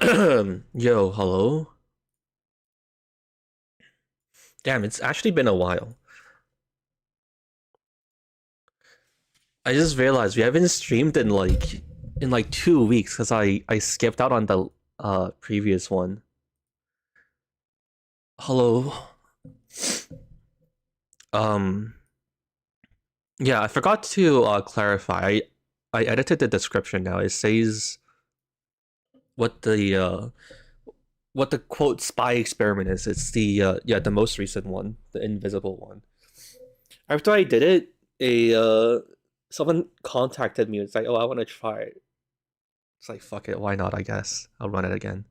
Yo, hello? Damn, it's actually been a while. I just realized we haven't streamed in like 2 weeks because I skipped out on the previous one. Hello. Um yeah, I forgot to clarify. I edited the description now. It says what the quote spy experiment is. It's the most recent one, the invisible one. After I did it, a someone contacted me. It's like, oh, I want to try it. It's like, fuck it, why not? I guess I'll run it again.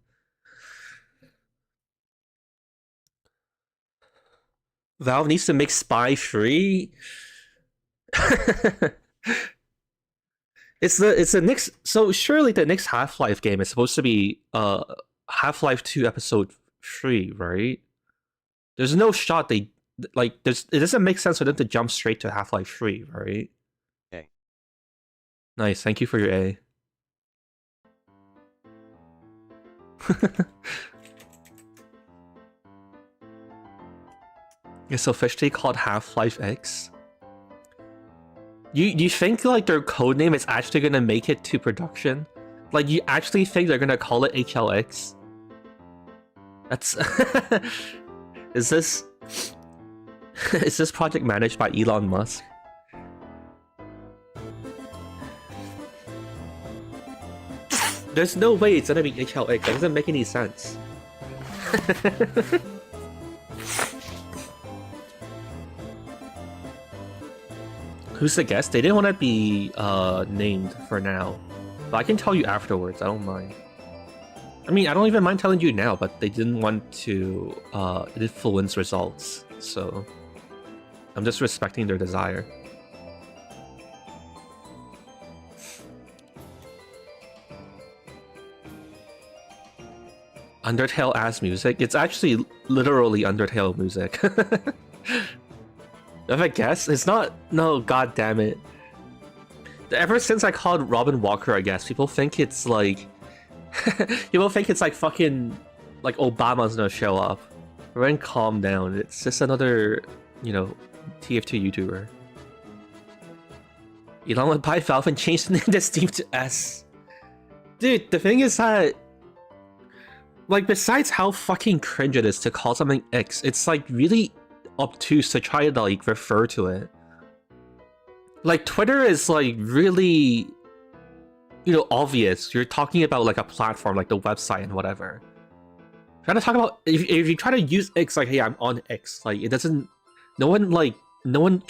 Valve needs to make Spy free. it's the next. So surely the next Half-Life game is supposed to be Half-Life 2 episode 3, right? There's no shot they like. It doesn't make sense for them to jump straight to Half-Life 3, right? Okay. Nice, thank you for your A. It's officially called Half-Life X. You think like their codename is actually gonna make it to production? Like you actually think they're gonna call it HLX? That's is this is this project managed by Elon Musk? There's no way it's gonna be HLX. That doesn't make any sense. Who's the guest? They didn't want to be named for now, but I can tell you afterwards. I don't mind. I mean, I don't even mind telling you now, but they didn't want to influence results, so I'm just respecting their desire. Undertale ass music? It's actually literally Undertale music. If I guess, it's not. No, god damn it. Ever since I called Robin Walker, I guess people think it's like people think it's like fucking like Obama's gonna show up. Everyone calm down. It's just another, TF2 YouTuber. Elon would buy Valve and change the name to Steve to S. Dude, the thing is that, like, besides how fucking cringe it is to call something X, it's like really obtuse to try to like refer to it. Like Twitter is like really, obvious. You're talking about like a platform, like the website and whatever. Trying to talk about if you try to use X, like, hey, I'm on X, like it doesn't. No one no one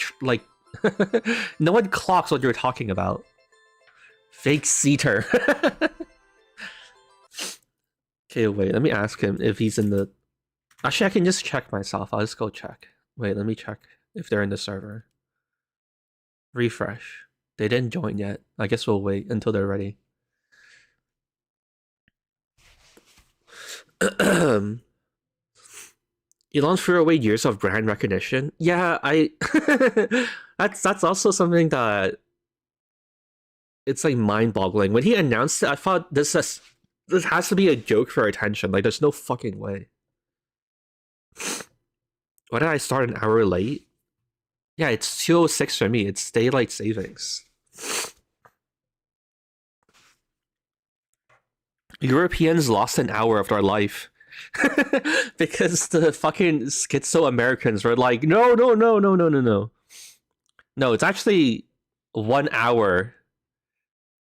clocks what you're talking about. Fake Seater. Okay, wait. Let me ask him if he's in the. Actually, I can just check myself. I'll just go check. Wait, let me check if they're in the server. Refresh. They didn't join yet. I guess we'll wait until they're ready. Elon threw away years of brand recognition. Yeah, that's also something that it's like mind-boggling. When he announced it, I thought this has to be a joke for attention. Like, there's no fucking way. Why did I start an hour late? Yeah, it's 2:06 for me. It's daylight savings. Europeans lost an hour of their life because the fucking schizo Americans were like, no, no, no, no, no, no, no. No, it's actually 1 hour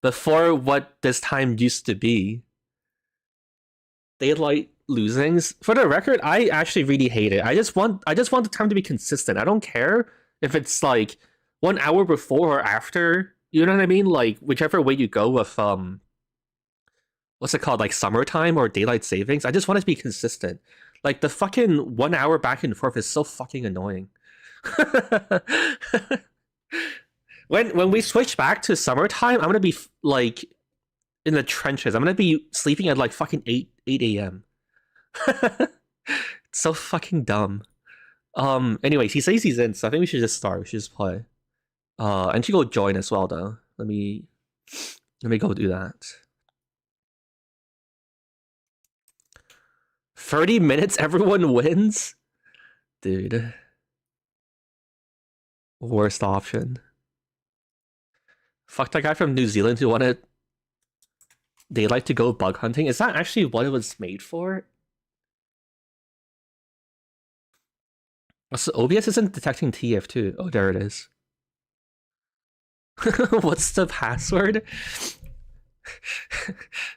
before what this time used to be. Daylight losings. For the record, I actually really hate it. I just want the time to be consistent. I don't care if it's like 1 hour before or after. You know what I mean? Like whichever way you go with what's it called? Like summertime or daylight savings. I just want it to be consistent. Like the fucking 1 hour back and forth is so fucking annoying. When we switch back to summertime, I'm gonna be like in the trenches. I'm gonna be sleeping at like fucking 8 a.m. It's so fucking dumb. Anyways, he says he's in, so I think we should just start. We should just play. And she go join as well though. Let me go do that. 30 minutes, everyone wins? Dude. Worst option. Fuck that guy from New Zealand who wanted... They like to go bug hunting. Is that actually what it was made for? So OBS isn't detecting TF2. Oh, there it is. What's the password?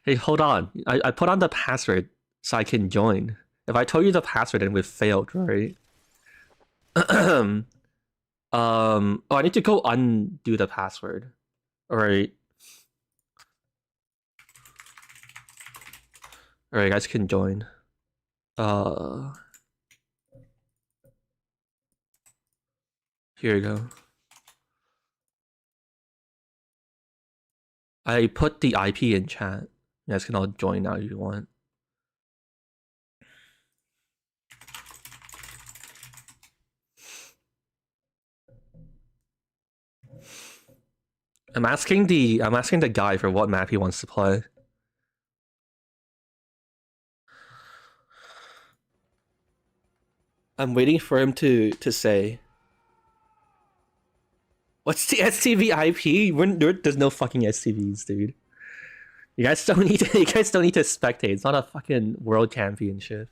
Hey, hold on. I put on the password so I can join. If I told you the password, then we've failed, right? Oh, I need to go undo the password. Alright. Alright, you guys can join. Here you go. I put the IP in chat. You guys can all join now if you want. I'm asking the guy for what map he wants to play. I'm waiting for him to say. What's the STV IP? There's no fucking STVs, dude. You guys don't need to spectate. It's not a fucking world championship.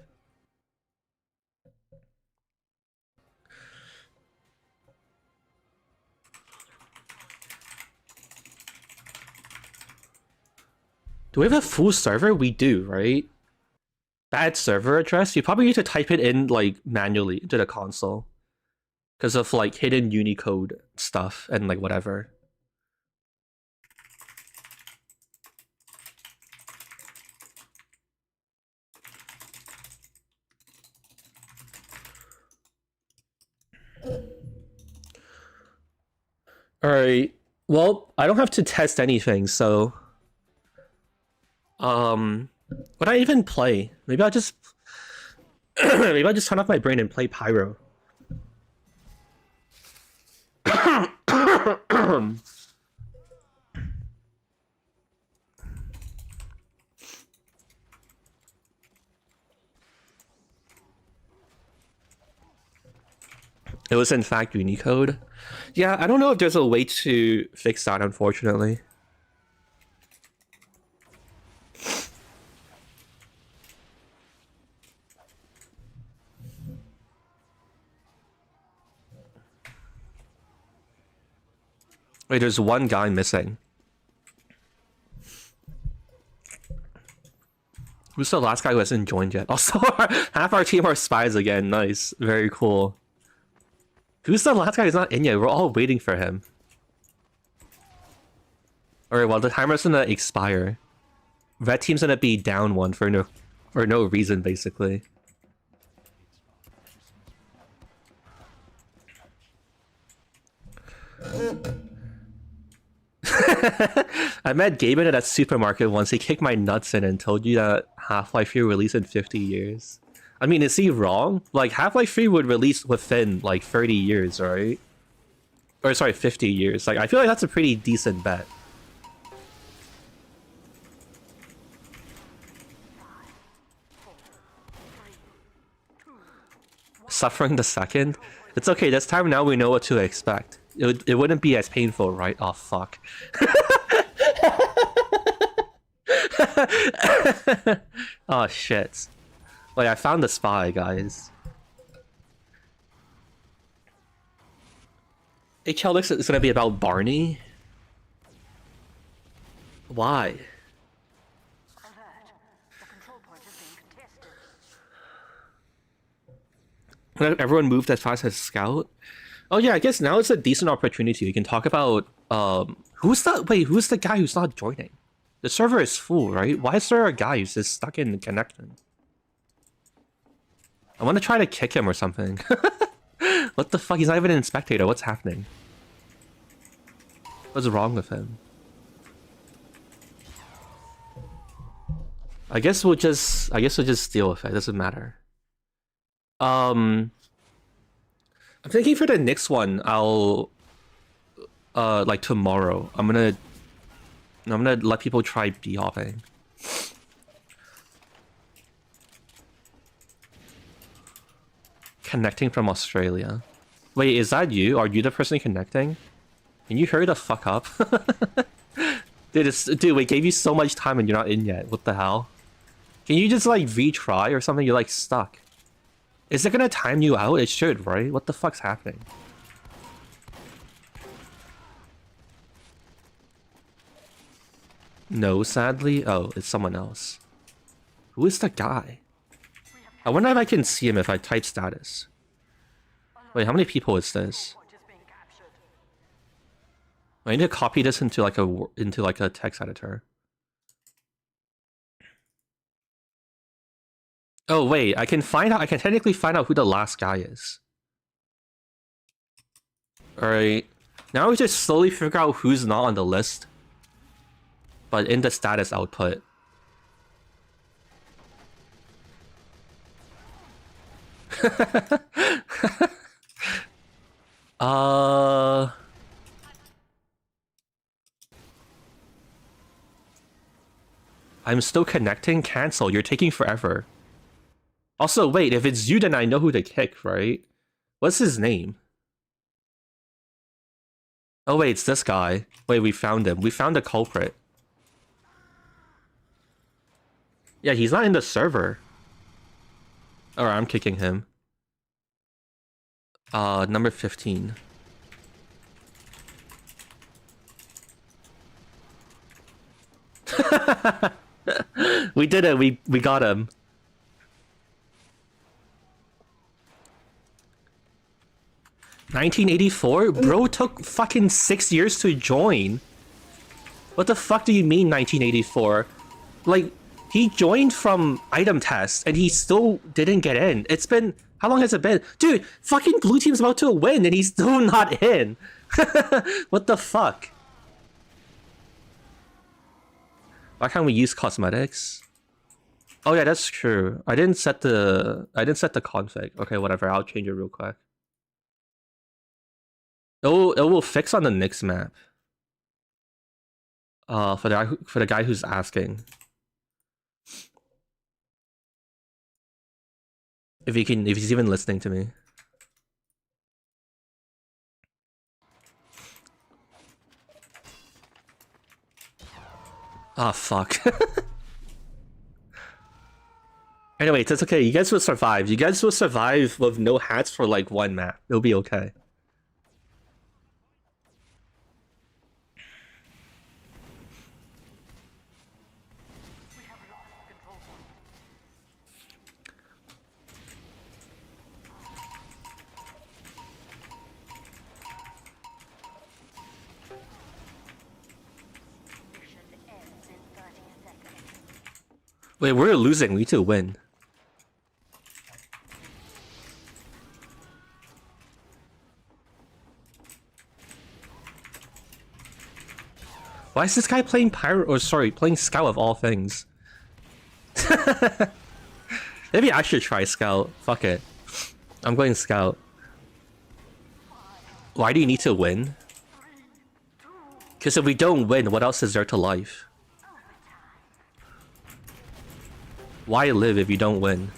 Do we have a full server? We do, right? Bad server address? You probably need to type it in, like, manually into the console. Because of, like, hidden Unicode stuff and, like, whatever. Alright. Well, I don't have to test anything, so... Would I even play? Maybe I'll just... Maybe I'll just turn off my brain and play Pyro. It was in fact Unicode. Yeah, I don't know if there's a way to fix that, unfortunately. Wait, there's one guy missing. Who's the last guy who hasn't joined yet? Also, half our team are spies again. Nice. Very cool. Who's the last guy who's not in yet? We're all waiting for him. Alright, well, the timer's gonna expire. Red team's gonna be down one for no reason, basically. I met Gaben at a supermarket once. He kicked my nuts in and told you that Half-Life 3 will release in 50 years. I mean, is he wrong? Like, Half-Life 3 would release within, like, 30 years, right? Or, sorry, 50 years. Like, I feel like that's a pretty decent bet. Suffering the second? It's okay, this time now we know what to expect. It wouldn't be as painful, right? Oh, fuck. Oh, shit. Wait, I found the spy, guys. HL looks is gonna be about Barney? Why? Everyone moved as fast as Scout? Oh yeah, I guess now it's a decent opportunity. We can talk about who's the guy who's not joining? The server is full, right? Why is there a guy who's just stuck in the connection? I want to try to kick him or something. What the fuck? He's not even in spectator. What's happening? What's wrong with him? I guess we'll just deal with it. It doesn't matter. I'm thinking for the next one, I'll like tomorrow. I'm gonna let people try b-hopping. Connecting from Australia. Wait, is that you? Are you the person connecting? Can you hurry the fuck up? Dude, we gave you so much time and you're not in yet. What the hell? Can you just like retry or something? You're like stuck. Is it gonna time you out? It should, right? What the fuck's happening? No, sadly. Oh, it's someone else. Who is the guy? I wonder if I can see him if I type status. Wait, how many people is this? I need to copy this into like a text editor. Oh wait, I can technically find out who the last guy is. Alright. Now we just slowly figure out who's not on the list. But in the status output. I'm still connecting. Cancel. You're taking forever. Also, wait, if it's you, then I know who to kick, right? What's his name? Oh, wait, it's this guy. Wait, we found him. We found the culprit. Yeah, he's not in the server. Alright, I'm kicking him. Number 15. We did it. We got him. $1984? Bro took fucking 6 years to join. What the fuck do you mean 1984? Like, he joined from item test and he still didn't get in. It's been... How long has it been? Dude, fucking blue team's about to win and he's still not in. What the fuck? Why can't we use cosmetics? Oh yeah, that's true. I didn't set the config. Okay, whatever. I'll change it real quick. It will fix on the next map. For the guy who's asking. If he's even listening to me. Ah, fuck. Anyway, that's okay. You guys will survive. You guys will survive with no hats for like one map. It'll be okay. Wait, we're losing. We need to win. Why is this guy playing pirate? Or sorry, playing scout of all things? Maybe I should try scout. Fuck it. I'm going scout. Why do you need to win? Because if we don't win, what else is there to life? Why live if you don't win?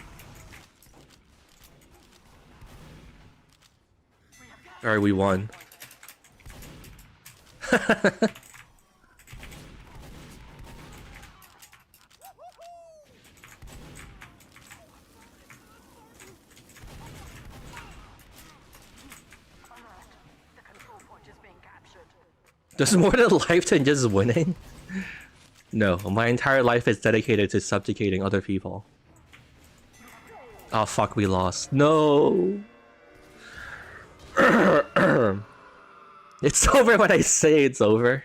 Alright, we won. There's more to life than just winning. No, my entire life is dedicated to subjugating other people. Oh fuck, we lost. No! It's over when I say it's over.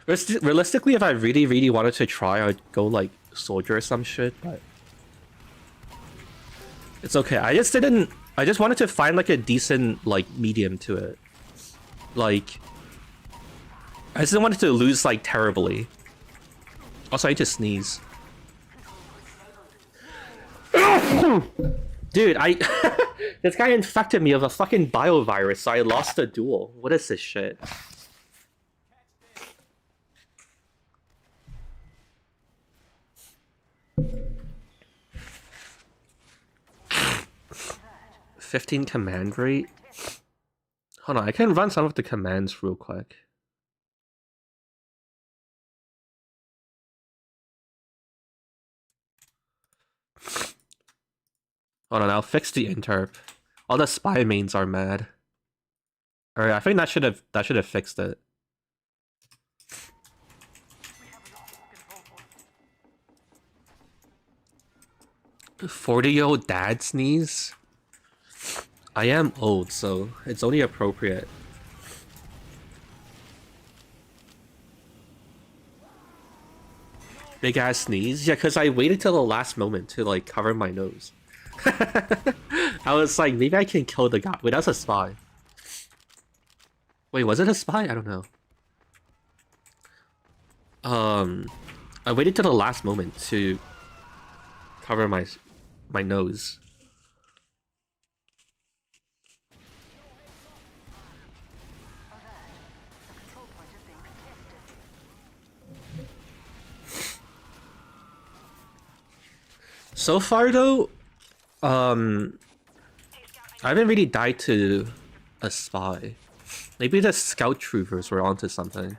Realistically, if I really wanted to try, I'd go like soldier or some shit, but... It's okay. I just wanted to find like a decent like medium to it. Like I just didn't want it to lose like terribly. Also, I need to sneeze. Dude, this guy infected me with a fucking biovirus, so I lost the duel. What is this shit? 15 command rate. Hold on, I can run some of the commands real quick. Hold on, I'll fix the interp. All the spy mains are mad. Alright, I think that should have fixed it. A 40-year-old dad sneeze? I am old, so it's only appropriate. Big ass sneeze? Yeah, because I waited till the last moment to like cover my nose. I was like, maybe I can kill the guy. Wait, that's a spy. Wait, was it a spy? I don't know. I waited till the last moment to cover my nose. So far though, I haven't really died to a spy. Maybe the scout troopers were onto something.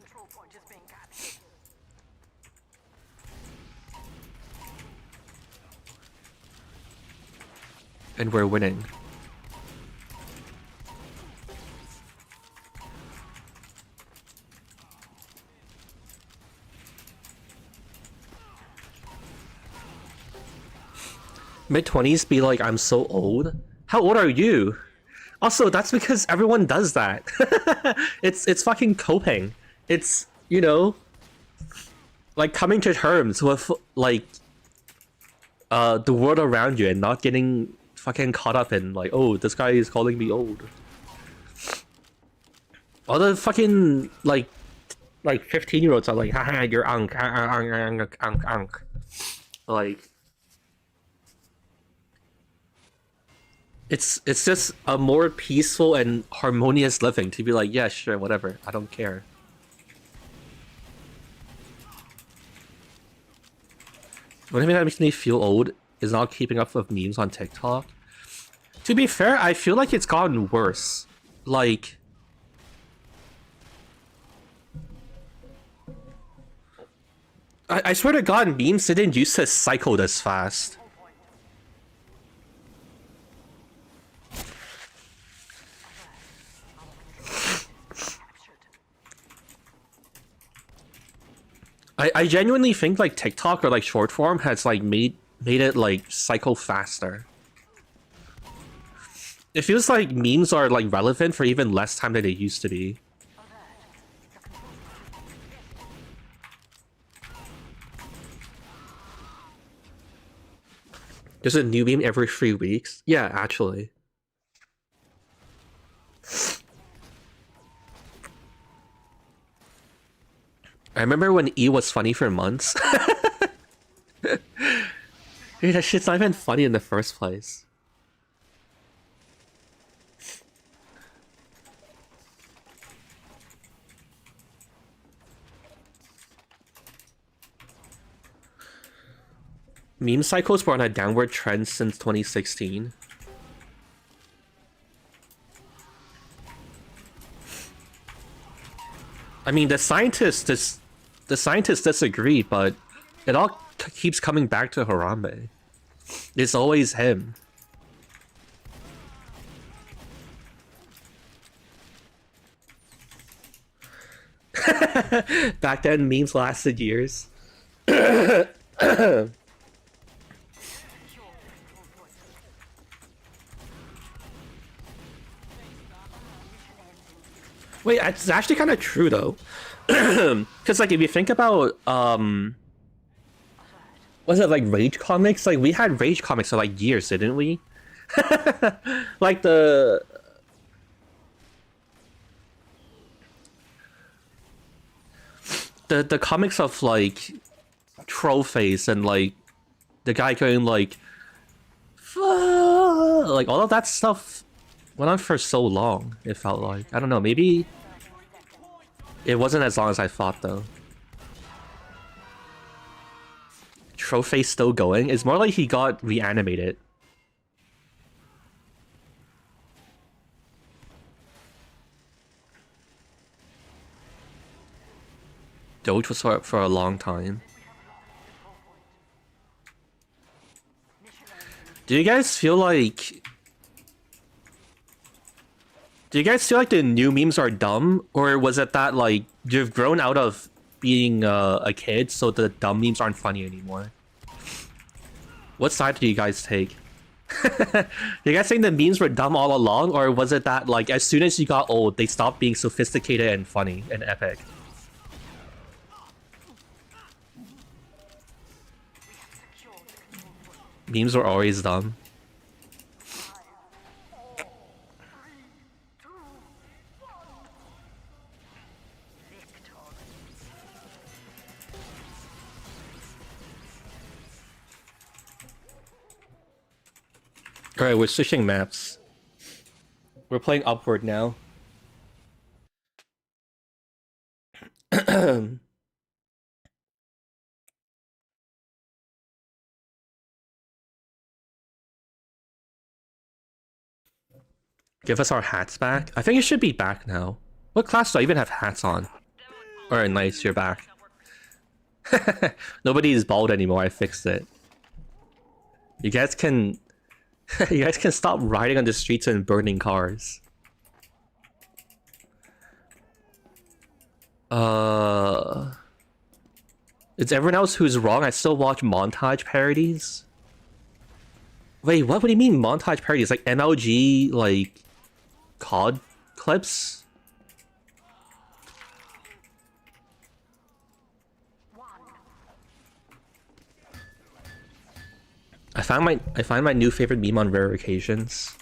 And we're winning. Mid-20s be like, I'm so old? How old are you? Also, that's because everyone does that. It's fucking coping. It's, you know, like coming to terms with like the world around you and not getting fucking caught up in like, oh, this guy is calling me old. All the fucking like 15-year-olds are like, haha, you're unk. Like, it's just a more peaceful and harmonious living to be like, yeah, sure, whatever, I don't care. One thing that makes me feel old is not keeping up with memes on TikTok. To be fair, I feel like it's gotten worse. Like, I swear to God, memes didn't used to cycle this fast. I genuinely think like TikTok or like short form has like made it like cycle faster. It feels like memes are like relevant for even less time than they used to be. There's a new meme every 3 weeks. Yeah, actually. I remember when E was funny for months. Dude, that shit's not even funny in the first place. Meme cycles were on a downward trend since 2016. I mean, the scientists disagree, but it all keeps coming back to Harambe. It's always him. Back then, memes lasted years. Wait, it's actually kind of true though, because like if you think about was it like Rage comics? Like we had Rage comics for like years, didn't we? Like the comics of like Trollface and like the guy going like all of that stuff went on for so long. It felt like, I don't know, maybe it wasn't as long as I thought though. Trollface still going? It's more like he got reanimated. Doge was for a long time. Do you guys feel like the new memes are dumb, or was it that like you've grown out of being a kid, so the dumb memes aren't funny anymore? What side do you guys take? You guys think the memes were dumb all along, or was it that like as soon as you got old, they stopped being sophisticated and funny and epic? Memes were always dumb. Alright, we're switching maps. We're playing Upward now. Give us our hats back? I think it should be back now. What class do I even have hats on? Alright, nice, you're back. Nobody is bald anymore, I fixed it. You guys can... you guys can stop riding on the streets and burning cars. It's everyone else who's wrong. I still watch montage parodies. Wait, what do you mean montage parodies? Like MLG, like COD clips? I find my new favorite meme on rare occasions.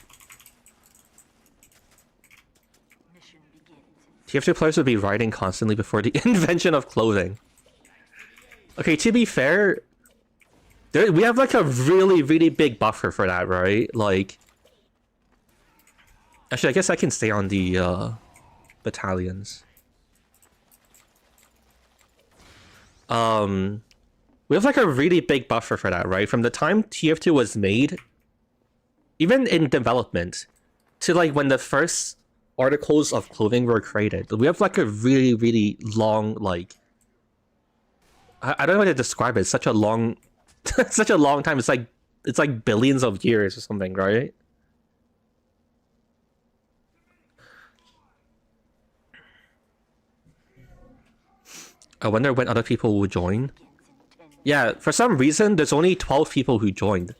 TF2 players would be riding constantly before the invention of clothing. Okay, to be fair, we have like a really big buffer for that, right? Like, actually, I guess I can stay on the battalions. We have like a really big buffer for that, right? From the time TF2 was made, even in development, to like when the first articles of clothing were created, we have like a really long, like, I don't know how to describe it. It's such a long, such a long time. It's like billions of years or something, right? I wonder when other people will join. Yeah, for some reason, there's only 12 people who joined.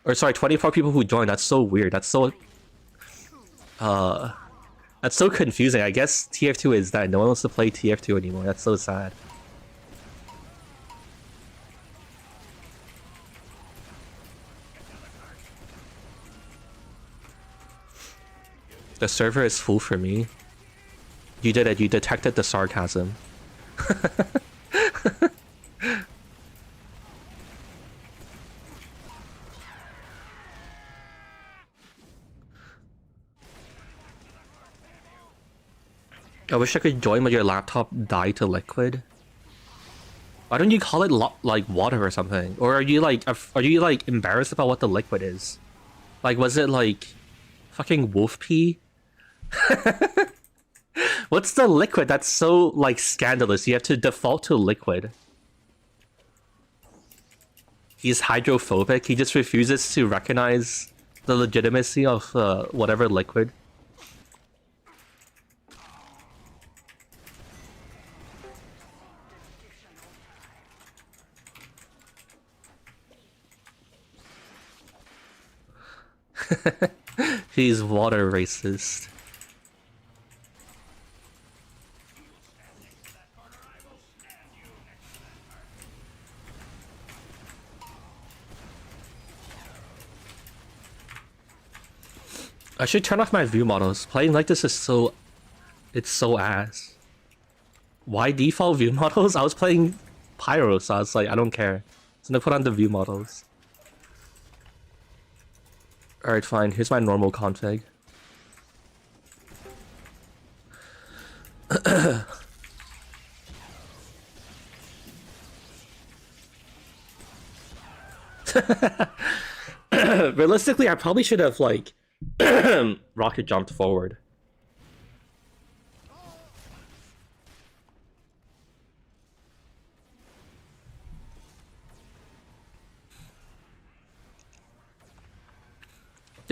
Or sorry, 24 people who joined. That's so weird. That's so confusing. I guess TF2 is that. No one wants to play TF2 anymore. That's so sad. The server is full for me. You did it. You detected the sarcasm. I wish I could join when your laptop died to liquid. Why don't you call it like water or something? Or are you like embarrassed about what the liquid is? Like, was it like fucking wolf pee? What's the liquid that's so like scandalous? You have to default to liquid. He's hydrophobic. He just refuses to recognize the legitimacy of whatever liquid. He's water racist. I should turn off my view models. Playing like this is so... it's so ass. Why default view models? I was playing Pyro, so I was like, I don't care. So I'm gonna put on the view models. Alright, fine. Here's my normal config. Realistically, I probably should have, like, rocket jumped forward.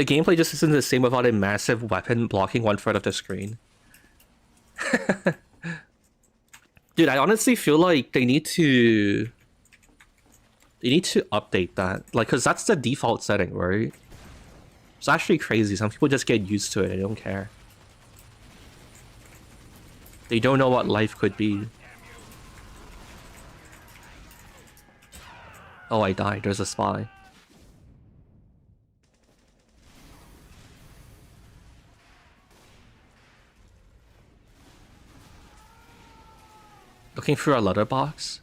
The gameplay just isn't the same without a massive weapon blocking one third of the screen. Dude, I honestly feel like they need to update that. Like, cause that's the default setting, right? It's actually crazy. Some people just get used to it. They don't care. They don't know what life could be. Oh, I died. There's a spy. Looking through a letterbox?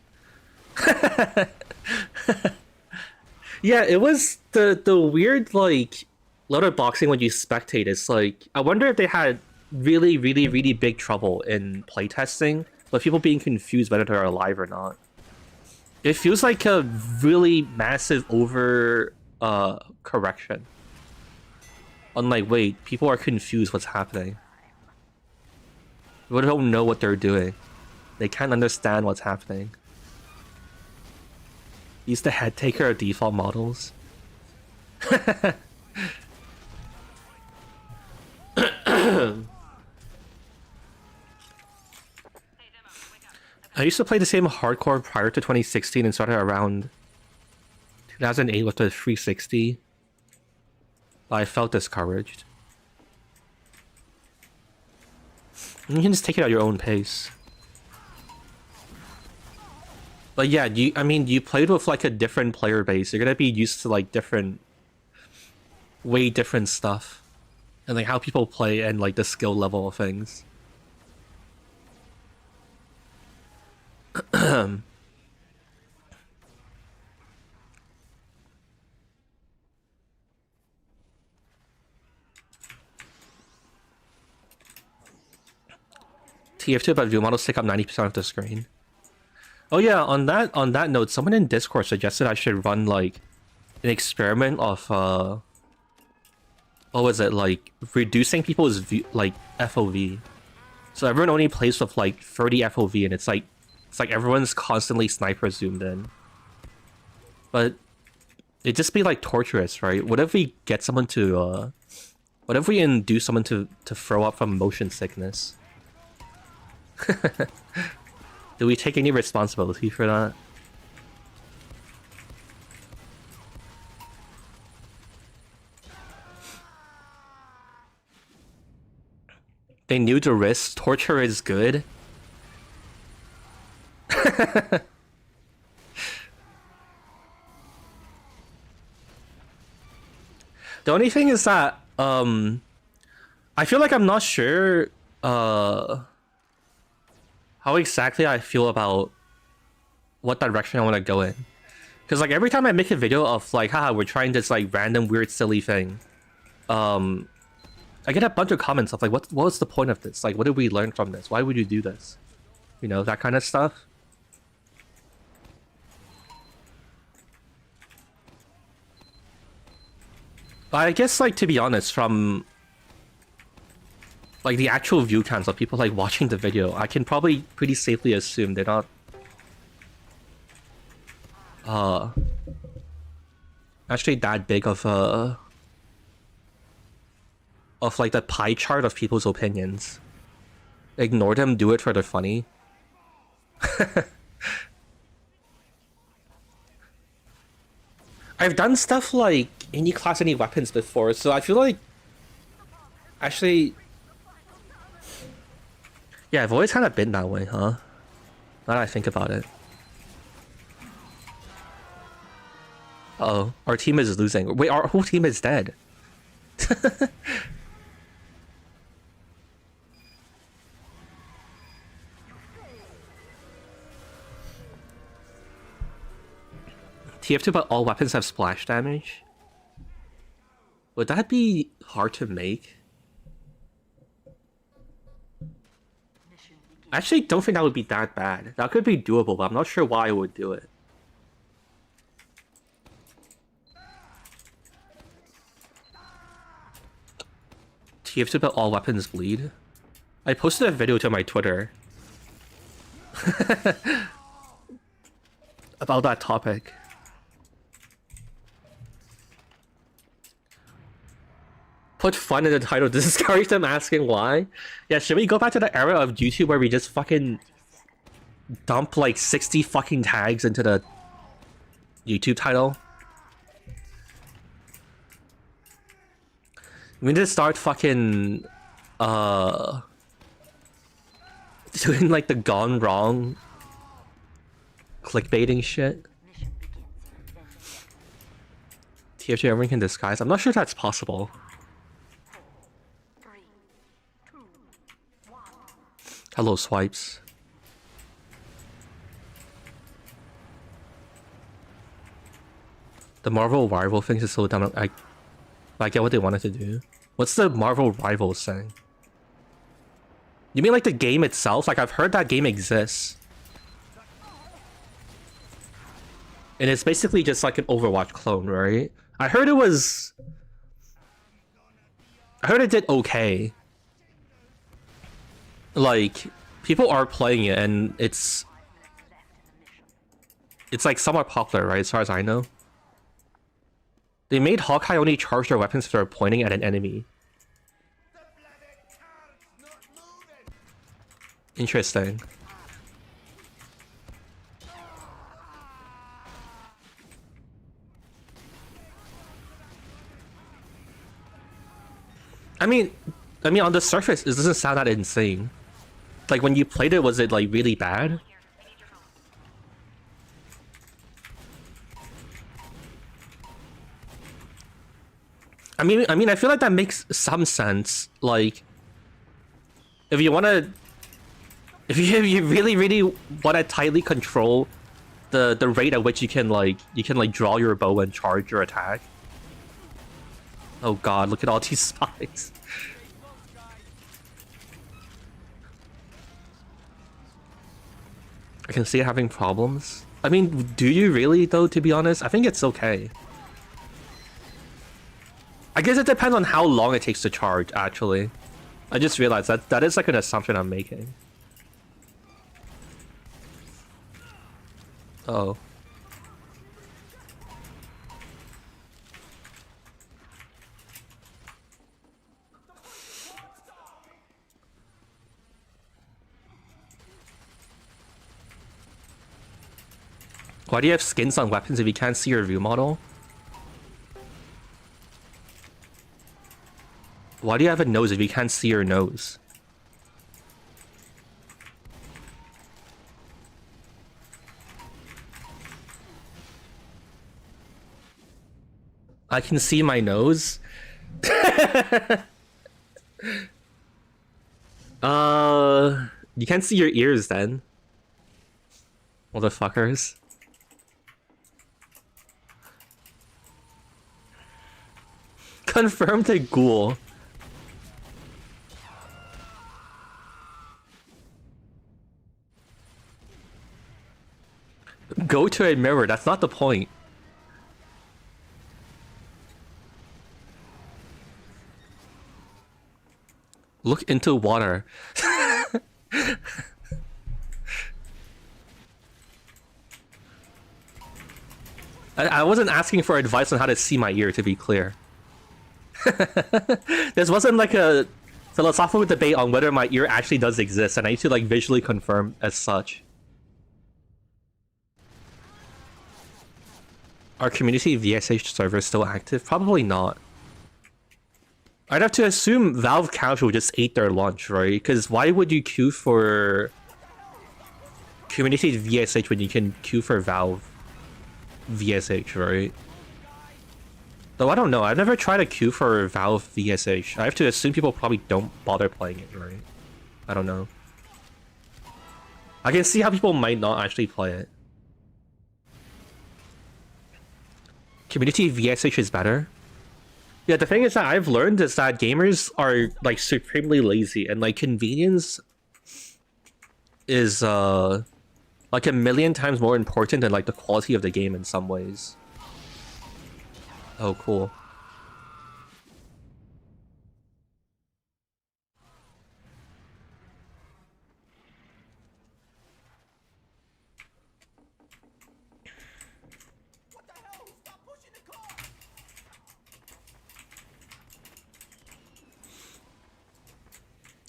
Yeah, it was the weird, like, letterboxing when you spectate. It's like, I wonder if they had really, really, really big trouble in playtesting, but people being confused whether they're alive or not. It feels like a really massive correction. I'm like, wait, people are confused what's happening. They don't know what they're doing. They can't understand what's happening. Use the head taker of default models. I used to play the same hardcore prior to 2016 and started around 2008 with the 360. But I felt discouraged. You can just take it at your own pace. But yeah, you played with like a different player base. You're gonna be used to like way different stuff. And like how people play and like the skill level of things. TF2 but viewmodels take up 90% of the screen. Oh yeah, on that note, someone in Discord suggested I should run like an experiment of what was it, like reducing people's FOV. So everyone only plays with like 30 FOV, and it's like everyone's constantly sniper zoomed in. But it'd just be like torturous, right? What if we get someone to what if we induce someone to throw up from motion sickness? Do we take any responsibility for that? They knew the risk. Torture is good. The only thing is that I feel like I'm not sure how exactly I feel about what direction I want to go in. Because like every time I make a video of like, haha, we're trying this like random weird silly thing, I get a bunch of comments of like, what was the point of this? Like, what did we learn from this? Why would you do this? You know, that kind of stuff. But I guess, like, to be honest, from like the actual view counts of people like watching the video, I can probably pretty safely assume they're not actually that big of like the pie chart of people's opinions. Ignore them, do it for the funny. I've done stuff like any class, any weapons before, so I feel like actually, yeah, I've always kind of been that way, huh? Now that I think about it. Uh-oh, our team is losing. Wait, our whole team is dead. TF2, but all weapons have splash damage? Would that be hard to make? I actually don't think that would be that bad. That could be doable, but I'm not sure why I would do it. TF2, but all weapons bleed? I posted a video to my Twitter about that topic. Put fun in the title to discourage them asking why. Yeah, should we go back to the era of YouTube where we just fucking dump like 60 fucking tags into the YouTube title? We need to start fucking doing like the gone wrong clickbaiting shit. TFT everyone can disguise. I'm not sure if that's possible. Hello, swipes. The Marvel rival thing is so dumb. I get what they wanted to do. What's the Marvel rival saying? You mean like the game itself? Like I've heard that game exists. And it's basically just like an Overwatch clone, right? I heard it did okay. Like, people are playing it and it's like somewhat popular, right? As far as I know. They made Hawkeye only charge their weapons if they're pointing at an enemy. Interesting. I mean, on the surface, it doesn't sound that insane. Like, when you played it, was it, like, really bad? I mean, I feel like that makes some sense. Like, if you wanna... If you really wanna tightly control the rate at which you can draw your bow and charge your attack. Oh god, look at all these spies. I can see it having problems. I mean, do you really though, to be honest? I think it's okay. I guess it depends on how long it takes to charge, actually. I just realized that is like an assumption I'm making. Uh-oh. Why do you have skins on weapons if you can't see your view model? Why do you have a nose if you can't see your nose? I can see my nose? You can't see your ears then. Motherfuckers. Confirm to ghoul. Go to a mirror, that's not the point. Look into water. I wasn't asking for advice on how to see my ear, to be clear. This wasn't like a philosophical debate on whether my ear actually does exist, and I need to like visually confirm as such. Are community VSH servers still active? Probably not. I'd have to assume Valve Casual just ate their lunch, right? Because why would you queue for community VSH when you can queue for Valve VSH, right? Though I don't know. I've never tried a queue for Valve VSH. I have to assume people probably don't bother playing it, right? I don't know. I can see how people might not actually play it. Community VSH is better. Yeah, the thing is that I've learned is that gamers are like supremely lazy, and like convenience is like a million times more important than like the quality of the game in some ways. Oh, cool.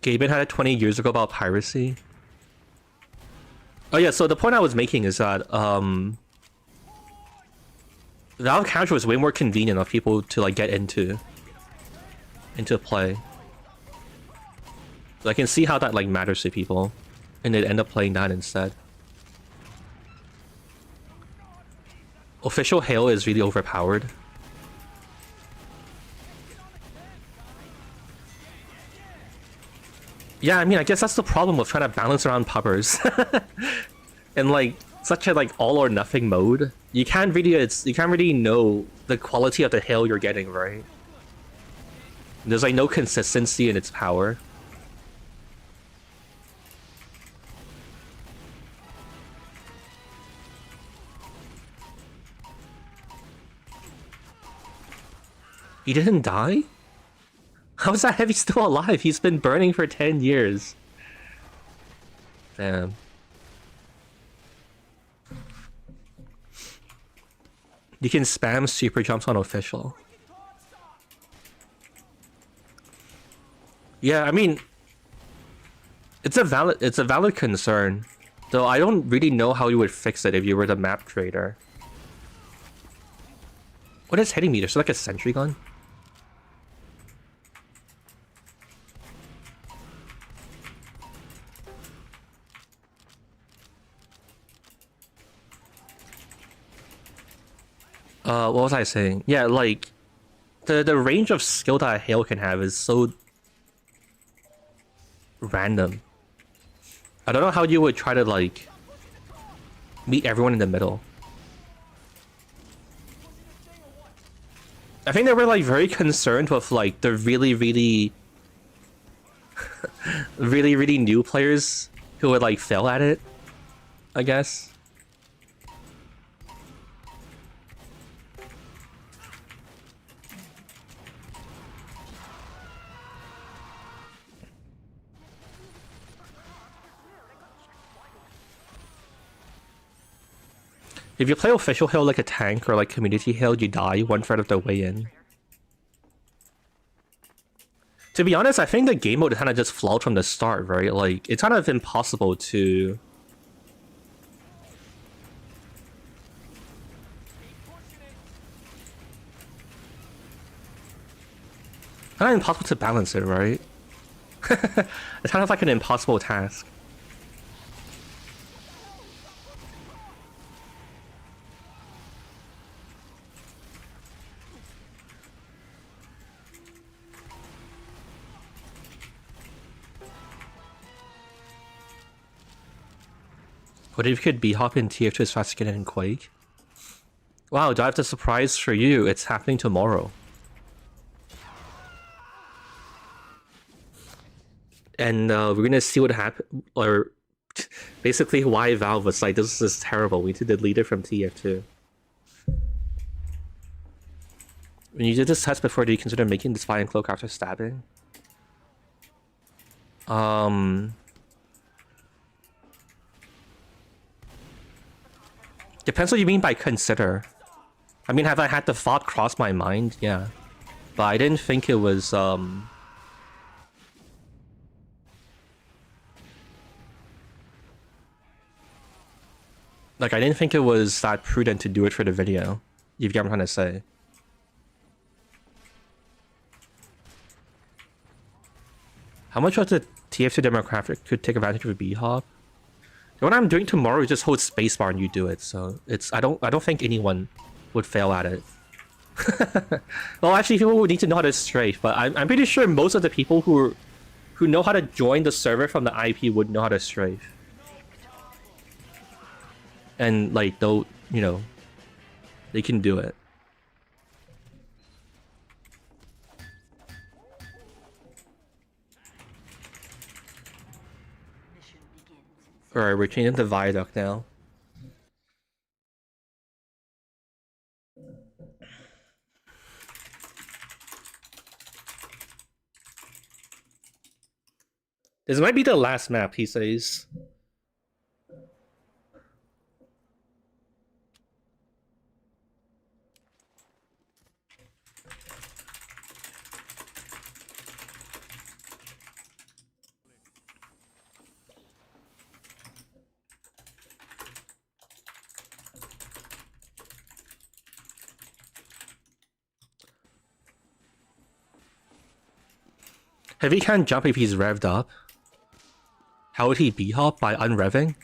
Gaben had it 20 years ago about piracy. Oh yeah, so the point I was making is that Valve Casual is way more convenient for people to like get into play. So I can see how that like matters to people, and they'd end up playing that instead. Official hail is really overpowered. Yeah, I mean, I guess that's the problem with trying to balance around puppers. And like such a like all or nothing mode, you can't really know the quality of the hail you're getting, right? There's like no consistency in its power. He didn't die? How is that heavy still alive? He's been burning for 10 years. Damn. You can spam super jumps on official. Yeah, I mean, it's a valid concern, though I don't really know how you would fix it if you were the map creator. What is hitting me? There's like a sentry gun? What was I saying? Yeah, like the range of skill that a hail can have is so random. I don't know how you would try to like meet everyone in the middle. I think they were like very concerned with like the really really new players who would like fail at it, I guess. If you play official hail like a tank or like community hail, you die 1/3 of the way in. To be honest, I think the game mode kind of just flawed from the start, right? Like, it's kind of impossible to... kind of impossible to balance it, right? It's kind of like an impossible task. What if you could B-hop in TF2 as fast as you can in Quake? Wow, do I have the surprise for you? It's happening tomorrow. And we're gonna see what happens, or basically why Valve was like, this is terrible, we need to delete it from TF2. When you did this test before, do you consider making the spy and cloak after stabbing? Depends what you mean by consider. I mean, have I had the thought cross my mind? Yeah. But I didn't think it was, like, I didn't think it was that prudent to do it for the video. You get what I'm trying to say. How much of the TF2 demographic could take advantage of a B-hop? What I'm doing tomorrow is just hold spacebar and you do it, so it's I don't think anyone would fail at it. Well, actually, people would need to know how to strafe, but I'm pretty sure most of the people who know how to join the server from the IP would know how to strafe. And like, they'll, you know, they can do it. Alright, we're changing to Viaduct now. This might be the last map, he says. If he can't jump if he's revved up, how would he b-hop? By unrevving?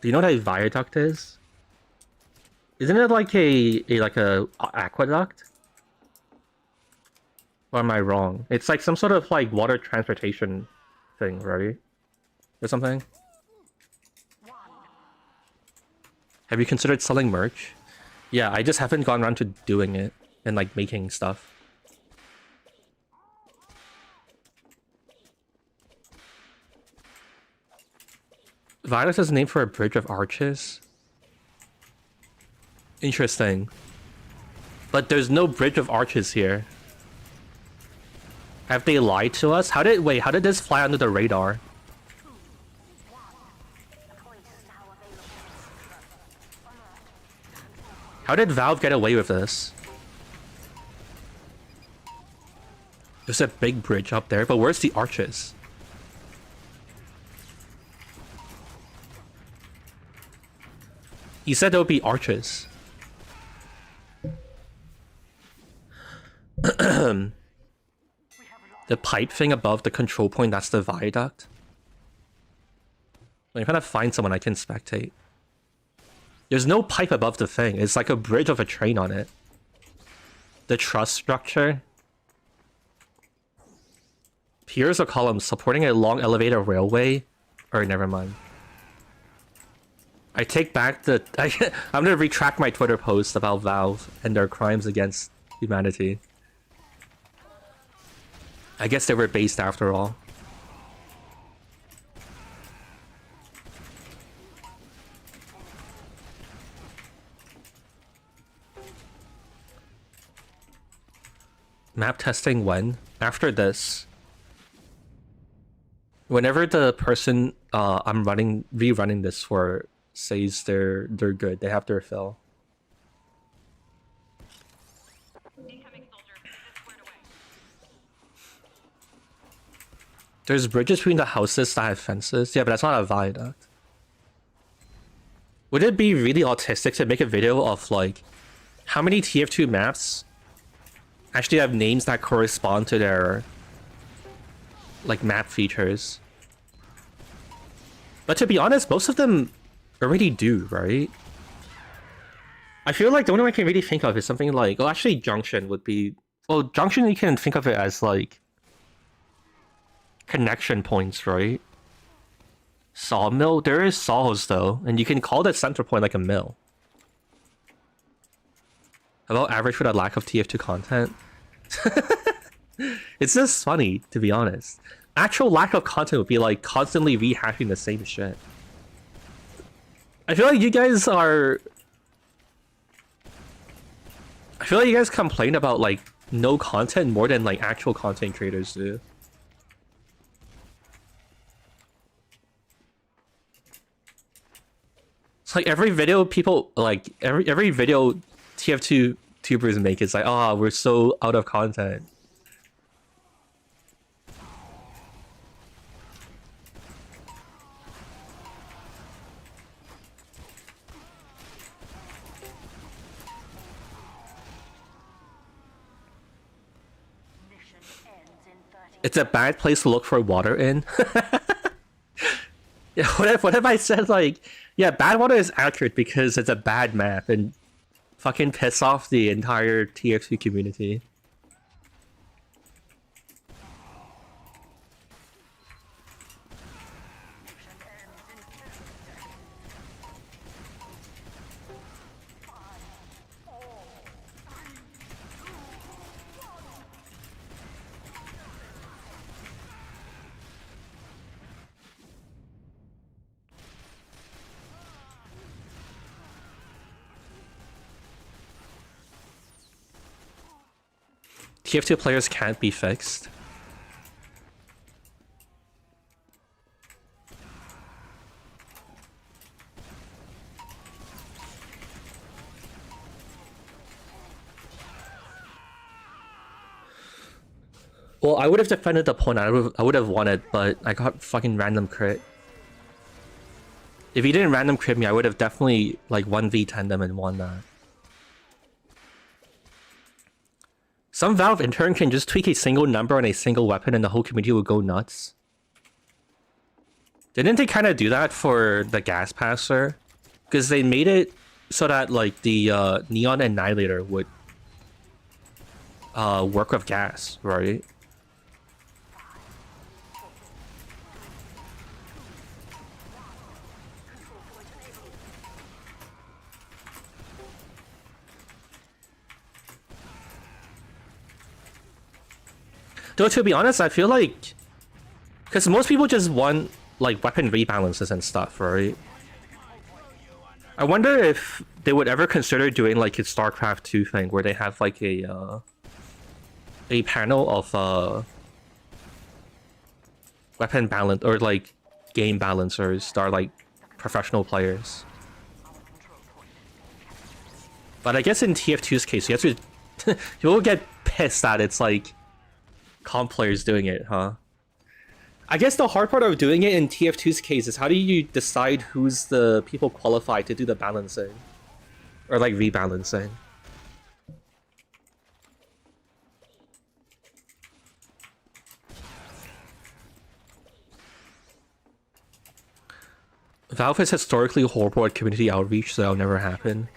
Do you know what a viaduct is? Isn't it like a aqueduct? Or am I wrong? It's like some sort of like water transportation thing, right? Or something? Have you considered selling merch? Yeah, I just haven't gone around to doing it and like making stuff. Viaduct is named for a bridge of arches. Interesting. But there's no bridge of arches here. Have they lied to us? How did this fly under the radar? How did Valve get away with this? There's a big bridge up there, but where's the arches? He said there would be arches. The pipe thing above the control point, that's the viaduct. I'm trying to find someone I can spectate. There's no pipe above the thing. It's like a bridge of a train on it. The truss structure. Piers or columns supporting a long elevated railway. Or never mind. I take back the... I'm gonna retract my Twitter post about Valve and their crimes against humanity. I guess they were based after all. Map testing when? After this. Whenever the person I'm rerunning this for says they're good, they have their fill. There's bridges between the houses that have fences. Yeah, but that's not a viaduct. Would it be really autistic to make a video of like how many TF2 maps actually have names that correspond to their like map features? But to be honest, most of them already do, right? I feel like the only one I can really think of is something like, well, actually Junction would be... Well, Junction, you can think of it as like connection points, right? Sawmill, there is saws though, and you can call that center point like a mill. About average for that lack of TF2 content? It's just funny, to be honest. Actual lack of content would be like constantly rehashing the same shit. I feel like you guys are... I feel like you guys complain about like no content more than like actual content creators do. It's like every video people like every video TF2 tubers make is like, oh, we're so out of content. It's a bad place to look for water in. Yeah, what if I said like, yeah, bad water is accurate because it's a bad map and fucking piss off the entire TF2 community. TF2 players can't be fixed. Well, I would have defended the point. I would have won it, but I got fucking random crit. If he didn't random crit me, I would have definitely like 1v10 them and won that. Some Valve intern can just tweak a single number on a single weapon and the whole community will go nuts. Didn't they kind of do that for the gas passer? Because they made it so that like the Neon Annihilator would work with gas, right? Though to be honest, I feel like because most people just want like weapon rebalances and stuff, right? I wonder if they would ever consider doing like a StarCraft 2 thing where they have like a panel of weapon balance or like game balancers that are like professional players. But I guess in TF2's case, you have to you will get pissed that it's like comp players doing it, huh? I guess the hard part of doing it in TF2's case is how do you decide who's the people qualified to do the balancing? Or like rebalancing? Valve has historically horrible at community outreach, so that'll never happen.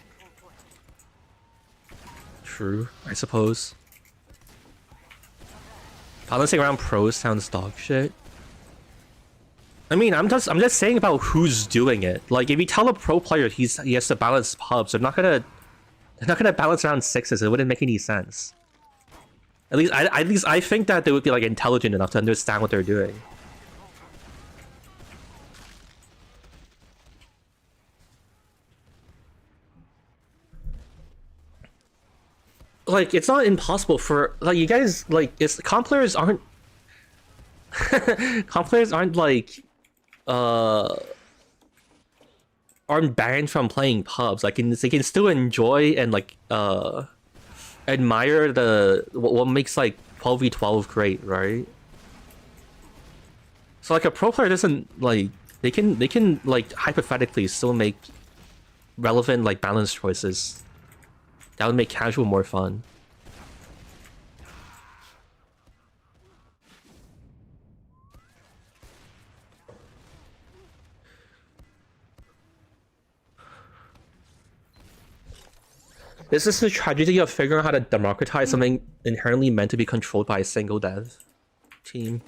True, I suppose. Balancing around pros sounds dog shit. I mean, I'm just saying about who's doing it. Like, if you tell a pro player he has to balance pubs, they're not gonna balance around sixes. It wouldn't make any sense. At least I think that they would be like intelligent enough to understand what they're doing. Like, it's not impossible for like you guys like comp players aren't comp players aren't like aren't banned from playing pubs. Like they can still enjoy and like admire the what makes like 12v12 great, right? So like a pro player doesn't like they can like hypothetically still make relevant like balance choices. That would make casual more fun. This is the tragedy of figuring out how to democratize something inherently meant to be controlled by a single dev team.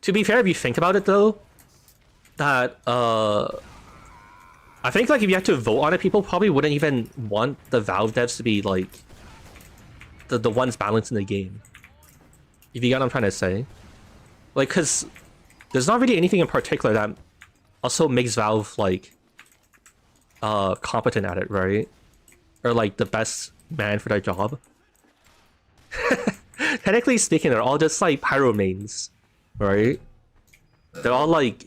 To be fair, if you think about it though, that I think like if you had to vote on it, people probably wouldn't even want the Valve devs to be like the ones balancing the game. If you get what I'm trying to say. Like, cause there's not really anything in particular that also makes Valve like competent at it, right? Or like the best man for their job. Technically speaking, they're all just like pyro mains, right? They're all like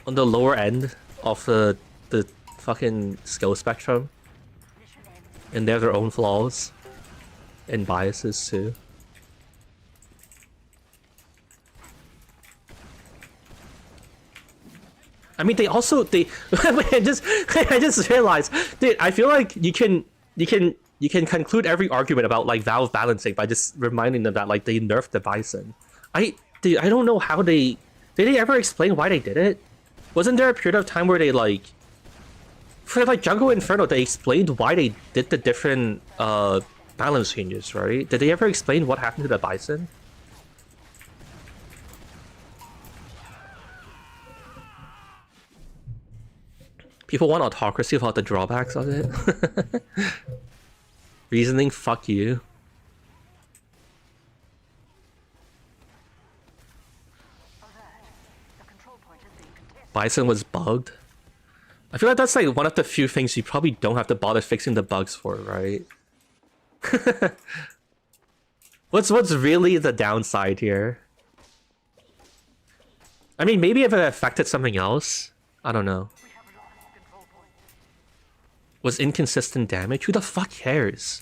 on the lower end of the fucking skill spectrum, and they have their own flaws and biases too. I mean, they also I just realized, dude. I feel like you can conclude every argument about like Valve balancing by just reminding them that like they nerfed the Bison. I don't know how did they ever explain why they did it? Wasn't there a period of time where they like for like Jungle Inferno they explained why they did the different balance changes, right? Did they ever explain what happened to the Bison? People want autocracy without the drawbacks of it. Reasoning, fuck you. Bison was bugged. I feel like that's like one of the few things you probably don't have to bother fixing the bugs for, right? What's really the downside here? I mean, maybe if it affected something else. I don't know. Was inconsistent damage? Who the fuck cares?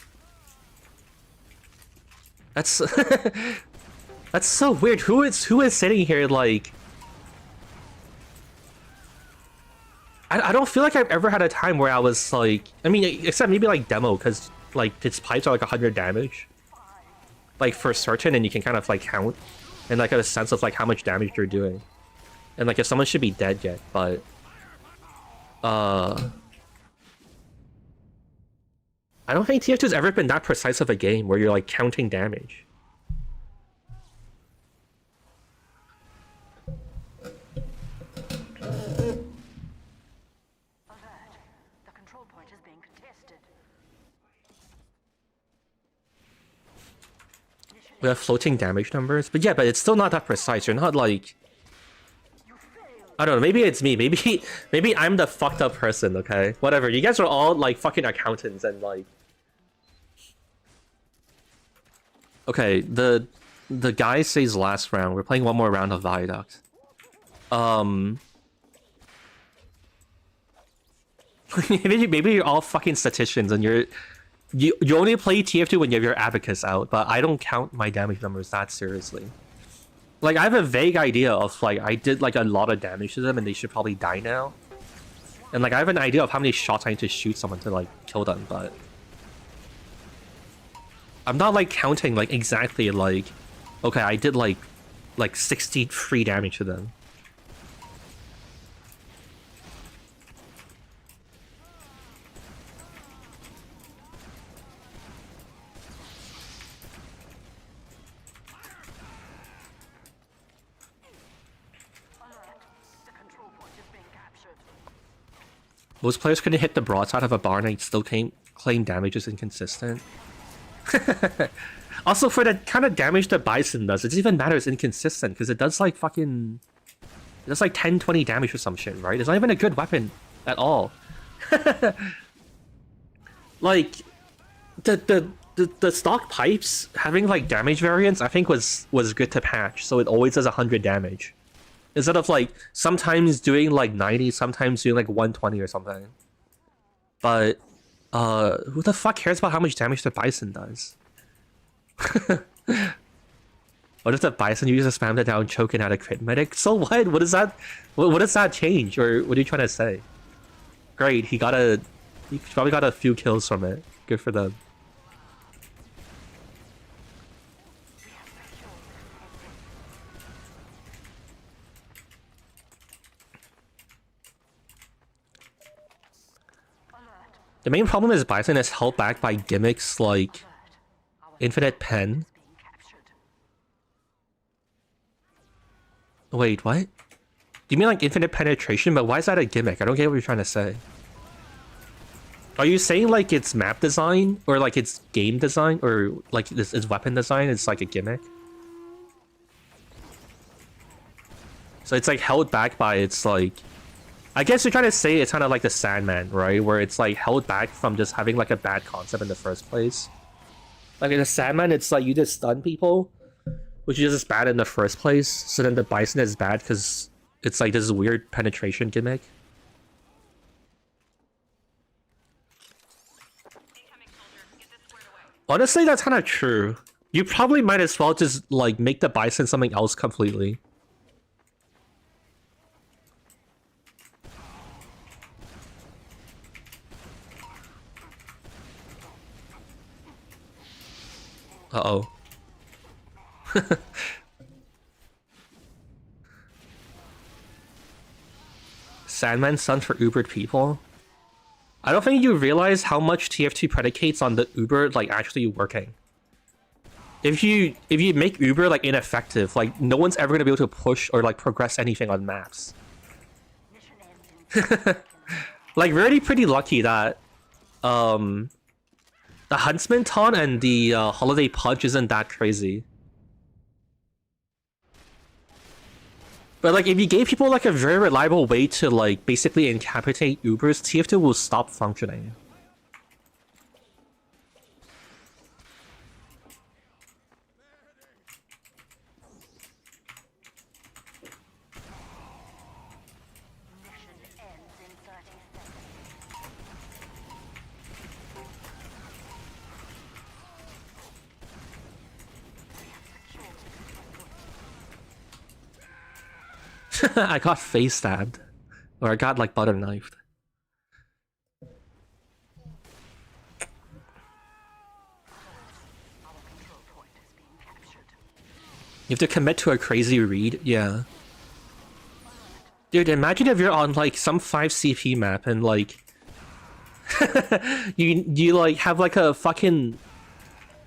That's that's so weird. Who is sitting here like? I don't feel like I've ever had a time where I was like, I mean, except maybe like demo, because like its pipes are like 100 damage, like for certain, and you can kind of like count and like get a sense of like how much damage you're doing, and like if someone should be dead yet, but I don't think TF2 has ever been that precise of a game where you're like counting damage. We have floating damage numbers, but yeah, but it's still not that precise. You're not like, I don't know, maybe it's me, maybe I'm the fucked up person, okay? Whatever, you guys are all like fucking accountants and like... Okay, the guy says last round. We're playing one more round of Viaduct. Maybe you're all fucking statisticians and you only play TF2 when you have your abacus out, but I don't count my damage numbers that seriously. Like, I have a vague idea of, like, I did, like, a lot of damage to them and they should probably die now. And, like, I have an idea of how many shots I need to shoot someone to, like, kill them, but... I'm not, like, counting, like, exactly, like... Okay, I did, like 63 damage to them. Most players couldn't hit the broadside of a barn and still claim damage is inconsistent. Also, for the kind of damage that Bison does, it doesn't even matter it's inconsistent, because it does like fucking... It does like 10-20 damage or some shit, right? It's not even a good weapon at all. Like, the stock pipes having like damage variance, I think was good to patch, so it always does 100 damage. Instead of like sometimes doing like 90, sometimes doing like 120 or something. But who the fuck cares about how much damage the Bison does? What if the Bison uses spam that down choking out a crit medic? So what? What does that change? Or what are you trying to say? Great, he probably got a few kills from it. Good for them. The main problem is Bison is held back by gimmicks like Infinite Pen. Wait, what? Do you mean like infinite penetration? But why is that a gimmick? I don't get what you're trying to say. Are you saying like it's map design or like it's game design or like it's weapon design? It's like a gimmick. So it's like held back by its like... I guess you're trying to say it's kind of like the Sandman, right? Where it's like held back from just having like a bad concept in the first place. Like in the Sandman, it's like you just stun people, which is just bad in the first place. So then the Bison is bad because it's like this weird penetration gimmick. Honestly, that's kind of true. You probably might as well just like make the Bison something else completely. Uh-oh. Sandman Sun for Ubered people? I don't think you realize how much TF2 predicates on the Uber like actually working. If you make Uber like ineffective, like no one's ever gonna be able to push or like progress anything on maps. Like we're already pretty lucky that the Huntsman taunt and the Holiday Punch isn't that crazy. But like if you gave people like a very reliable way to like basically incapacitate Ubers, TF2 will stop functioning. I got face stabbed. Or I got like butter knifed. You have to commit to a crazy read, yeah. Dude, imagine if you're on like some 5 CP map and like you like have like a fucking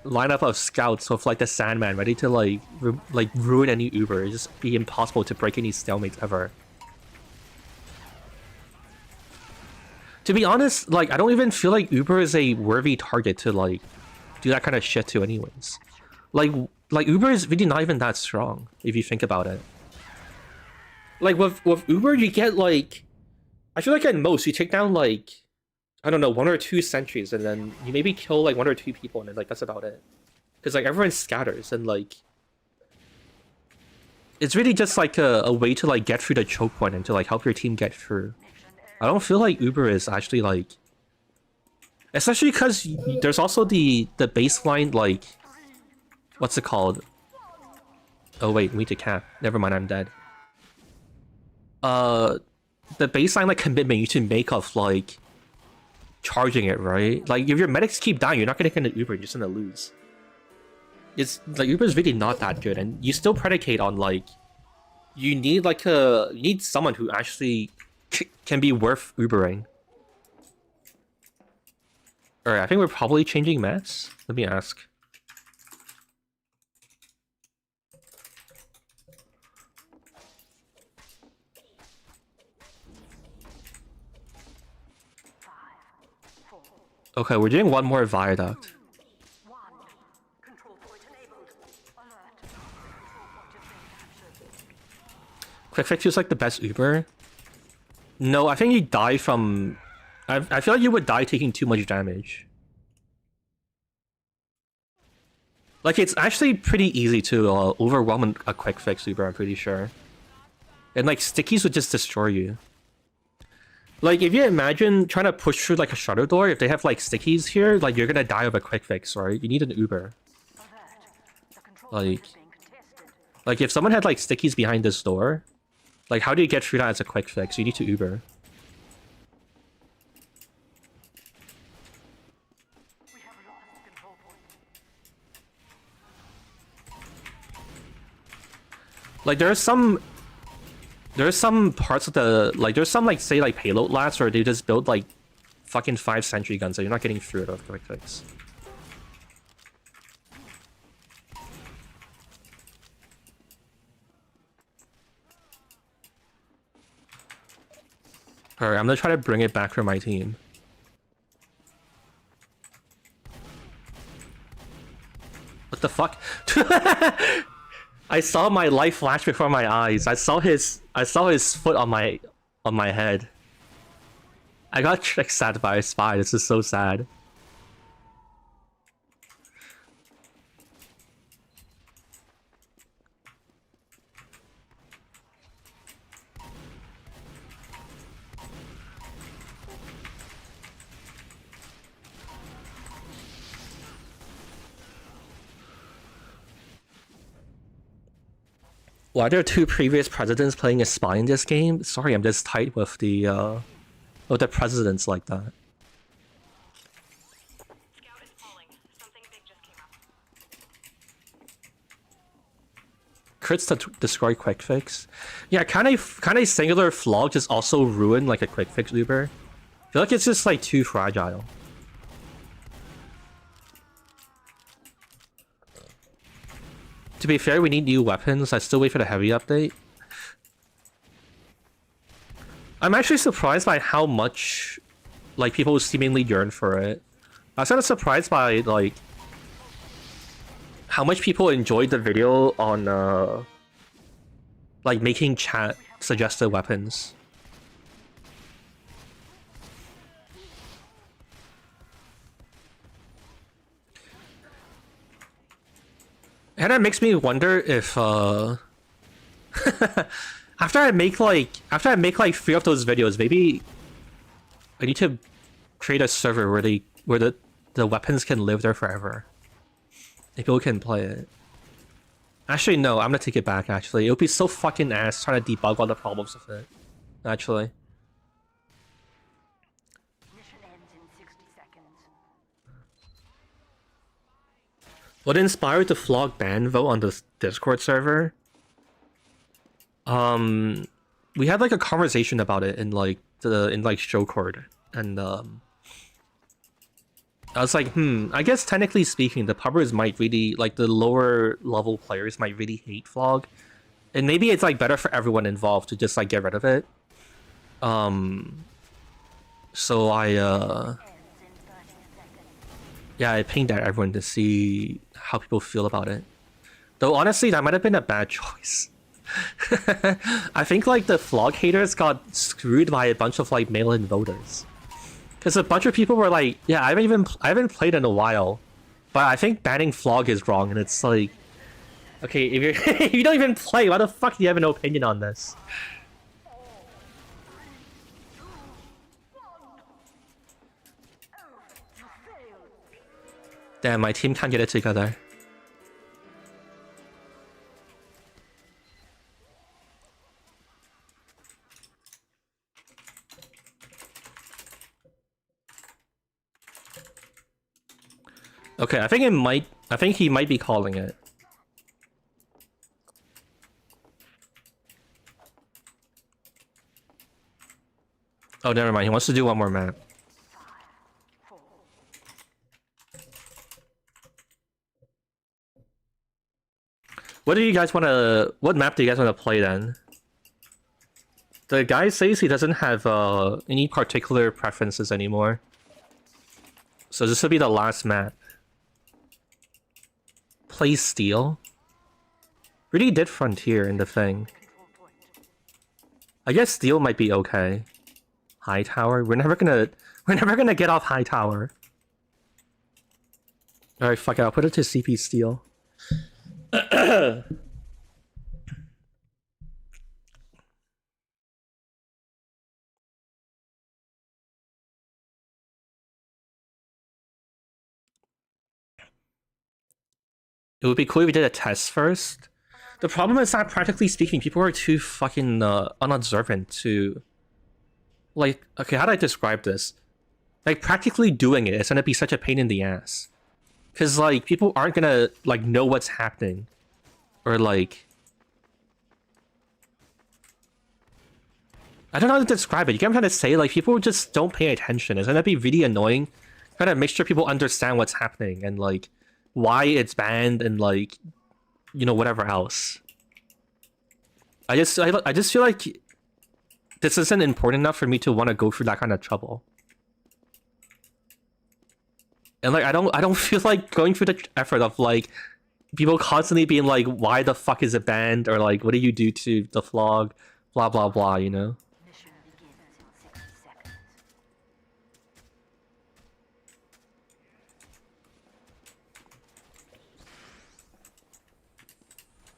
lineup of scouts with like the Sandman ready to like ruin any Uber. It'd just be impossible to break any stalemates ever. To be honest, like I don't even feel like Uber is a worthy target to like do that kind of shit to anyways. Like Uber is really not even that strong if you think about it. Like with Uber you get like, I feel like at most you take down like, I don't know, 1 or 2 sentries and then you maybe kill like 1 or 2 people and then like that's about it. Because like everyone scatters and like it's really just like a way to like get through the choke point and to like help your team get through. I don't feel like Uber is actually like, especially because there's also the baseline like, what's it called? Oh wait, we need to cap. Never mind, I'm dead. The baseline like commitment you to make of like charging it, right? Like if your medics keep dying, you're not gonna get an Uber, you're just gonna lose. It's like Uber's really not that good, and you still predicate on like you need like you need someone who actually can be worth Ubering. Alright, I think we're probably changing maps. Let me ask. Okay, we're doing one more Viaduct. Quick Fix feels like the best Uber. No, I think you die from... I feel like you would die taking too much damage. Like, it's actually pretty easy to overwhelm a Quick Fix Uber, I'm pretty sure. And, like, stickies would just destroy you. Like, if you imagine trying to push through, like, a shutter door, if they have, like, stickies here, like, you're gonna die of a Quick Fix, right? You need an Uber. Like, if someone had, like, stickies behind this door, like, how do you get through that as a Quick Fix? You need to Uber. Like, there's some parts of the, like, there's some, like, say, like, payload lats where they just build, like, fucking 5 sentry guns, so you're not getting through it with Quick Fix. Alright, I'm gonna try to bring it back for my team. What the fuck? I saw my life flash before my eyes. I saw his foot on my head. I got trick stabbed by a spy. This is so sad. Why are there 2 previous presidents playing a spy in this game? Sorry, I'm just tight with the presidents like that. Scout is falling. Something big just came up. Crits to destroy Quick Fix. Yeah, kind of singular Flog just also ruin like a Quick Fix Uber. I feel like it's just like too fragile. To be fair, we need new weapons. I still wait for the heavy update. I'm actually surprised by how much like people seemingly yearn for it. I was kind of surprised by like how much people enjoyed the video on like making chat suggested weapons. And that makes me wonder if after I make like 3 of those videos, maybe I need to create a server where the weapons can live there forever. If people can play it. Actually, no, I'm gonna take it back, actually. It would be so fucking ass trying to debug all the problems with it. Actually. Mission ends in 60 seconds. What inspired the Flog ban vote on the Discord server? We had like a conversation about it in like shocord, and I was like, I guess technically speaking, the pubbers might really, like, the lower level players might really hate Flog. And maybe it's, like, better for everyone involved to just, like, get rid of it. So I pinged at everyone to see how people feel about it. Though, honestly, that might have been a bad choice. I think, like, the Flog haters got screwed by a bunch of, like, mail-in voters. Because a bunch of people were like, yeah, I haven't played in a while, but I think banning Flog is wrong, and it's like, okay, if you're if you don't even play, why the fuck do you have an opinion on this? Damn, my team can't get it together. Okay, I think he might be calling it. Oh, never mind. He wants to do one more map. What do you guys want to? What map do you guys want to play then? The guy says he doesn't have any particular preferences anymore. So this will be the last map. Play Steel. Really did Frontier in the thing. I guess Steel might be okay. High Tower. We're never gonna get off High Tower. All right, fuck it. I'll put it to CP Steel. It would be cool if we did a test first. The problem is that, practically speaking, people are too fucking unobservant to... Like, okay, how do I describe this? Like, practically doing it is gonna be such a pain in the ass. Because, like, people aren't gonna, like, know what's happening. Or, like... I don't know how to describe it. You get what I'm trying to say? Like, people just don't pay attention. It's gonna be really annoying. Trying to make sure people understand what's happening and, like, why it's banned and, like, you know, whatever else. I just feel like this isn't important enough for me to want to go through that kind of trouble. And, like, I don't feel like going through the effort of, like, people constantly being like, why the fuck is it banned? Or, like, what do you do to the Flog? Blah, blah, blah, you know? Mission begins in 60 seconds.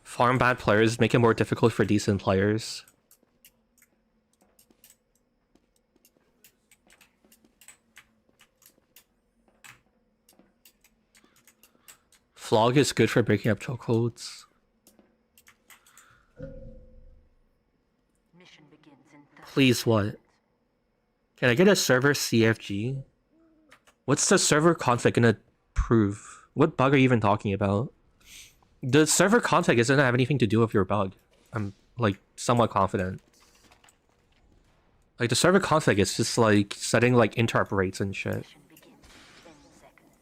Farm bad players make it more difficult for decent players. Flog is good for breaking up chokeholds. Mission begins in 30 Please, what? Can I get a server CFG? What's the server config gonna prove? What bug are you even talking about? The server config doesn't have anything to do with your bug. I'm, like, somewhat confident. Like, the server config is just, like, setting, like, interrupt rates and shit. Mission begins in 10 seconds.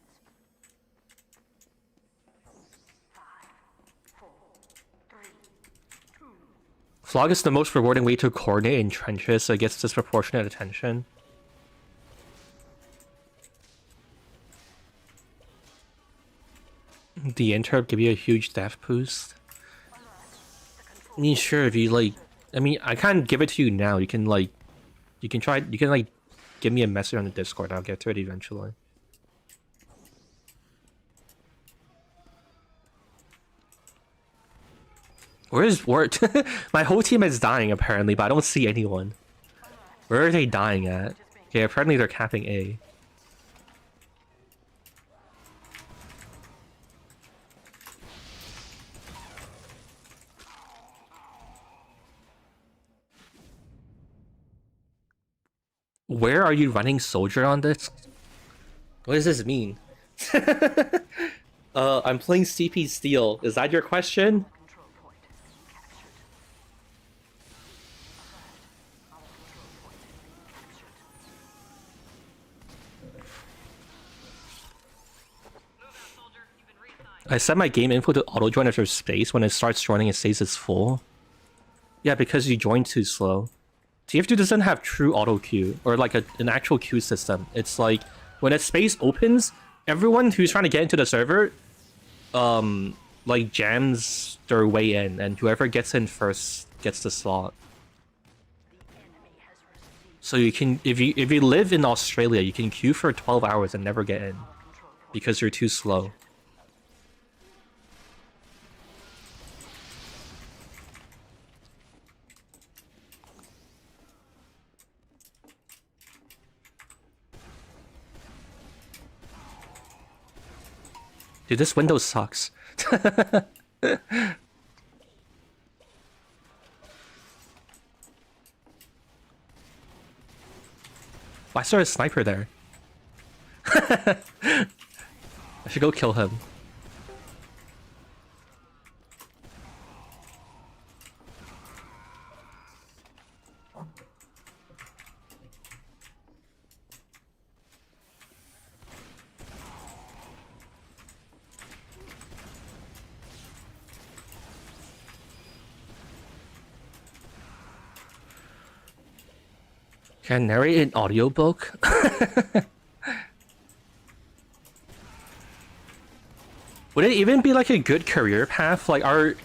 5, 4, 3, 2. Flog is the most rewarding way to coordinate in trenches, so it gets disproportionate attention. The interrupt give you a huge death boost. I mean, sure, if you, like... I mean, I can't give it to you now. You can, like... You can, like, give me a message on the Discord. I'll get to it eventually. Where is Wart? My whole team is dying, apparently, but I don't see anyone. Where are they dying at? Okay, apparently they're capping A. Where are you running soldier on this? What does this mean? I'm playing CP Steel. Is that your question? Control point has been captured. Our control point has been captured. Move out, soldier. You've been reassigned. I set my game info to auto join after space. When it starts joining, it says it's full. Yeah, because you joined too slow. TF2 doesn't have true auto queue or like an actual queue system. It's like when a space opens, everyone who's trying to get into the server, like jams their way in, and whoever gets in first gets the slot. The enemy has received So you can, if you live in Australia, you can queue for 12 hours and never get in our control point. because you're too slow. Dude, this window sucks. Why is there a sniper there? I should go kill him. Can I narrate an audiobook? Would it even be like a good career path? Like, are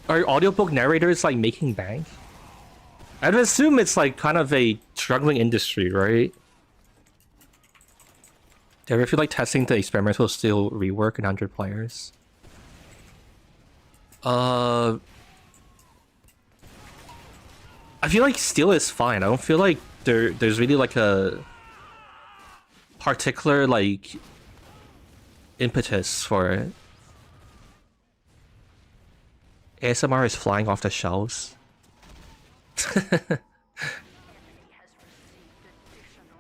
audiobook narrators like making bank? I'd assume it's like kind of a struggling industry, right? Do you ever feel like testing the experimental steel rework in 100 players? I feel like steel is fine. I don't feel like there's really like a particular like impetus for it. ASMR is flying off the shelves. The enemy has received additional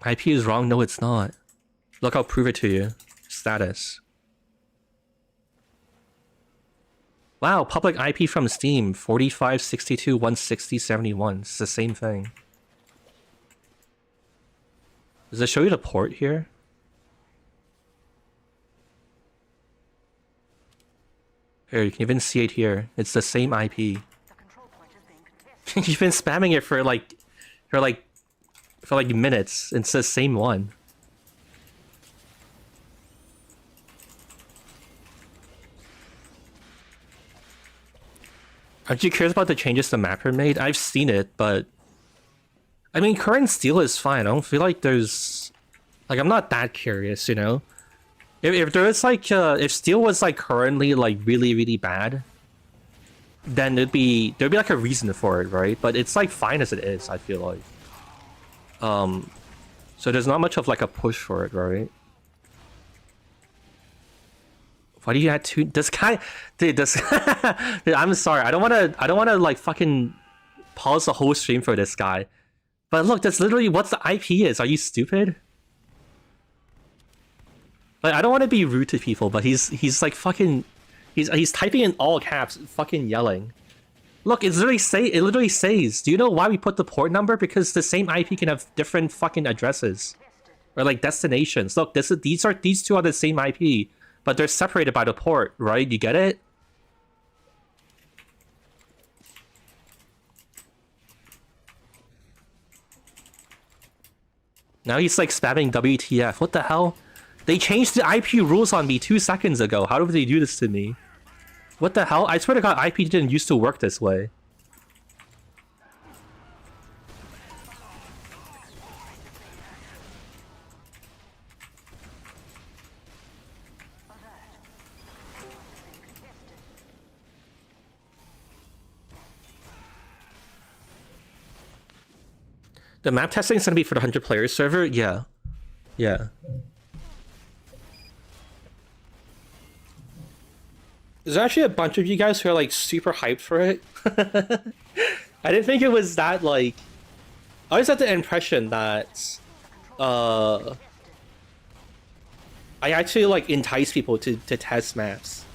time. IP is wrong. No, it's not. Look, I'll prove it to you. Status. Wow, public IP from Steam, 45, 62, 160, 71. It's the same thing. Does it show you the port here? Here, you can even see it here. It's the same IP. The control point is being contested. You've been spamming it for like minutes. It's the same one. Aren't you curious about the changes the mapper made? I've seen it, but I mean, current steel is fine. I don't feel like there's like I'm not that curious, you know. If there was like if steel was like currently like really bad, then there'd be like a reason for it, right? But it's like fine as it is. I feel like so there's not much of like a push for it, right? Why do you add two? This guy, dude. This, dude, I'm sorry. I don't wanna like fucking pause the whole stream for this guy. But look, that's literally what the IP is. Are you stupid? Like, I don't want to be rude to people, but he's like fucking, he's typing in all caps, fucking yelling. Look, it literally says. Do you know why we put the port number? Because the same IP can have different fucking addresses, or like destinations. Look, these two are the same IP. But they're separated by the port, right? You get it? Now he's like spamming WTF. What the hell? They changed the IP rules on me 2 seconds ago. How did they do this to me? What the hell? I swear to God, IP didn't used to work this way. The map testing is going to be for the 100 player server? Yeah. Yeah. There's actually a bunch of you guys who are like super hyped for it. I didn't think it was that like I always had the impression that I actually like entice people to test maps.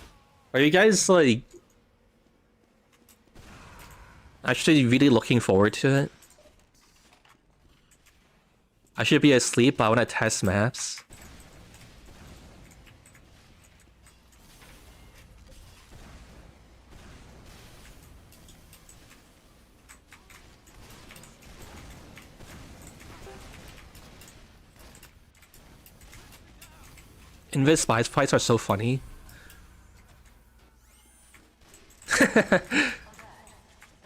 Are you guys like actually really looking forward to it? I should be asleep, but I want to test maps. Invis spies fights are so funny.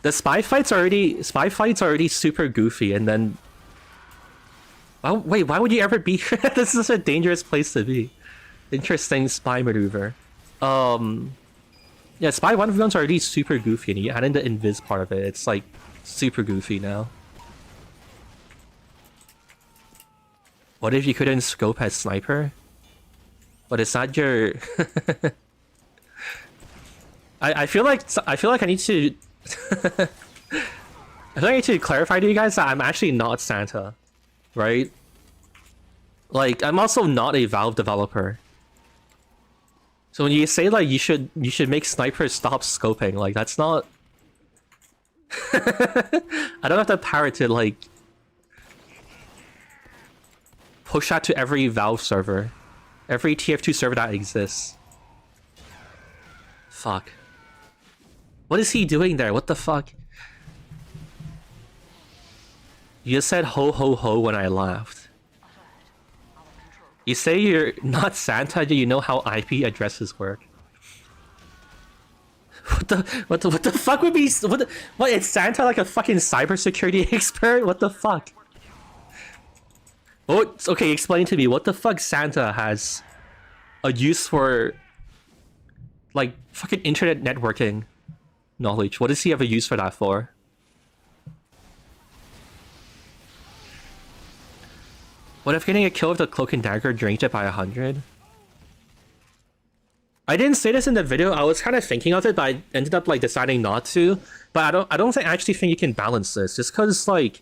The spy fights are already super goofy, and then wait, why would you ever be here? This is such a dangerous place to be. Interesting spy maneuver. Yeah, spy 1v1's already super goofy, and you add in the invis part of it, it's like super goofy now. What if you couldn't scope as sniper? But it's not your. I feel like I need to. I feel like I need to clarify to you guys that I'm actually not Santa, right? Like I'm also not a Valve developer. So when you say like you should make snipers stop scoping, like that's not. I don't have the power to like push that to every Valve server. Every TF2 server that exists. Fuck. What is he doing there? What the fuck? You just said ho ho ho when I laughed. You say you're not Santa, do you know how IP addresses work? What the fuck would be what is Santa like a fucking cybersecurity expert? What the fuck? Oh, okay, explain to me what the fuck Santa has a use for like fucking internet networking knowledge. What does he have a use for that for? What if getting a kill with the cloak and dagger drained it by 100? I didn't say this in the video. I was kind of thinking of it, but I ended up like deciding not to. But I don't actually think you can balance this, just because like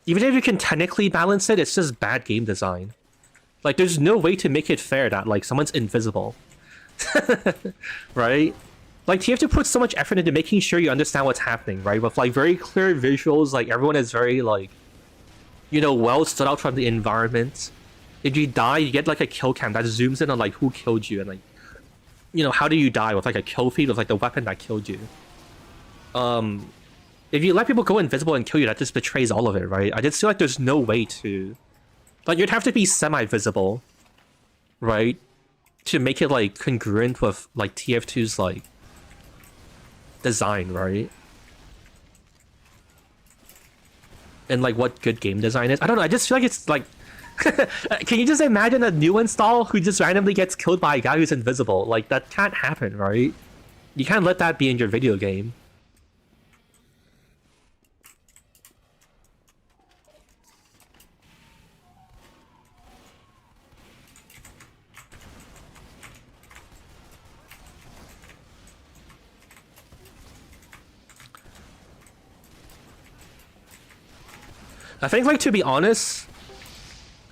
even if you can technically balance it, it's just bad game design. Like there's no way to make it fair that like someone's invisible. Right? Like you have to put so much effort into making sure you understand what's happening, right? With like very clear visuals, like everyone is very like, you know, well stood out from the environment. If you die, you get like a kill cam that zooms in on like who killed you and like, you know, how do you die with like a kill feed with like the weapon that killed you. If you let people go invisible and kill you, that just betrays all of it, right? I just feel like there's no way to, like you'd have to be semi-visible, right? To make it like congruent with like TF2's like design, right? And like what good game design is. I don't know, I just feel like it's like can you just imagine a new install who just randomly gets killed by a guy who's invisible? Like that can't happen, right? You can't let that be in your video game. I think, like, to be honest,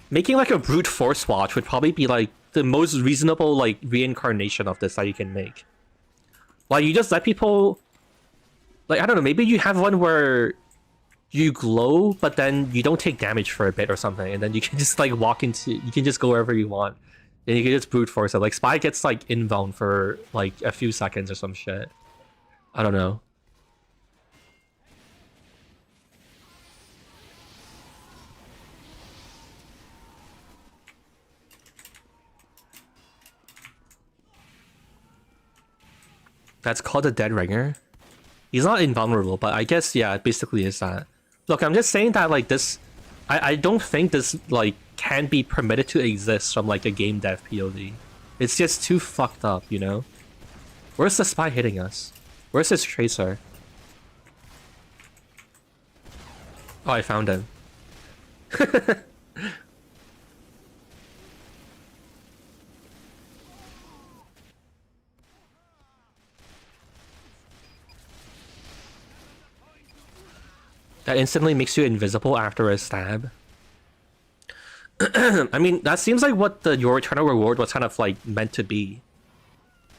making like a brute force watch would probably be like the most reasonable like reincarnation of this that you can make. Like you just let people, like I don't know, maybe you have one where you glow but then you don't take damage for a bit or something, and then you can just like you can just go wherever you want, and you can just brute force it. Like Spy gets like inbound for like a few seconds or some shit. I don't know. That's called a dead ringer. He's not invulnerable, but I guess, yeah, it basically is that. Look, I'm just saying that, like, this... I don't think this, like, can be permitted to exist from, like, a game dev POV. It's just too fucked up, you know? Where's the spy hitting us? Where's his tracer? Oh, I found him. that instantly makes you invisible after a stab. I mean, that seems like what your eternal reward was kind of like meant to be.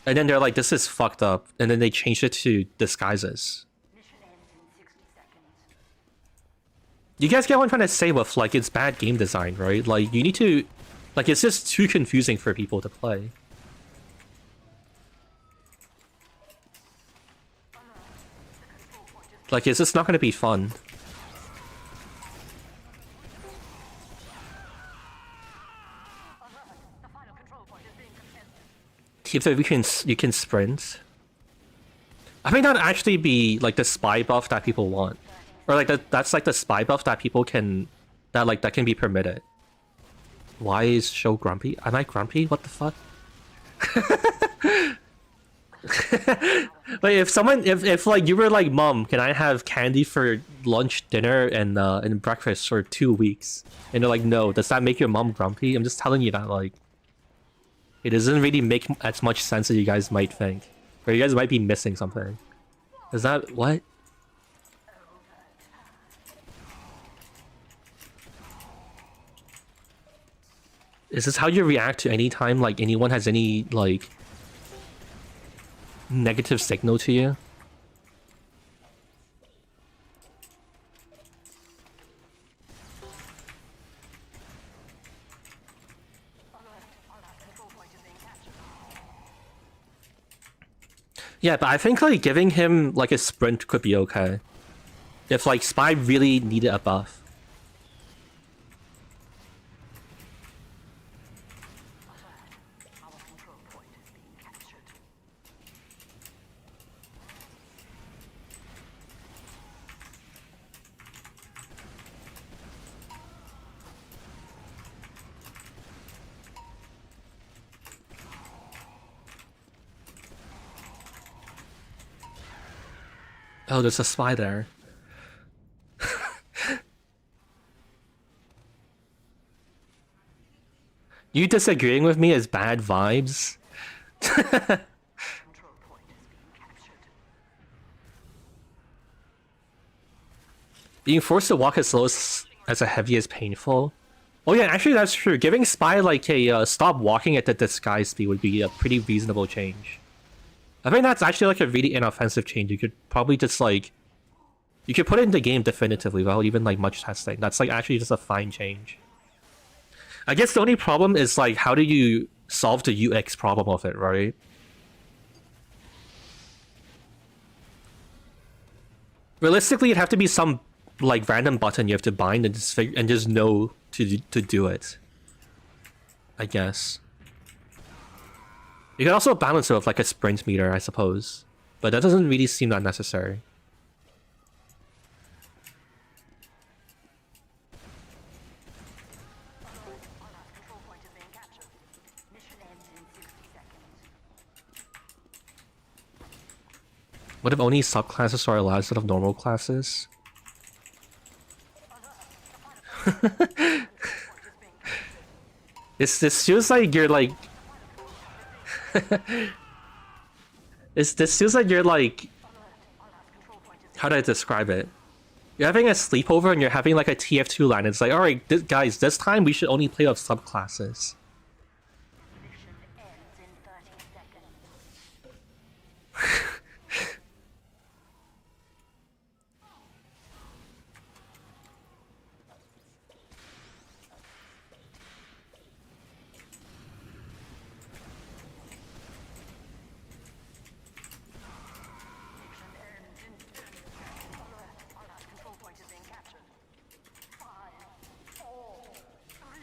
And then they're like, this is fucked up. And then they changed it to disguises. Mission ends in 60 seconds. You guys get what I'm trying to say with like, it's bad game design, right? Like, you need to... Like, it's just too confusing for people to play. Like, it's just not going to be fun. The final control point is being contested. Keep that you can sprint. I may not actually be like the spy buff that people want. Or like that's like the spy buff that people can... That can be permitted. Why is Show grumpy? Am I grumpy? What the fuck? Like if like you were like, Mom, can I have candy for lunch, dinner, and breakfast for 2 weeks? And they're like, no. Does that make your mom grumpy? I'm just telling you that like it doesn't really make as much sense as you guys might think, or you guys might be missing something. Is that what? Is this how you react to any time like anyone has any like negative signal to you? Yeah, but I think like giving him like a sprint could be okay. If like Spy really needed a buff. Our control point is being captured. Oh, there's a spy there. You disagreeing with me is bad vibes. Control point is being captured. Being forced to walk as slow as a heavy is painful. Oh yeah, actually that's true. Giving Spy like a stop walking at the disguise speed would be a pretty reasonable change. I think that's actually like a really inoffensive change. You could probably just like... You could put it in the game definitively without even like much testing. That's like actually just a fine change. I guess the only problem is like, how do you solve the UX problem of it, right? Realistically, it'd have to be some like random button you have to bind and just know to do it. I guess. You can also balance it with like a sprint meter, I suppose. But that doesn't really seem that necessary. Control point is being captured. Mission ends in 60 seconds. What if only subclasses are allowed instead of normal classes? This feels like you're like... This feels like you're like... How do I describe it? You're having a sleepover and you're having like a TF2 line. It's like, alright, guys, this time we should only play with subclasses. Mission ends in 30 seconds. Control point is being captured. 5, 4, 3,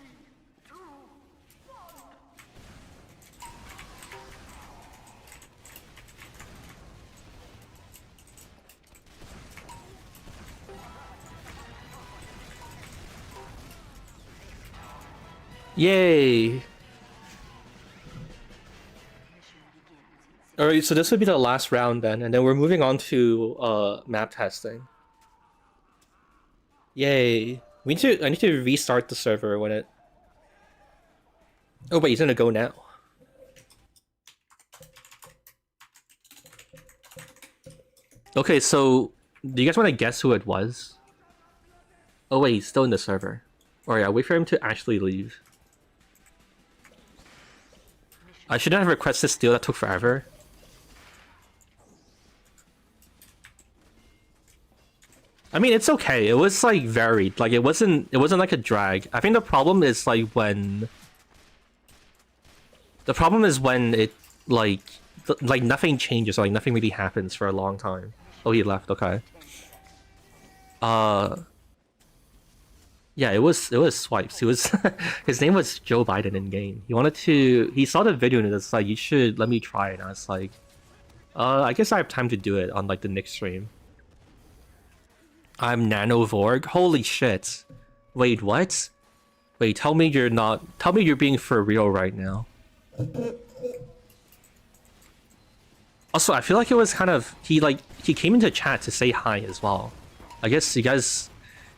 2, 1. Yay! Alright, so this would be the last round then, and then we're moving on to map testing. Yay! I need to restart the server when it... Oh wait, he's gonna go now. Okay, so do you guys want to guess who it was? Oh wait, he's still in the server. Or yeah, wait for him to actually leave. I shouldn't have requested steal, that took forever. I mean, it's okay. It was like varied. Like it wasn't like a drag. I think the problem is like when it like nothing changes, or like nothing really happens for a long time. Oh, he left. Okay. Yeah, it was swipes. He was his name was Joe Biden in game. He saw the video and it's like, you should let me try it. And I was like, I guess I have time to do it on like the next stream. I'm Nano Vorg. Holy shit. Wait, what? Wait, tell me you're being for real right now. Also, I feel like it was kind of he came into chat to say hi as well. I guess you guys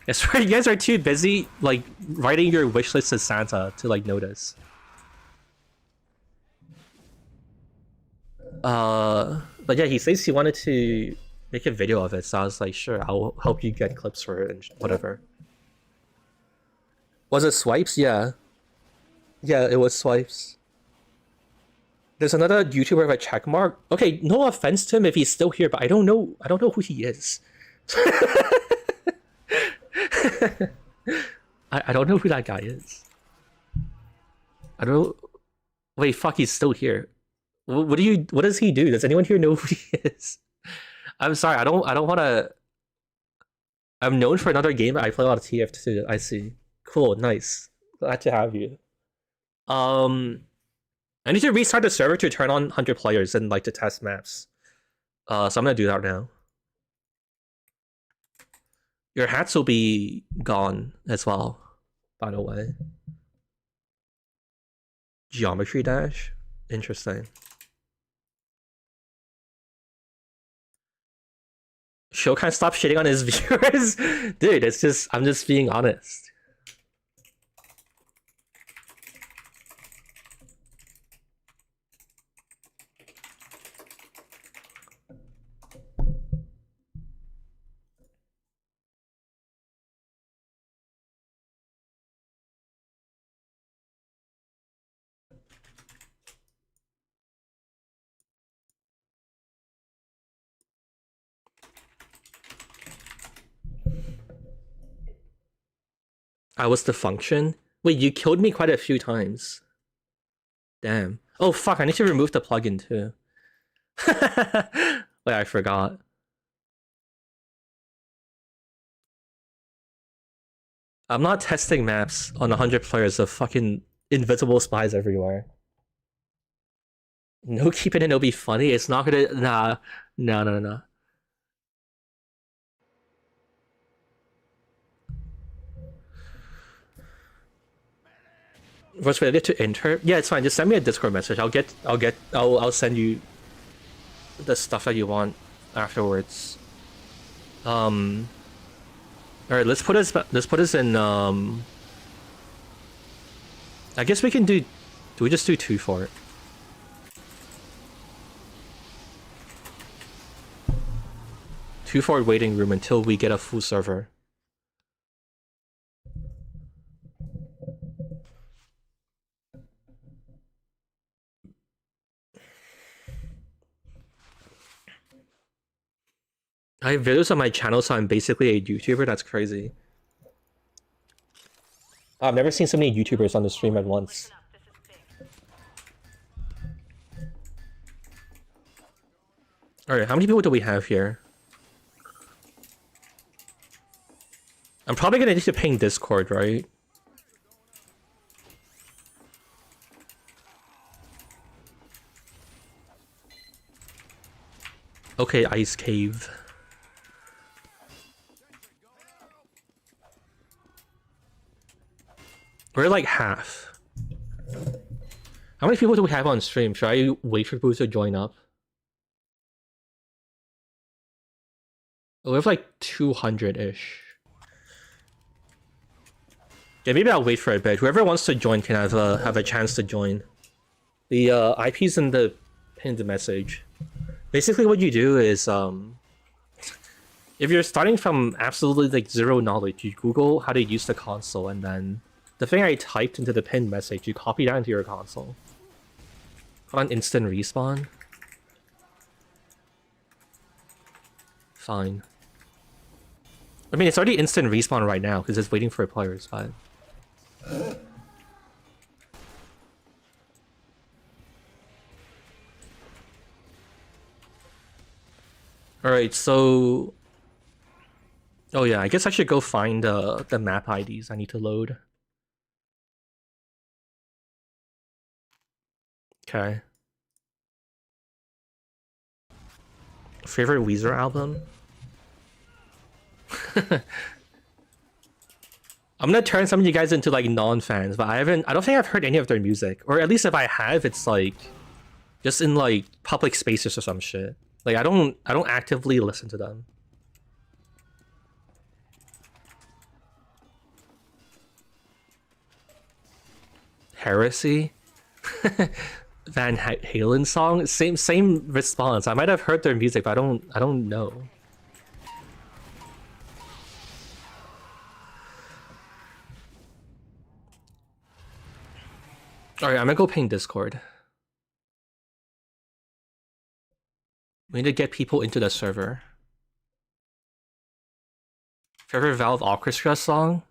are too busy like writing your wish list to Santa to like notice. But yeah, he says he wanted to make a video of it, so I was like, sure, I'll help you get clips for it and whatever. Was it swipes? Yeah. Yeah, it was swipes. There's another YouTuber with a check mark. Okay, no offense to him if he's still here, but I don't know who he is. I don't know who that guy is. I don't. Wait, fuck, he's still here. What does he do? Does anyone here know who he is? I'm sorry, I don't want to. I'm known for another game. I play a lot of TF2. I see. Cool, nice. Glad to have you. I need to restart the server to turn on 100 players and like to test maps. So I'm gonna do that now. Your hats will be gone as well, by the way. Geometry dash? Interesting. Show can't stop shitting on his viewers. Dude, I'm just being honest. I was the function? Wait, you killed me quite a few times. Damn. Oh fuck, I need to remove the plugin too. Wait, I forgot. I'm not testing maps on 100 players of fucking invisible spies everywhere. No keeping it, it'll be funny. It's not gonna... Nah. No. What's related to enter? Yeah, it's fine. Just send me a Discord message. I'll send you the stuff that you want afterwards. All right, let's put us in. I guess we can do. Do we just do 2 for it? Two for waiting room until we get a full server. I have videos on my channel, so I'm basically a YouTuber. That's crazy. I've never seen so many YouTubers on the stream at once. Alright, how many people do we have here? I'm probably gonna need to ping Discord, right? Okay, Ice Cave. We're like half. How many people do we have on stream? Should I wait for people to join up? We have like 200-ish. Yeah, maybe I'll wait for a bit. Whoever wants to join can have a chance to join. The IP's in the pinned message. Basically what you do is If you're starting from absolutely like zero knowledge, you Google how to use the console, and then the thing I typed into the pinned message, you copy that into your console. Hold on, instant respawn. Fine. I mean, it's already instant respawn right now because it's waiting for players, but. Alright, so... Oh yeah, I guess I should go find the map IDs I need to load. Okay. Favorite Weezer album? I'm gonna turn some of you guys into like non-fans, but I don't think I've heard any of their music. Or at least if I have, it's like just in like public spaces or some shit. Like I don't actively listen to them. Heresy? Van Halen song? Same response. I might have heard their music, but I don't know. Alright, I'm gonna go ping Discord. We need to get people into the server. Favorite Valve Orchestra song?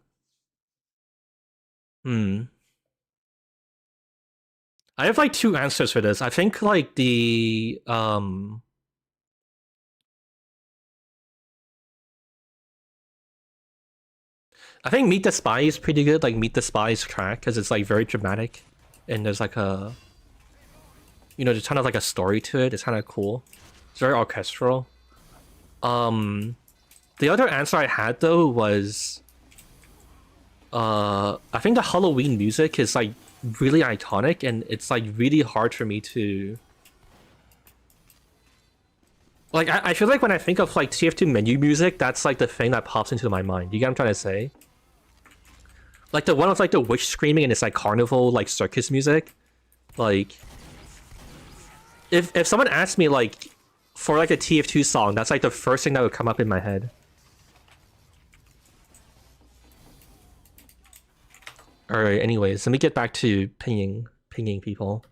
I have like two answers for this. I think like the I think Meet the Spy is pretty good, like Meet the Spy's track, because it's like very dramatic. And there's like a, you know, there's kind of like a story to it. It's kind of cool. It's very orchestral. The other answer I had though was, I think the Halloween music is like really iconic, and it's like really hard for me to. Like I feel like when I think of like TF2 menu music, that's like the thing that pops into my mind. You get what I'm trying to say? Like the one with like the witch screaming and it's like carnival like circus music. Like if someone asked me like for like a TF2 song, that's like the first thing that would come up in my head. Alright, anyways, let me get back to pinging people.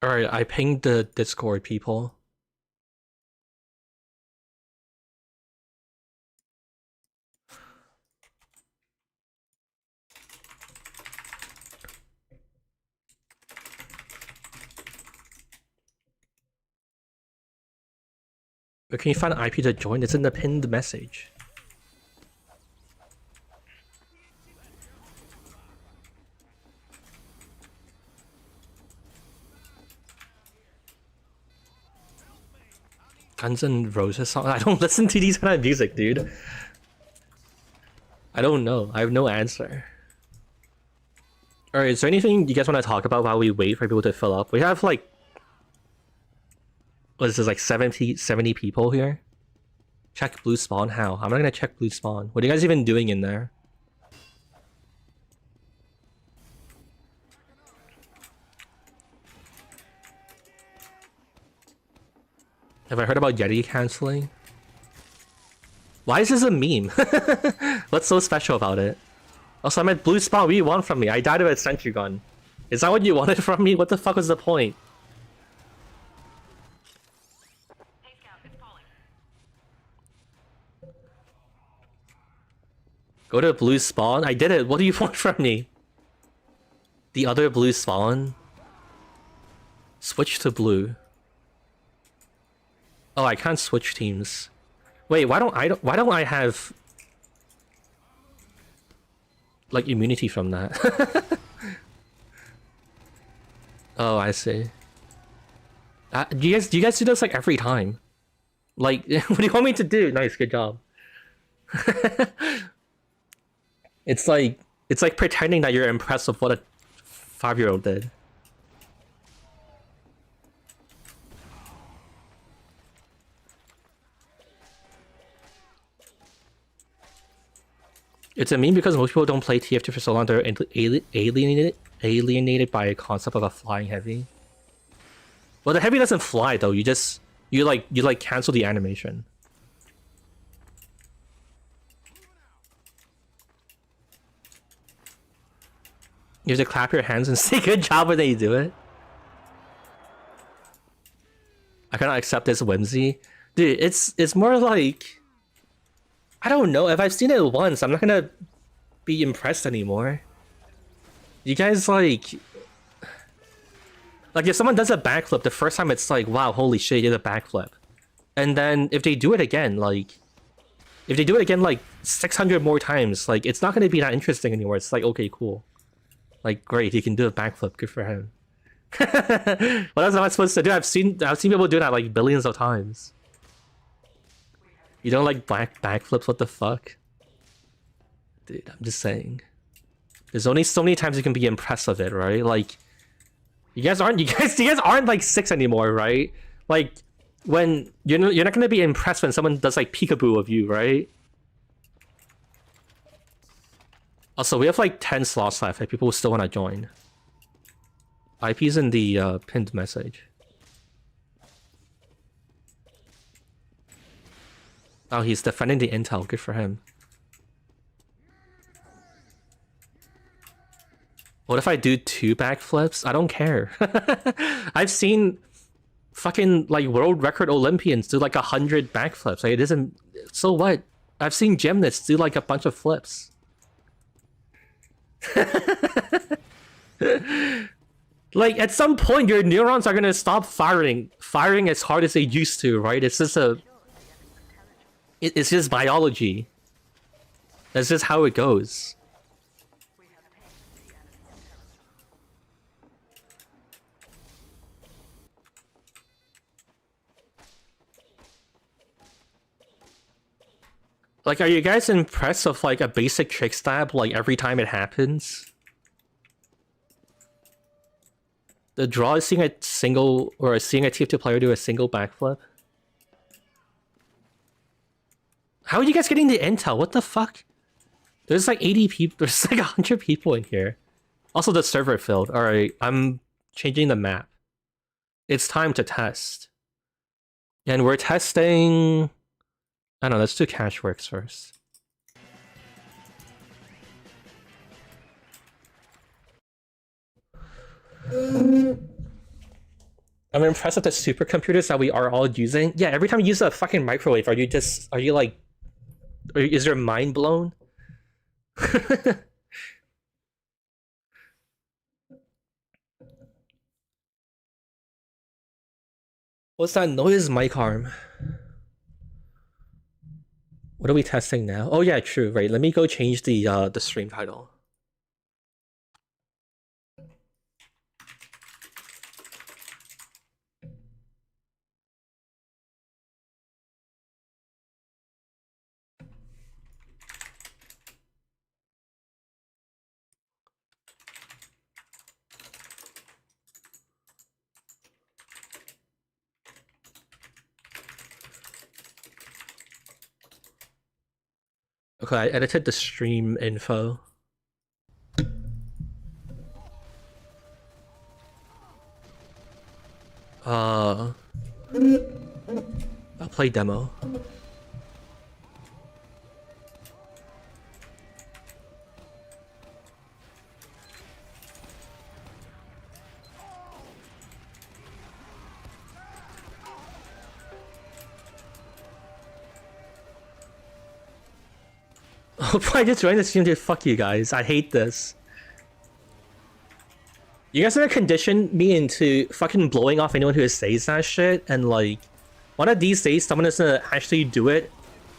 Alright, I pinged the Discord people. Where can you find an IP to join? It's in the pinned message. Guns N' Roses song? I don't listen to these kind of music, dude. I don't know. I have no answer. Alright, is there anything you guys want to talk about while we wait for people to fill up? We have like... What is this, like 70 people here? Check blue spawn? How? I'm not gonna check blue spawn. What are you guys even doing in there? Have I heard about Yeti canceling? Why is this a meme? What's so special about it? Also, I'm at blue spawn. What do you want from me? I died of a sentry gun. Is that what you wanted from me? What the fuck was the point? Hey, Scout, it's calling. Go to blue spawn? I did it. What do you want from me? The other blue spawn. Switch to blue. Oh, I can't switch teams. Wait, why don't I have like immunity from that? Oh, I see. Do you guys do this like every time? Like, what do you want me to do? Nice, good job. It's like pretending that you're impressed with what a 5-year-old did. It's a meme because most people don't play TF2 for so long. They're alienated by a concept of a flying heavy. Well, the heavy doesn't fly though. You cancel the animation. You have to clap your hands and say good job when they do it. I cannot accept this whimsy. Dude, it's more like, I don't know, if I've seen it once, I'm not gonna be impressed anymore. You guys like if someone does a backflip, the first time it's like, wow, holy shit, you did a backflip. And then if they do it again, like 600 more times, like it's not gonna be that interesting anymore. It's like, okay, cool. Like, great, he can do a backflip, good for him. What else am I supposed to do? I've seen people do that like billions of times. You don't like backflips? What the fuck? Dude, I'm just saying. There's only so many times you can be impressed with it, right? Like, you guys aren't like 6 anymore, right? Like, when you're not gonna be impressed when someone does like peekaboo of you, right? Also, we have like 10 slots left if people still want to join. IP's in the pinned message. Oh, he's defending the intel. Good for him. What if I do 2 backflips? I don't care. I've seen fucking like world record Olympians do like 100 backflips. Like, it isn't. So what? I've seen gymnasts do like a bunch of flips. Like, at some point, your neurons are gonna stop firing as hard as they used to, right? It's just it's just biology. That's just how it goes. Like, are you guys impressed with like a basic trick stab like every time it happens? The draw is seeing a single, or seeing a TF2 player do a single backflip. How are you guys getting the intel? What the fuck? There's like 80 people, there's like 100 people in here. Also, the server filled. Alright, I'm changing the map. It's time to test. And we're testing... I don't know, let's do Cashworks first. I'm impressed with the supercomputers that we are all using. Yeah, every time you use a fucking microwave, is your mind blown? What's that noise, mic arm? What are we testing now? Oh yeah, true, right. Let me go change the stream title. Okay, I edited the stream info. I'll play demo. Oh, I just joined the stream to fuck you guys. I hate this. You guys are gonna condition me into fucking blowing off anyone who says that shit, and like, one of these days, someone is gonna actually do it,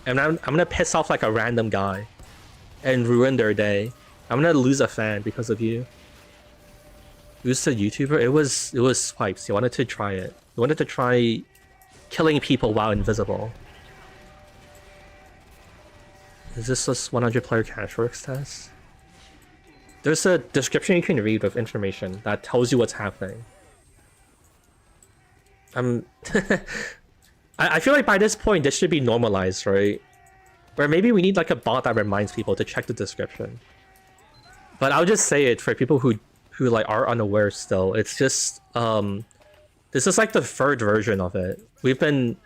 and I'm gonna piss off like a random guy, and ruin their day. I'm gonna lose a fan because of you. Who's the YouTuber? It was Swipes. He wanted to try it. He wanted to try killing people while invisible. Is this a 100 player Cashworks test? There's a description you can read with information that tells you what's happening. I feel like by this point this should be normalized, right? Or maybe we need like a bot that reminds people to check the description. But I'll just say it for people who like are unaware still. It's just this is like the third version of it. We've been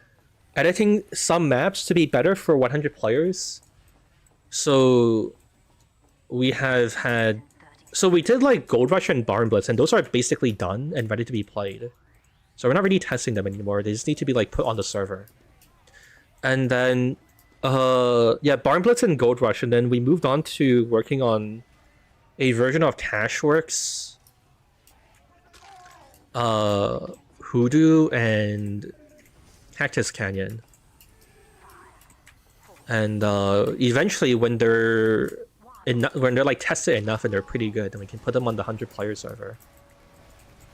editing some maps to be better for 100 players. So we have had, so we did like Gold Rush and Barn Blitz, and those are basically done and ready to be played. So we're not really testing them anymore. They just need to be like put on the server. And then yeah, Barn Blitz and Gold Rush, and then we moved on to working on a version of Cashworks, Hoodoo, and Cactus Canyon. And eventually, when they're like tested enough and they're pretty good, then we can put them on the 100 player server.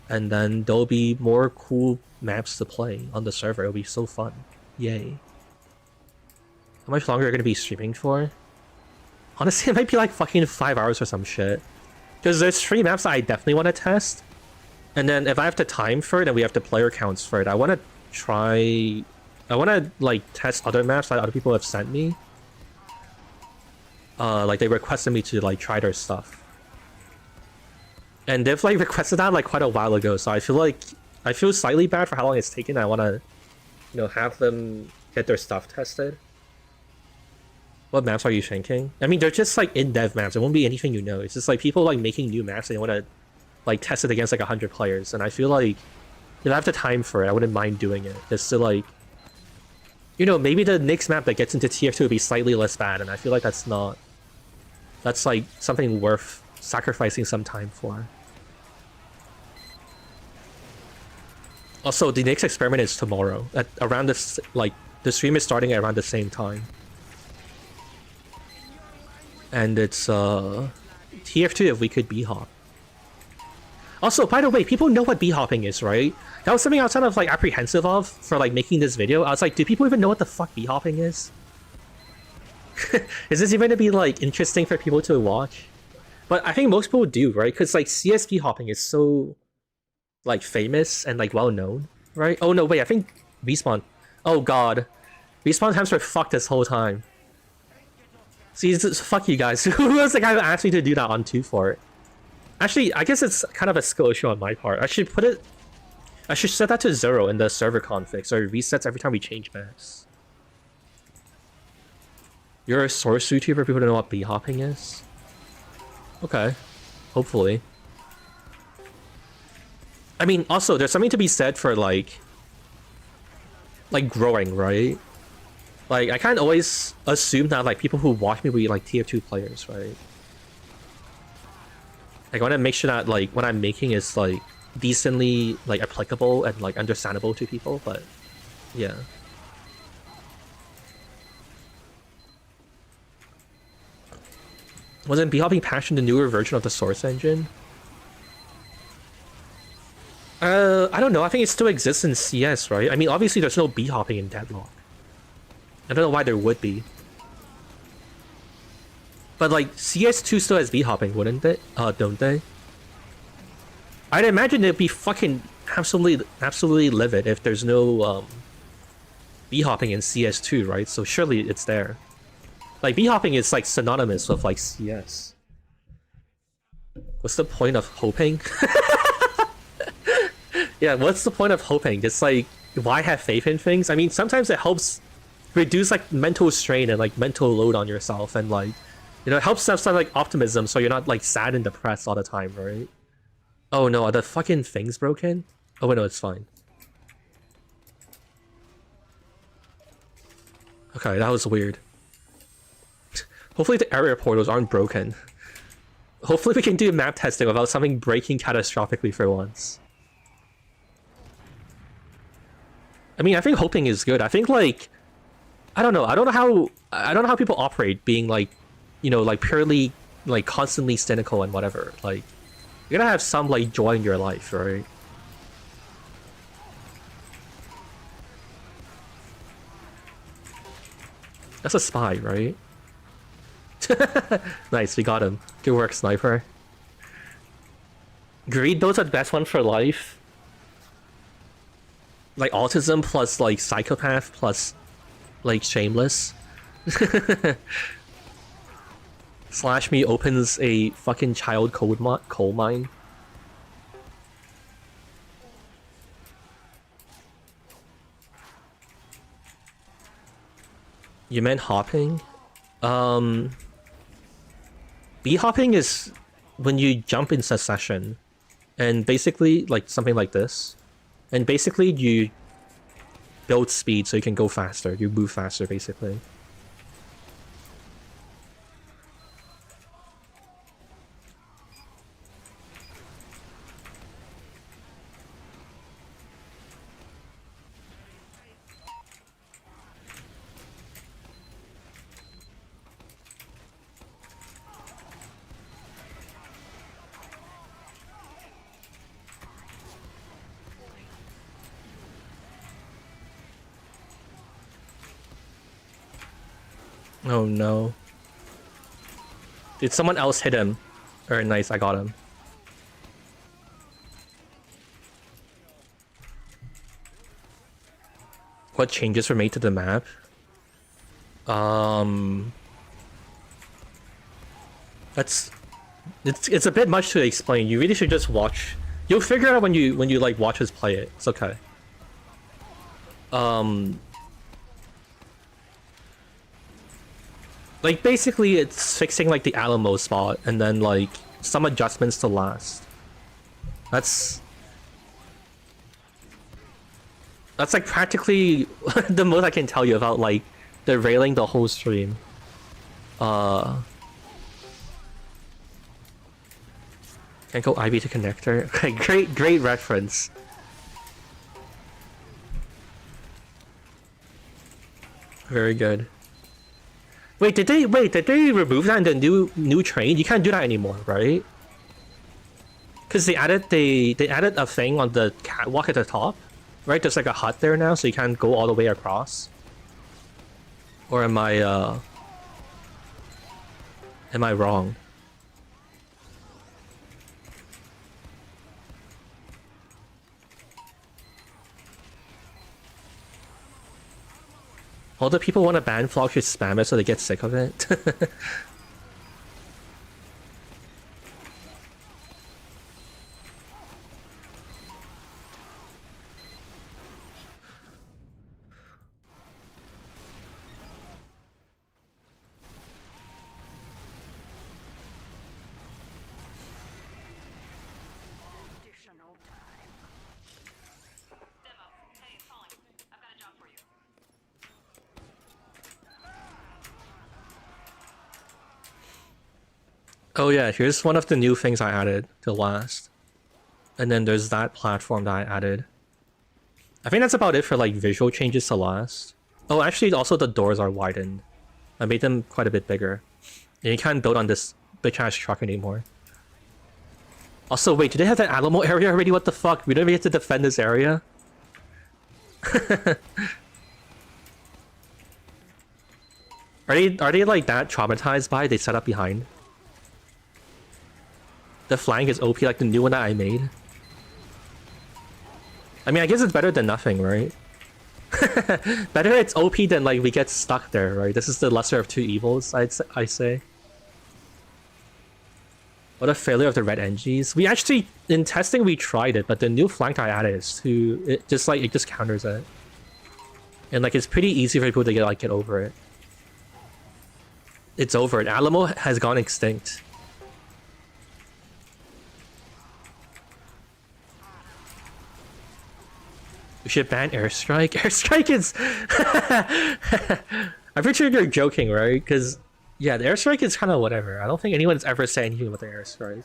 And then there'll be more cool maps to play on the server. It'll be so fun. Yay. How much longer are you gonna be streaming for? Honestly, it might be like fucking 5 hours or some shit. Because there's 3 maps that I definitely want to test. And then if I have the time for it and we have the player counts for it, I want to try... I want to like test other maps that other people have sent me. Like they requested me to like try their stuff. And they've like requested that like quite a while ago, so I feel slightly bad for how long it's taken. I want to, you know, have them get their stuff tested. What maps are you thinking? I mean, they're just like in-dev maps. It won't be anything you know. It's just like people like making new maps and they want to like test it against like 100 players. And I feel like if I have the time for it, I wouldn't mind doing it. Just to like, you know, maybe the next map that gets into TF2 would be slightly less bad. And I feel like that's like something worth sacrificing some time for. Also, the next experiment is tomorrow at around this, like the stream is starting at around the same time. And it's TF2 if we could b-hop. Also, by the way, people know what b-hopping is, right? That was something I was kind of like apprehensive of for like making this video. I was like, do people even know what the fuck b-hopping is? Is this even gonna be like interesting for people to watch? But I think most people do, right? Because like CS b-hopping is so like famous and like well known, right? Oh no, wait, I think Respawn. Oh god, Respawn times were fucked this whole time. See, fuck you guys. Who was the guy who asked me to do that on 2 for it? Actually, I guess it's kind of a skill issue on my part. I should set that to 0 in the server config, so it resets every time we change maps. You're a source YouTuber, people don't know what b-hopping is? Okay. Hopefully. I mean, also, there's something to be said for, like growing, right? Like, I can't always assume that, like, people who watch me will be, like, tier 2 players, right? Like, I want to make sure that, like, what I'm making is, like, decently, like, applicable and, like, understandable to people, but, yeah. Wasn't b-hopping patched in the newer version of the source engine? I don't know. I think it still exists in CS, right? I mean, obviously there's no b-hopping in Deadlock. I don't know why there would be. But like, CS2 still has b-hopping, wouldn't it? Don't they? I'd imagine it'd be fucking absolutely livid if there's no b-hopping in CS2, right? So surely it's there. Like, b-hopping is like synonymous with like CS. What's the point of hoping? Yeah, what's the point of hoping? Just like, why have faith in things? I mean, sometimes it helps reduce like mental strain and like mental load on yourself, and like, you know, it helps have some like optimism so you're not like sad and depressed all the time, right? Oh no, are the fucking things broken? Oh wait, no, it's fine. Okay, that was weird. Hopefully the area portals aren't broken. Hopefully we can do map testing without something breaking catastrophically for once. I mean, I think hoping is good. I think like I don't know how people operate being like, you know, like purely like constantly cynical and whatever. Like you're gonna have some like joy in your life, right? That's a spy, right? Nice, we got him. Good work, sniper. Greed builds are the best one for life. Like autism plus like psychopath plus like shameless. Slash me opens a fucking child coal mine. You meant hopping? Bee hopping is when you jump in succession, and basically like something like this, and basically you build speed so you can go faster, you move faster basically. Oh no. Did someone else hit him? Or nice, I got him. What changes were made to the map? It's a bit much to explain. You really should just watch. You'll figure it out when you like watch us play it. It's okay. Like basically it's fixing like the Alamo spot and then like some adjustments to last. That's like practically the most I can tell you about like derailing the whole stream. Can't go Ivy to connector. Okay, great reference. Very good. Wait, did they remove that in the new train? You can't do that anymore, right? Because they added a thing on the catwalk at the top, right? There's like a hut there now, so you can't go all the way across. Or am I wrong? All the people want to ban Flog should spam it so they get sick of it. Additional time. Demo. Hey, it's calling. I've got a job for you. Oh yeah, here's one of the new things I added to last. And then there's that platform that I added. I think that's about it for like visual changes to last. Oh, actually also the doors are widened. I made them quite a bit bigger. And you can't build on this bitch ass truck anymore. Also, wait, do they have that Alamo area already? What the fuck? We don't even get to defend this area? Are they like that traumatized by it? They set up behind? The flank is OP like the new one that I made. I mean, I guess it's better than nothing, right? Better it's OP than like we get stuck there, right? This is the lesser of two evils, I say. What a failure of the red NGs. We actually, in testing, we tried it, but the new flank I added is too... It just counters it. And like, it's pretty easy for people to get over it. It's over. Alamo has gone extinct. We should ban airstrike. Airstrike is... I'm pretty sure you're joking, right? Because Yeah, the airstrike is kind of whatever. I don't think anyone's ever said anything about the airstrike.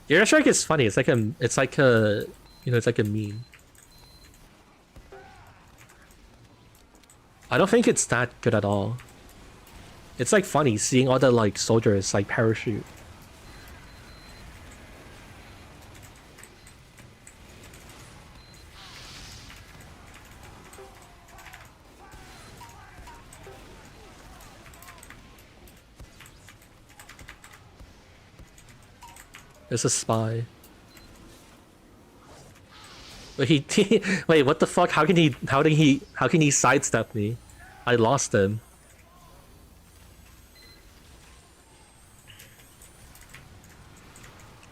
The airstrike is funny. It's like a, you know, it's like a meme. I don't think it's that good at all. It's like funny seeing all the like soldiers like parachute. There's a spy. But he wait, what the fuck? How can he sidestep me? I lost him.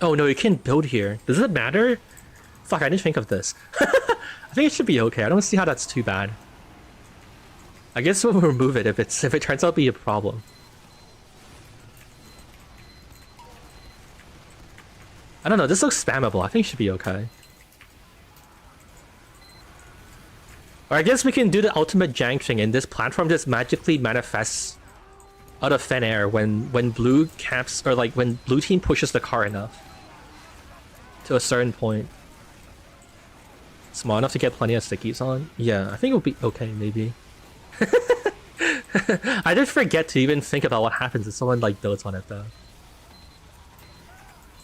Oh no, you can't build here. Does it matter? Fuck, I didn't think of this. I think it should be okay. I don't see how that's too bad. I guess we'll remove it if it turns out to be a problem. I don't know, this looks spammable. I think it should be okay. Or I guess we can do the ultimate jank thing and this platform just magically manifests out of thin air when blue caps, or like when blue team pushes the car enough to a certain point. Small enough to get plenty of stickies on. Yeah, I think it'll be okay, maybe. I did forget to even think about what happens if someone like builds on it though.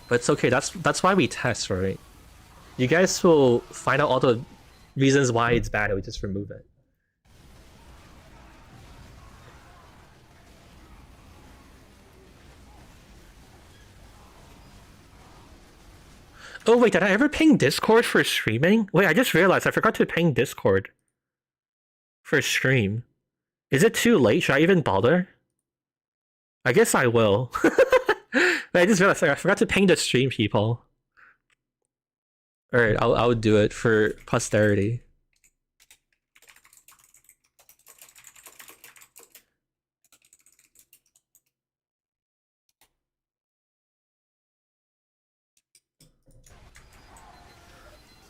But it's okay, that's why we test, right? You guys will find out all the reasons why it's bad and we just remove it. Oh wait, did I ever ping Discord for streaming? Wait, I just realized I forgot to ping Discord for stream. Is it too late? Should I even bother? I guess I will. I just realized I forgot to ping the stream people. Alright, I'll do it for posterity.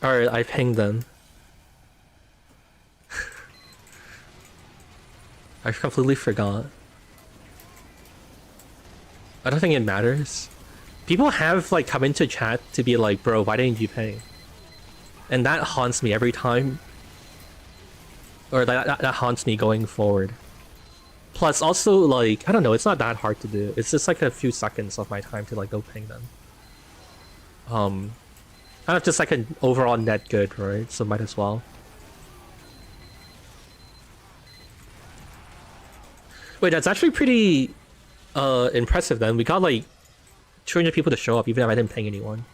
Alright, I pinged them. I completely forgot. I don't think it matters. People have like come into chat to be like, bro, why didn't you ping? And that haunts me every time. Or that haunts me going forward. Plus also like, I don't know, it's not that hard to do. It's just like a few seconds of my time to like go ping them. Kind of just like an overall net good, right? So might as well. Wait, that's actually pretty impressive then. We got like 200 people to show up even if I didn't ping anyone.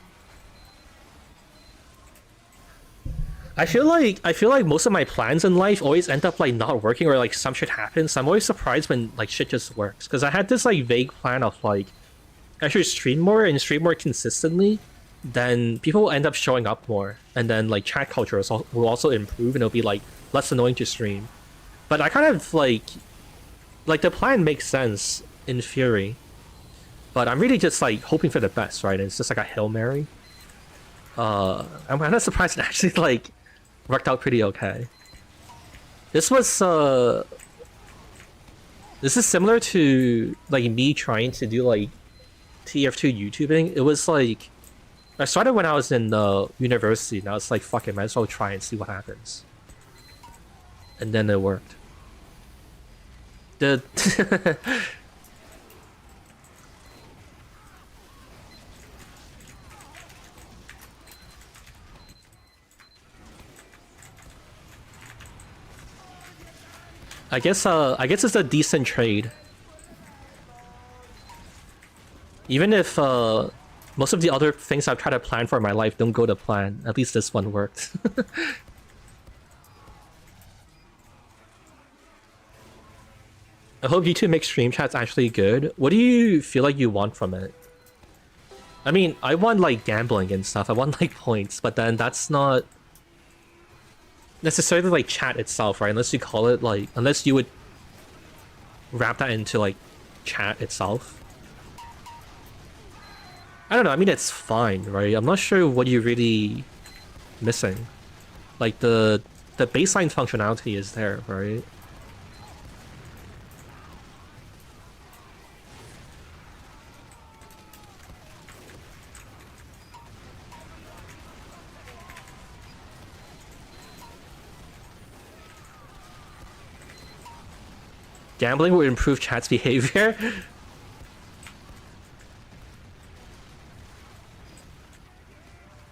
I feel like most of my plans in life always end up like not working or like some shit happens. So I'm always surprised when like shit just works. Because I had this like vague plan of like I should stream more and stream more consistently, then people will end up showing up more. And then like chat culture will also improve and it'll be like less annoying to stream. But I kind of like the plan makes sense in theory. But I'm really just like hoping for the best, right? It's just like a Hail Mary. I'm kind of surprised it actually like worked out pretty okay. This was this is similar to like me trying to do like TF2 YouTubing. It was like I started when I was in university. Now it's like fuck it, might as well try and see what happens. And then it worked. The I guess it's a decent trade. Even if most of the other things I've tried to plan for my life don't go to plan, at least this one worked. I hope YouTube makes stream chats actually good. What do you feel like you want from it? I mean, I want like gambling and stuff. I want like points, but then that's not necessarily like chat itself, right? Unless you call it like, unless you would wrap that into like chat itself. I don't know, I mean it's fine, right? I'm not sure what you're really missing. Like the baseline functionality is there, right? Gambling would improve chat's behavior.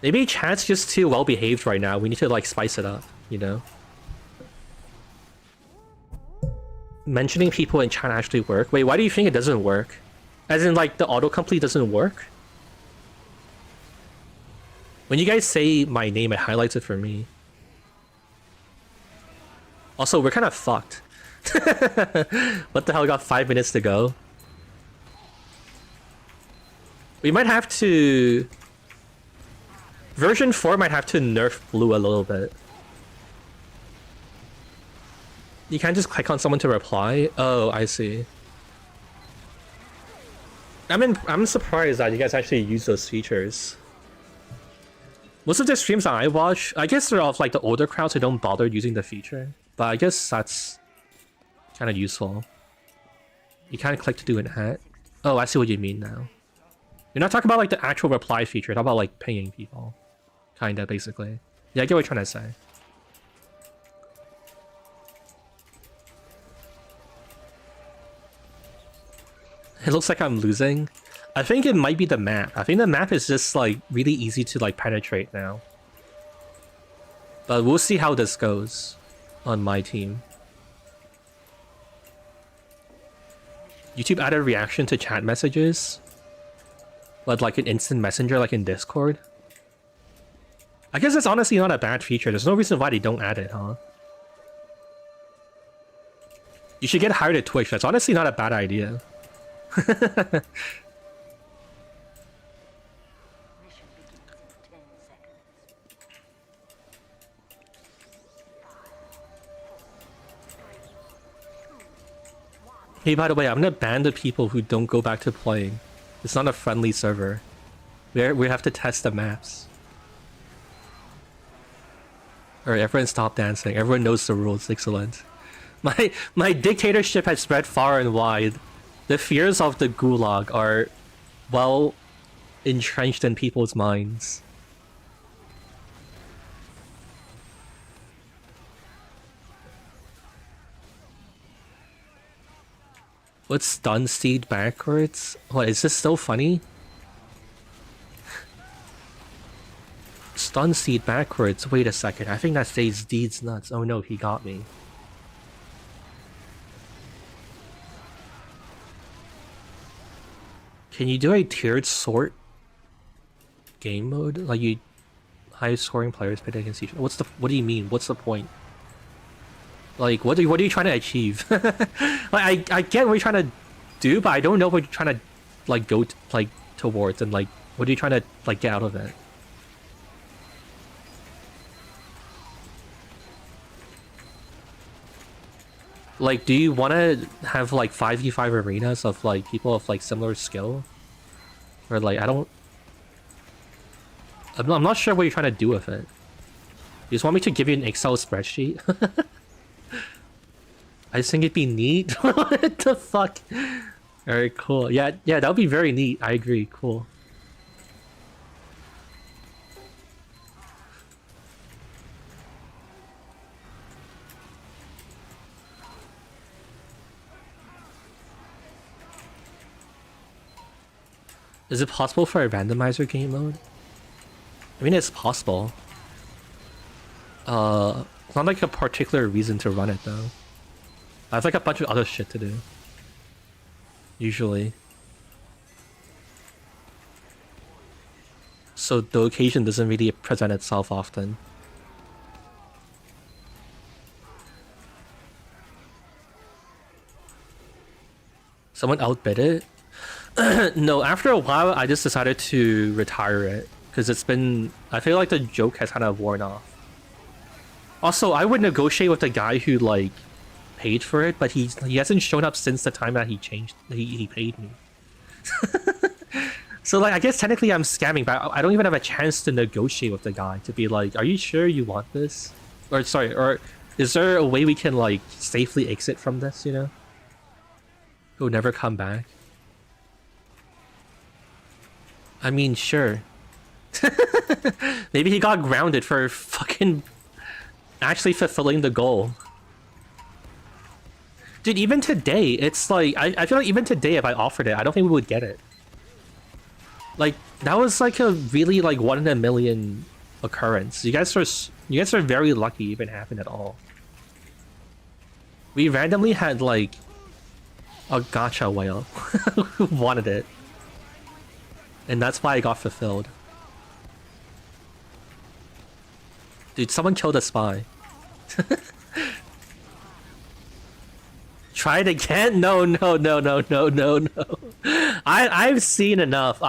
Maybe chat's just too well behaved right now. We need to like spice it up, you know? Mentioning people in chat actually work. Wait, why do you think it doesn't work? As in like the autocomplete doesn't work? When you guys say my name, it highlights it for me. Also, we're kind of fucked. What the hell, got 5 minutes to go? We might have to... Version 4 might have to nerf blue a little bit. You can't just click on someone to reply? Oh, I see. I'm surprised that you guys actually use those features. Most of the streams that I watch, I guess they're of like the older crowds who don't bother using the feature. But I guess that's kind of useful. You can't click to do an hat. Oh, I see what you mean now. You're not talking about like the actual reply feature, you're talking about like pinging people. Kinda, basically. Yeah, I get what you're trying to say. It looks like I'm losing. I think it might be the map. I think the map is just like really easy to like penetrate now. But we'll see how this goes on my team. YouTube added reaction to chat messages, but like an instant messenger like in Discord. I guess it's honestly not a bad feature. There's no reason why they don't add it, huh? You should get hired at Twitch. That's honestly not a bad idea. Mission begins in 10 seconds. Hey, by the way, I'm gonna ban the people who don't go back to playing. It's not a friendly server. We have to test the maps. Alright, everyone stop dancing. Everyone knows the rules. Excellent. My dictatorship has spread far and wide. The fears of the gulag are well entrenched in people's minds. What's stun seed backwards? What, is this so funny? Stun seed backwards. Wait a second. I think that says Deed's nuts. Oh no, he got me. Can you do a tiered sort game mode? Like you highest scoring players pit against each other? What do you mean? What's the point? Like what are you trying to achieve? Like I get what you're trying to do, but I don't know what you're trying to like go towards, and like what are you trying to like get out of it? Like, do you want to have like 5v5 arenas of like people of like similar skill? Or like, I'm not sure what you're trying to do with it. You just want me to give you an Excel spreadsheet? I just think it'd be neat. What the fuck? Alright, cool. Yeah, that would be very neat. I agree. Cool. Is it possible for a randomizer game mode? I mean, it's possible. It's not like a particular reason to run it though. I have like a bunch of other shit to do. Usually. So the occasion doesn't really present itself often. Someone outbid it? No, after a while I just decided to retire it. Because it's been... I feel like the joke has kind of worn off. Also, I would negotiate with the guy who like paid for it, but he hasn't shown up since the time that he paid me. So like I guess technically I'm scamming, but I don't even have a chance to negotiate with the guy to be like, are you sure you want this? Or sorry, or is there a way we can like safely exit from this, you know? He'll never come back. I mean, sure. Maybe he got grounded for fucking actually fulfilling the goal. Dude, even today, it's like I feel like even today, if I offered it, I don't think we would get it. Like that was like a really like 1 in a million occurrence. You guys are very lucky even happened at all. We randomly had like a gacha whale who wanted it, and that's why I got fulfilled. Dude, someone killed a spy. Try it again? No. I've seen enough.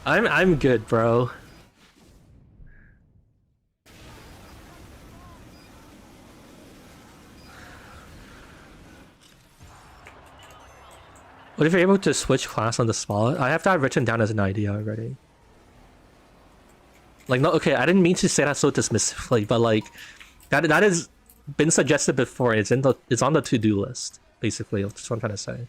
I'm good, bro. What if you're able to switch class on the spot? I have that written down as an idea already. Like, no, okay, I didn't mean to say that so dismissively, but like, that has been suggested before. It's on the to-do list, basically. That's what I'm trying to say.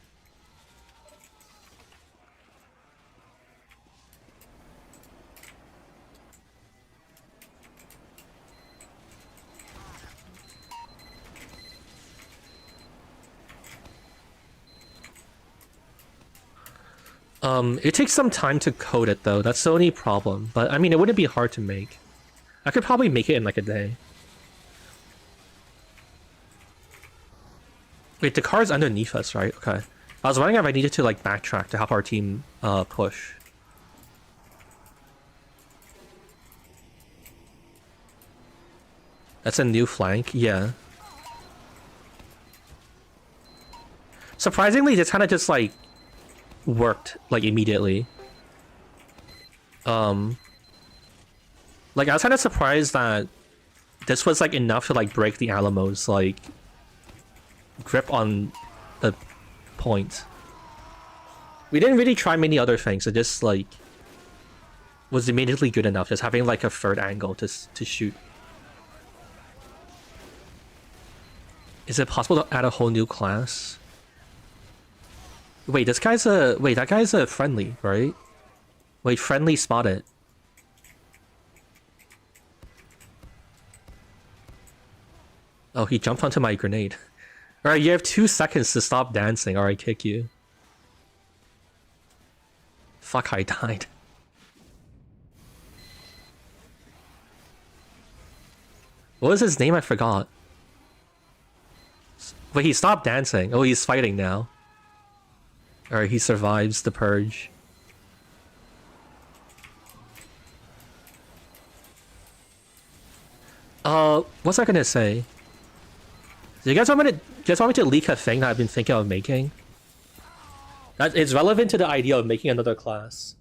It takes some time to code it though. That's the only problem. But I mean, it wouldn't be hard to make. I could probably make it in like a day. Wait, the car's underneath us, right? Okay. I was wondering if I needed to like backtrack to help our team push. That's a new flank, yeah. Surprisingly, it's kind of just like worked like immediately. Like I was kind of surprised that this was like enough to like break the Alamo's like grip on the point. We didn't really try many other things. It just like was immediately good enough. Just having like a third angle to shoot. Is it possible to add a whole new class? Wait, that guy's a friendly, right? Wait, friendly spotted. Oh, he jumped onto my grenade. Alright, you have 2 seconds to stop dancing or I kick you. Fuck, I died. What was his name? I forgot. Wait, he stopped dancing. Oh, he's fighting now. Alright, he survives the purge. What's I gonna say? Do you guys want me to leak a thing that I've been thinking of making? That it's relevant to the idea of making another class.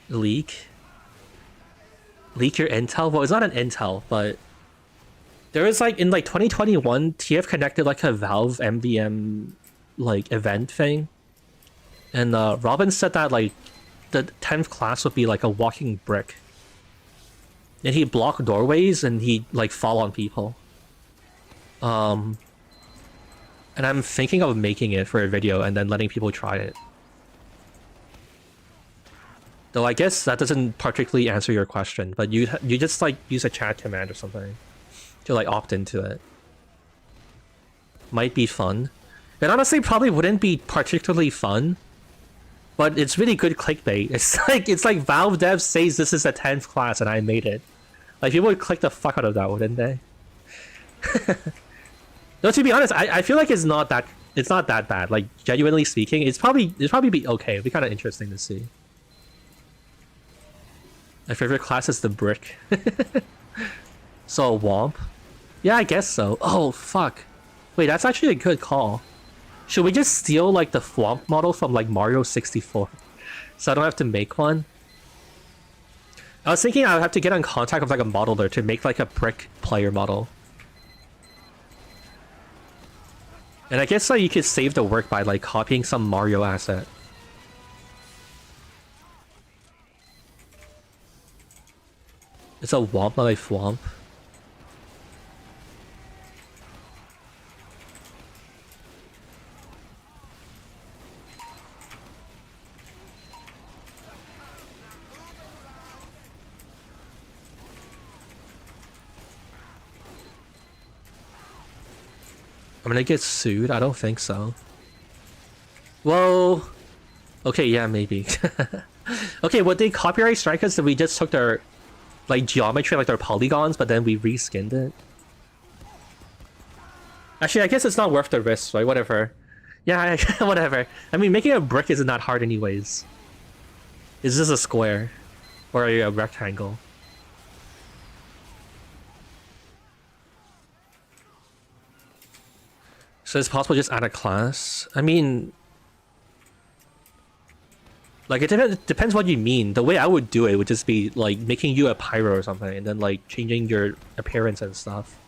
Leak your intel? Well, it's not an intel, but there was like in like 2021, TF connected like a Valve MVM like event thing, and Robin said that like the 10th class would be like a walking brick, and he'd block doorways and he'd like fall on people. And I'm thinking of making it for a video and then letting people try it. Though I guess that doesn't particularly answer your question, but you just like use a chat command or something to like opt into it. Might be fun. It honestly probably wouldn't be particularly fun, but it's really good clickbait. It's like Valve Dev says this is a 10th class and I made it. Like people would click the fuck out of that, wouldn't they? No, to be honest, I feel like it's not that bad. Like genuinely speaking, it's probably be okay. It'd be kind of interesting to see. My favorite class is the brick. So a womp? Yeah, I guess so. Oh fuck. Wait, that's actually a good call. Should we just steal like the Thwomp model from like Mario 64? So I don't have to make one? I was thinking I would have to get in contact with like a modeler to make like a brick player model. And I guess like you could save the work by like copying some Mario asset. It's a womp, not a thwomp. I'm gonna get sued? I don't think so. Well... Okay, yeah, maybe. Okay, would they copyright strike us if we just took their... like, geometry, like their polygons, but then we reskinned it? Actually, I guess it's not worth the risk, right? Whatever. Yeah, whatever. I mean, making a brick isn't that hard anyways. It's just a square. Or a rectangle. So it's possible to just add a class? I mean... Like, it depends what you mean. The way I would do it would just be, like, making you a pyro or something, and then, like, changing your appearance and stuff.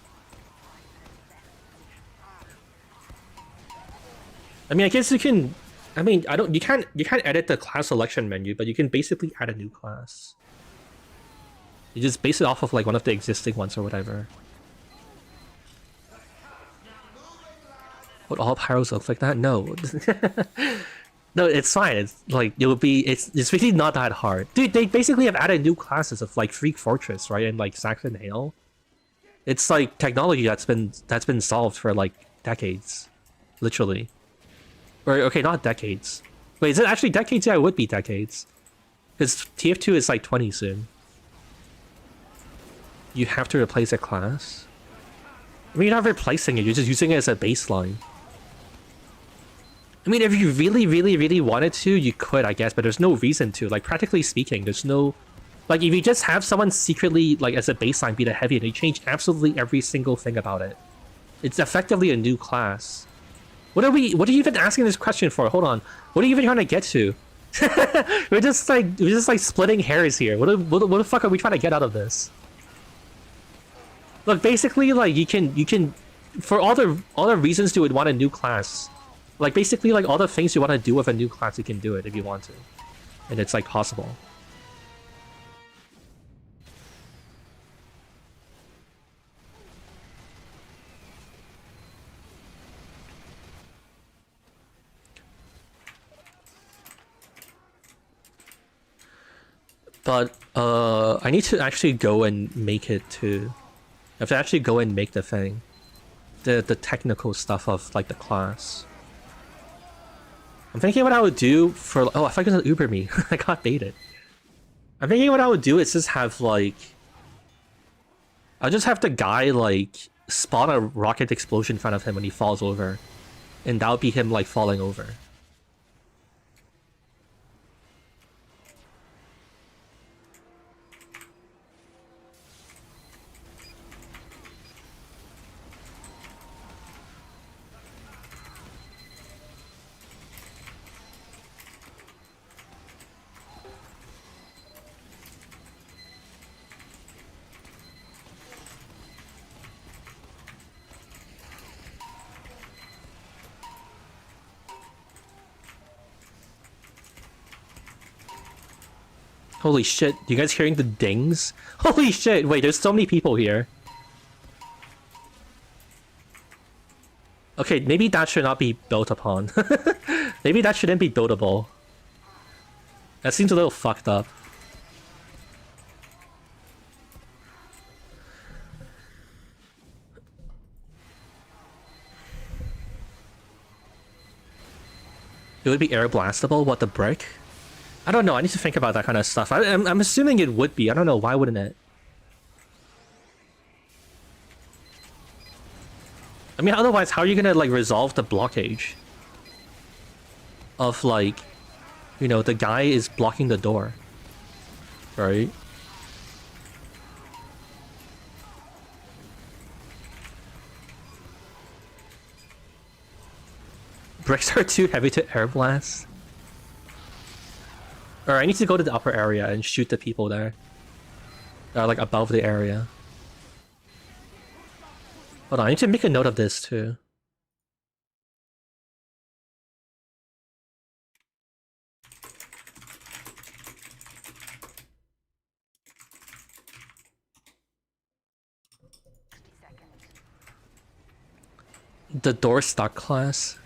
I mean, I guess you can... I mean, you can't edit the class selection menu, but you can basically add a new class. You just base it off of, like, one of the existing ones or whatever. Would all pyros look like that? No. No, it's fine. It's like it would be. It's really not that hard, dude. They basically have added new classes of like Freak Fortress, right, and like Saxon Hail. It's like technology that's been solved for like decades, literally. Or okay, not decades. Wait, is it actually decades? Yeah, it would be decades, because TF2 is like 20 soon. You have to replace a class. I mean, you're not replacing it. You're just using it as a baseline. I mean, if you really wanted to, you could, I guess, but there's no reason to. Like, practically speaking, there's no... Like, if you just have someone secretly, like, as a baseline be the heavy, they change absolutely every single thing about it. It's effectively a new class. What are you even asking this question for? Hold on. What are you even trying to get to? we're just like splitting hairs here. What the fuck are we trying to get out of this? Look, basically, like, you can... For all the reasons you would want a new class... Like, basically, like, all the things you want to do with a new class, you can do it if you want to. And it's, like, possible. But, I need to actually go and make it, too. I have to actually go and make the thing. The technical stuff of, like, the class. I'm thinking what I would do for... Oh, I thought it was Uber me. I got baited. I'm thinking what I would do is just have, like... I'll just have the guy, like, spawn a rocket explosion in front of him when he falls over. And that would be him, like, falling over. Holy shit, you guys hearing the dings? Holy shit, wait, there's so many people here. Okay, maybe that should not be built upon. Maybe that shouldn't be buildable. That seems a little fucked up. It would be air blastable? What, the brick? I don't know, I need to think about that kind of stuff. I'm assuming it would be. I don't know, why wouldn't it? I mean, otherwise, how are you gonna, like, resolve the blockage? Of, like, you know, the guy is blocking the door. Right? Bricks are too heavy to air blast. Alright, I need to go to the upper area and shoot the people there. That are, like, above the area. Hold on, I need to make a note of this, too. The door stuck class.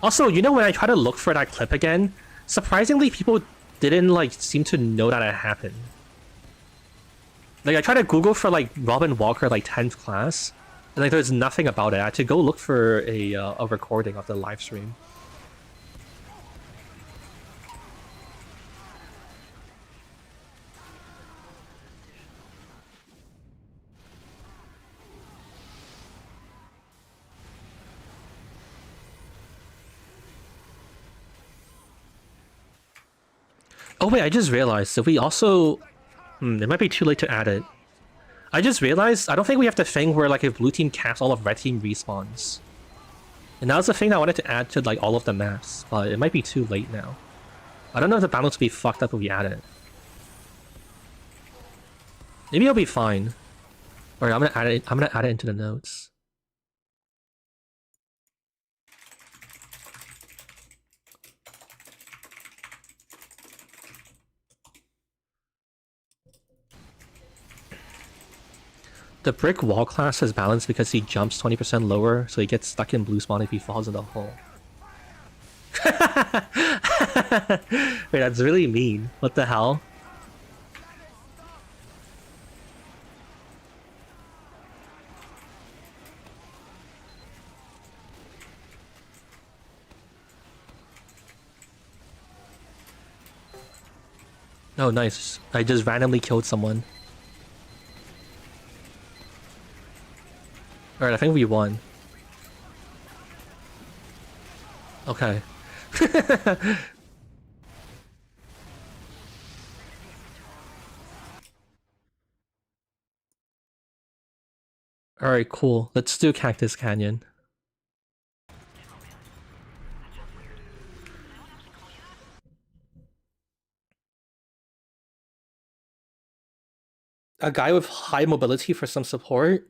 Also, you know, when I try to look for that clip again, surprisingly, people didn't, like, seem to know that it happened. Like, I tried to Google for, like, Robin Walker, like, 10th class, And like, there's nothing about it. I had to go look for a recording of the live stream. Oh wait, I just realized if we also... it might be too late to add it. I just realized I don't think we have the thing where like if blue team caps, all of red team respawns. And that was the thing I wanted to add to like all of the maps, but it might be too late now. I don't know if the balance will be fucked up if we add it. Maybe it'll be fine. Alright, I'm gonna add it into the notes. The brick wall class has balance because he jumps 20% lower, so he gets stuck in blue spawn if he falls in the hole. Wait, that's really mean. What the hell? Oh, nice. I just randomly killed someone. Alright, I think we won. Okay. Alright, cool. Let's do Cactus Canyon. A guy with high mobility for some support?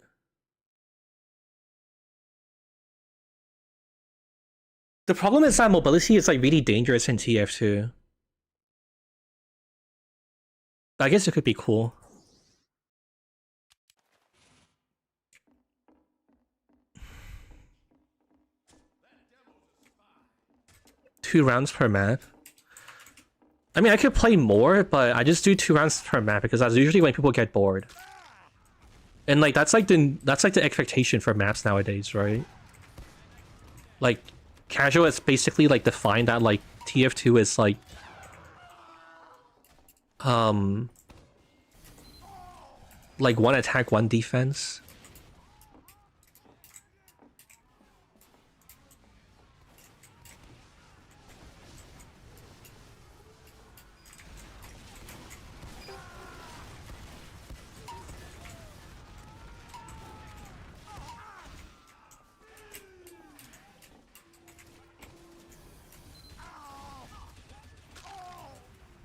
The problem is that mobility is like really dangerous in TF2. I guess it could be cool. Two rounds per map. I mean, I could play more, but I just do 2 rounds per map because that's usually when people get bored. And like that's like the expectation for maps nowadays, right? Like casual is basically like defined that like TF2 is like like 1 attack, 1 defense.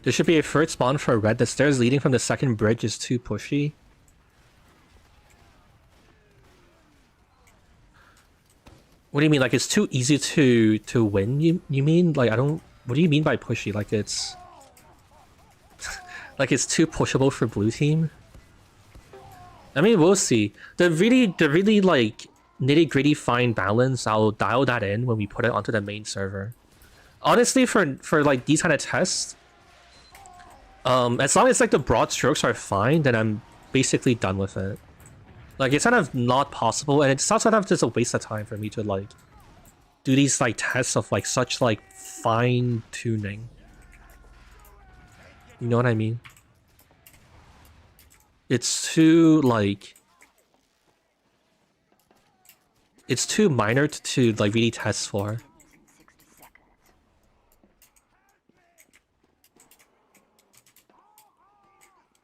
There should be a third spawn for red. The stairs leading from the second bridge is too pushy. What do you mean? Like it's too easy to win? You mean? Like I don't. What do you mean by pushy? Like it's like it's too pushable for blue team? I mean, we'll see. The really like nitty gritty fine balance. I'll dial that in when we put it onto the main server. Honestly, for like these kind of tests. As long as like the broad strokes are fine, then I'm basically done with it. Like it's kind of not possible, and it's also kind of just a waste of time for me to like do these like tests of like such like fine tuning. You know what I mean? It's too like it's too minor to like really test for.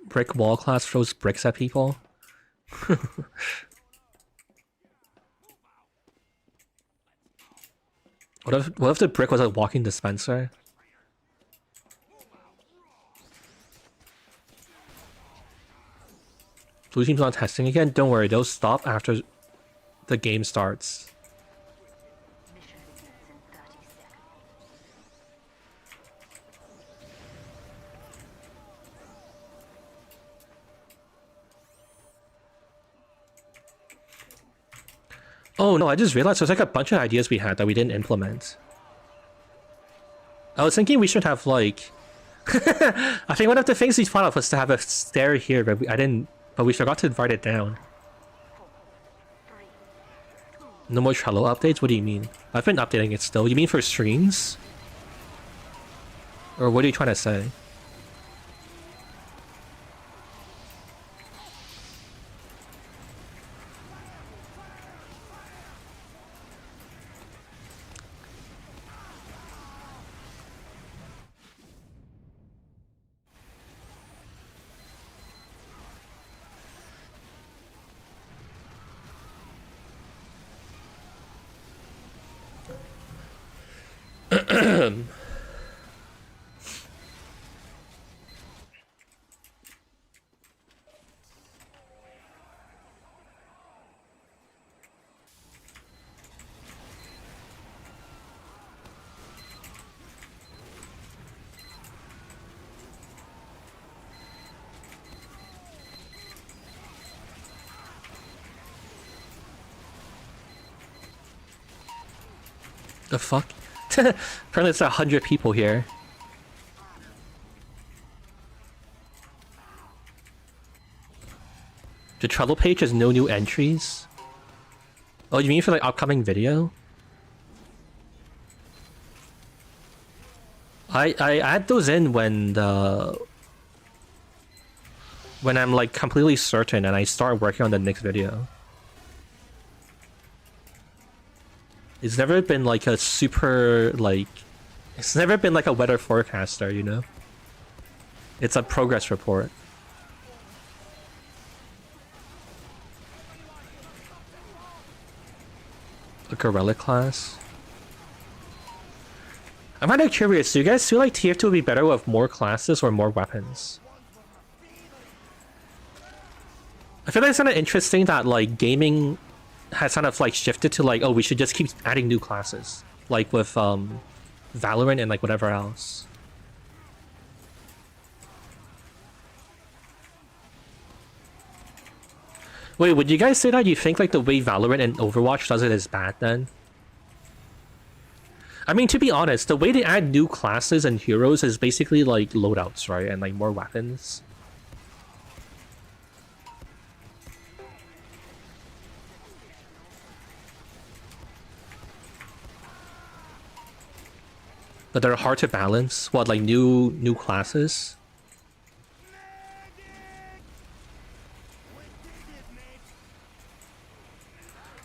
Brick wall class throws bricks at people. What if the brick was a walking dispenser? Blue team's not testing again? Don't worry, they'll stop after the game starts. Oh no, I just realized there's like a bunch of ideas we had that we didn't implement. I was thinking we should have like... I think one of the things we thought of was to have a stair here, but we forgot to write it down. 4, 3, No more Trello updates? What do you mean? I've been updating it still. You mean for streams? Or what are you trying to say? The fuck? Apparently it's 100 people here. The Trello page has no new entries? Oh, you mean for like upcoming video? I add those in when I'm like completely certain and I start working on the next video. It's never been like a super like it's never been like a weather forecaster, you know? It's a progress report. A gorilla class. I'm kind of curious, do you guys feel like TF2 would be better with more classes or more weapons? I feel like it's kind of interesting that like gaming has kind of like shifted to like, oh, we should just keep adding new classes, like with Valorant and like whatever else. Wait, would you guys say that you think like the way Valorant and Overwatch does it is bad then? I mean, to be honest, the way they add new classes and heroes is basically like loadouts, right? And like more weapons. But they're hard to balance. What, like new classes?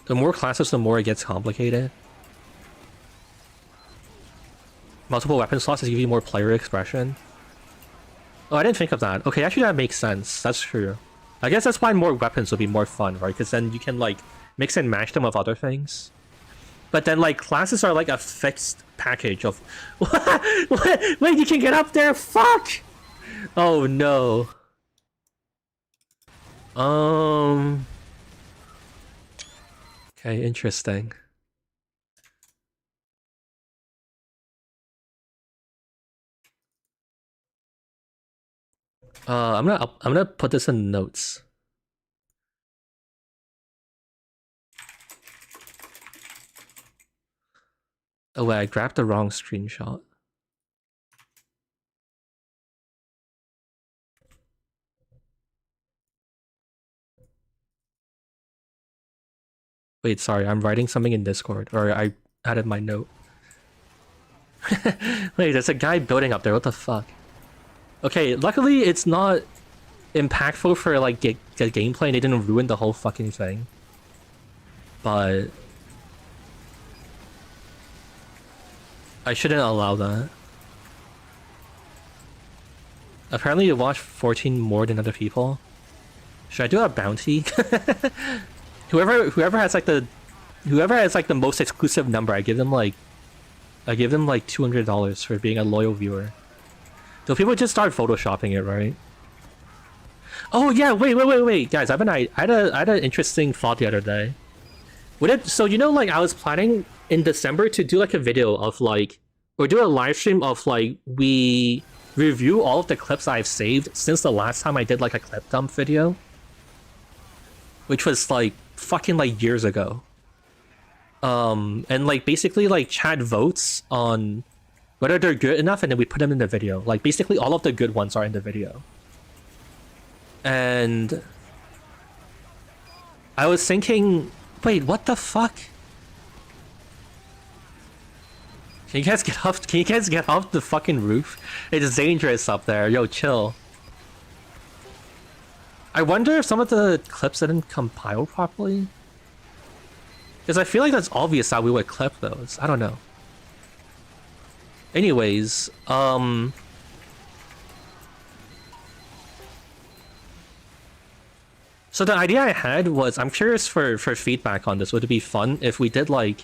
The more classes, the more it gets complicated. Multiple weapon slots give you more player expression. Oh, I didn't think of that. Okay, actually that makes sense. That's true. I guess that's why more weapons would be more fun, right? Because then you can like mix and match them with other things. But then like classes are like a fixed package of what? Wait, you can get up there? Fuck! Oh no. Okay, interesting. I'm gonna put this in notes. Oh wait, I grabbed the wrong screenshot. Wait, sorry, I'm writing something in Discord, or I added my note. Wait, there's a guy building up there, what the fuck? Okay, luckily it's not impactful for like the gameplay and it didn't ruin the whole fucking thing. But I shouldn't allow that. Apparently you watch 14 more than other people. Should I do a bounty? Whoever has like the most exclusive number, I give them like $200 for being a loyal viewer. So people just start photoshopping it, right? Oh yeah, wait, guys! I had an interesting thought the other day. So you know, like I was planning in December to do like a video of like, or do a live stream of like we review all of the clips I've saved since the last time I did like a clip dump video, which was like fucking like years ago. And like basically like chat votes on whether they're good enough, and then we put them in the video. Like basically all of the good ones are in the video. And I was thinking, wait, what the fuck? Can you guys get off? Can you guys get off the fucking roof? It's dangerous up there. Yo, chill. I wonder if some of the clips didn't compile properly. Because I feel like that's obvious how we would clip those. I don't know. Anyways, so the idea I had was, I'm curious for feedback on this. Would it be fun if we did like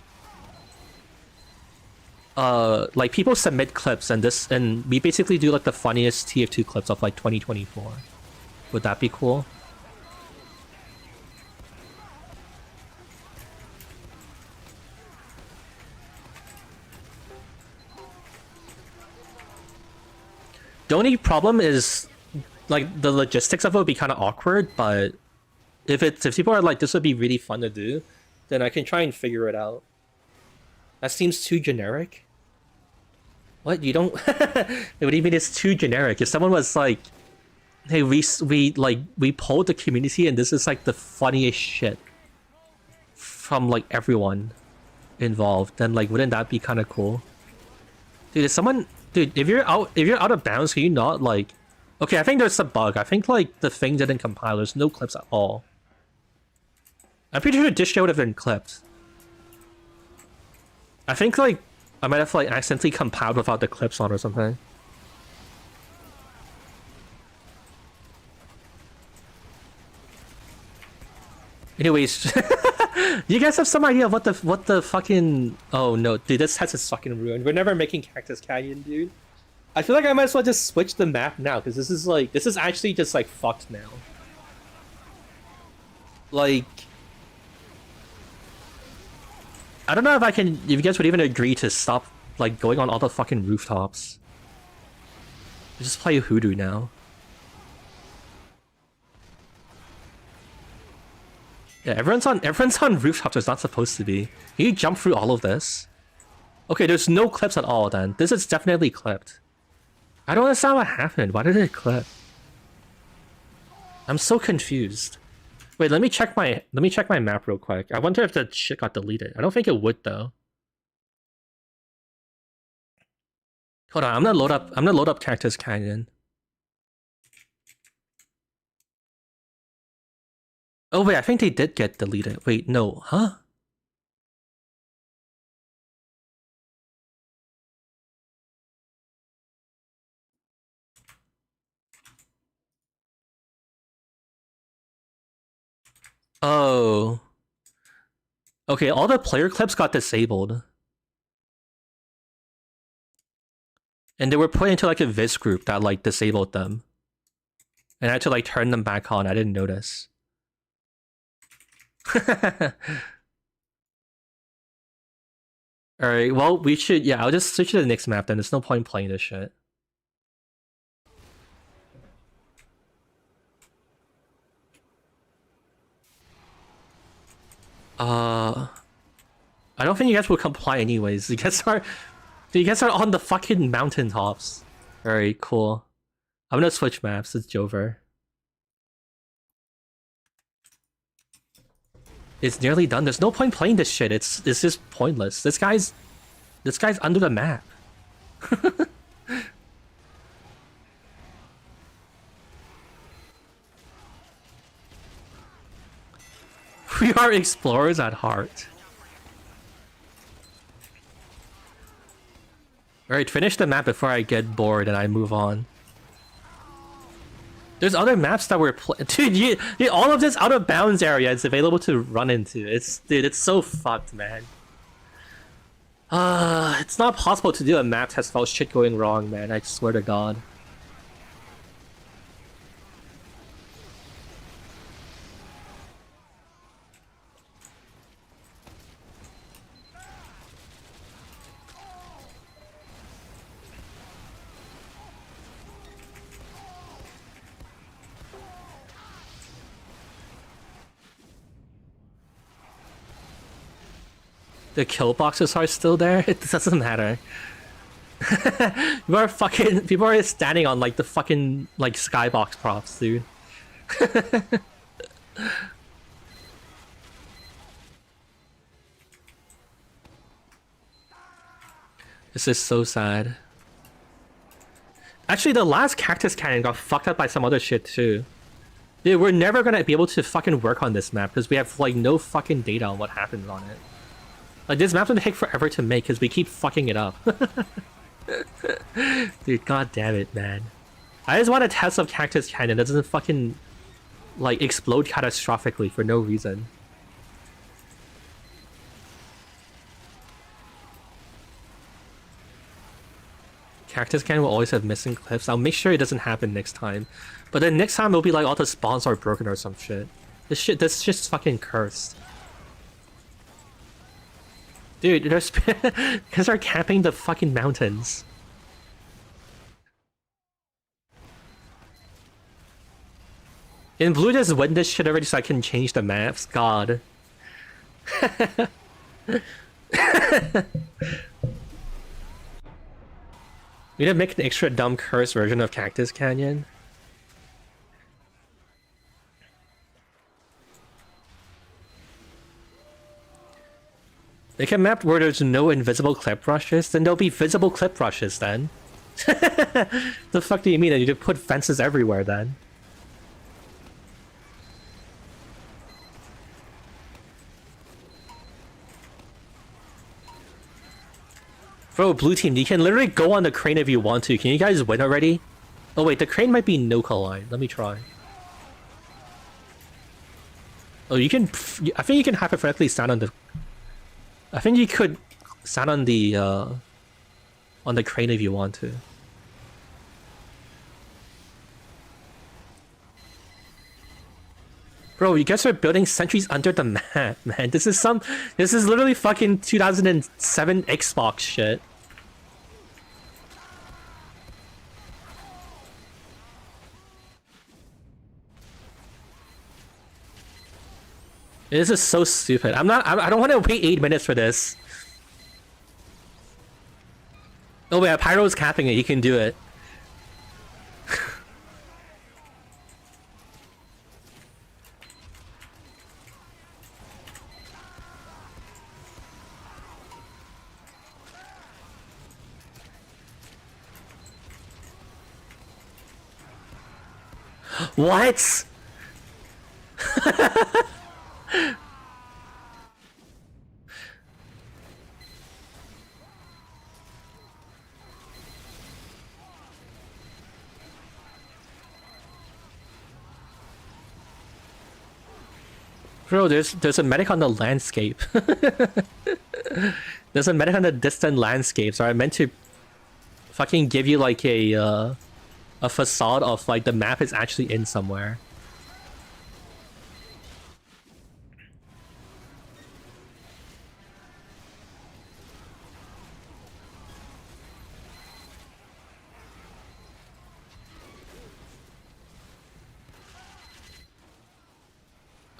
people submit clips and we basically do like the funniest TF2 clips of like 2024. Would that be cool? The only problem is like the logistics of it would be kind of awkward, but if people are like, this would be really fun to do, then I can try and figure it out. That seems too generic. What? You don't? What do you mean it's too generic? If someone was like, hey, we polled the community and this is like the funniest shit from like everyone involved, then like wouldn't that be kind of cool? Dude, if you're out of bounds, can you not like? Okay, I think there's a bug. I think like the thing didn't compile. There's no clips at all. I'm pretty sure this show would have been clipped. I think like I might have like accidentally compiled without the clips on or something. Anyways, you guys have some idea of what the fucking... Oh no, dude, this has is fucking ruined. We're never making Cactus Canyon, dude. I feel like I might as well just switch the map now, because this is actually just like fucked now. Like, I don't know if you guys would even agree to stop like going on all the fucking rooftops. Just play Hoodoo now. Yeah, everyone's on rooftops. It's not supposed to be. Can you jump through all of this? Okay, there's no clips at all. Then this is definitely clipped. I don't understand what happened. Why did it clip? I'm so confused. Wait, let me check my map real quick. I wonder if that shit got deleted. I don't think it would though. Hold on, I'm gonna load up Cactus Canyon. Oh wait, I think they did get deleted. Wait, no, huh? Oh. Okay, all the player clips got disabled. And they were put into like a Viz group that like disabled them. And I had to like turn them back on. I didn't notice. Alright, well, we should... Yeah, I'll just switch to the next map then. There's no point playing this shit. I don't think you guys will comply anyways. You guys are on the fucking mountaintops. Alright, cool. I'm gonna switch maps. It's Jover. It's nearly done. There's no point playing this shit. It's just pointless. This guy's under the map. We are explorers at heart. Alright, finish the map before I get bored and I move on. There's other maps that were dude, all of this out of bounds area is available to run into. Dude, it's so fucked, man. It's not possible to do a map test without shit going wrong, man. I swear to God. The kill boxes are still there? It doesn't matter. People are standing on like the fucking like skybox props, dude. This is so sad. Actually, the last Cactus Canyon got fucked up by some other shit too. Dude, we're never gonna be able to fucking work on this map because we have like no fucking data on what happens on it. Like this map's gonna take forever to make because we keep fucking it up. Dude, god damn it, man. I just want to test if Cactus Canyon doesn't fucking like explode catastrophically for no reason. Cactus Canyon will always have missing cliffs. I'll make sure it doesn't happen next time. But then next time it'll be like all the spawns are broken or some shit. This shit's fucking cursed. Dude, there's because they're camping the fucking mountains. In blue, just win this shit already so I can change the maps. God. We need to make an extra dumb curse version of Cactus Canyon. Make a map where there's no invisible clip rushes, then there'll be visible clip rushes then. The fuck do you mean? You need to put fences everywhere then. Bro, blue team, you can literally go on the crane if you want to. Can you guys win already? Oh wait, the crane might be no-call line. Let me try. Oh, you can... I think you can hypothetically stand on the... I think you could stand on the crane if you want to. Bro, you guys are building sentries under the map, man. This is literally fucking 2007 Xbox shit. This is so stupid. I don't want to wait 8 minutes for this. Oh yeah, Pyro's capping it. You can do it. What? Bro, there's a medic on the landscape. There's a medic on the distant landscape, so I meant to fucking give you like a facade of like the map is actually in somewhere.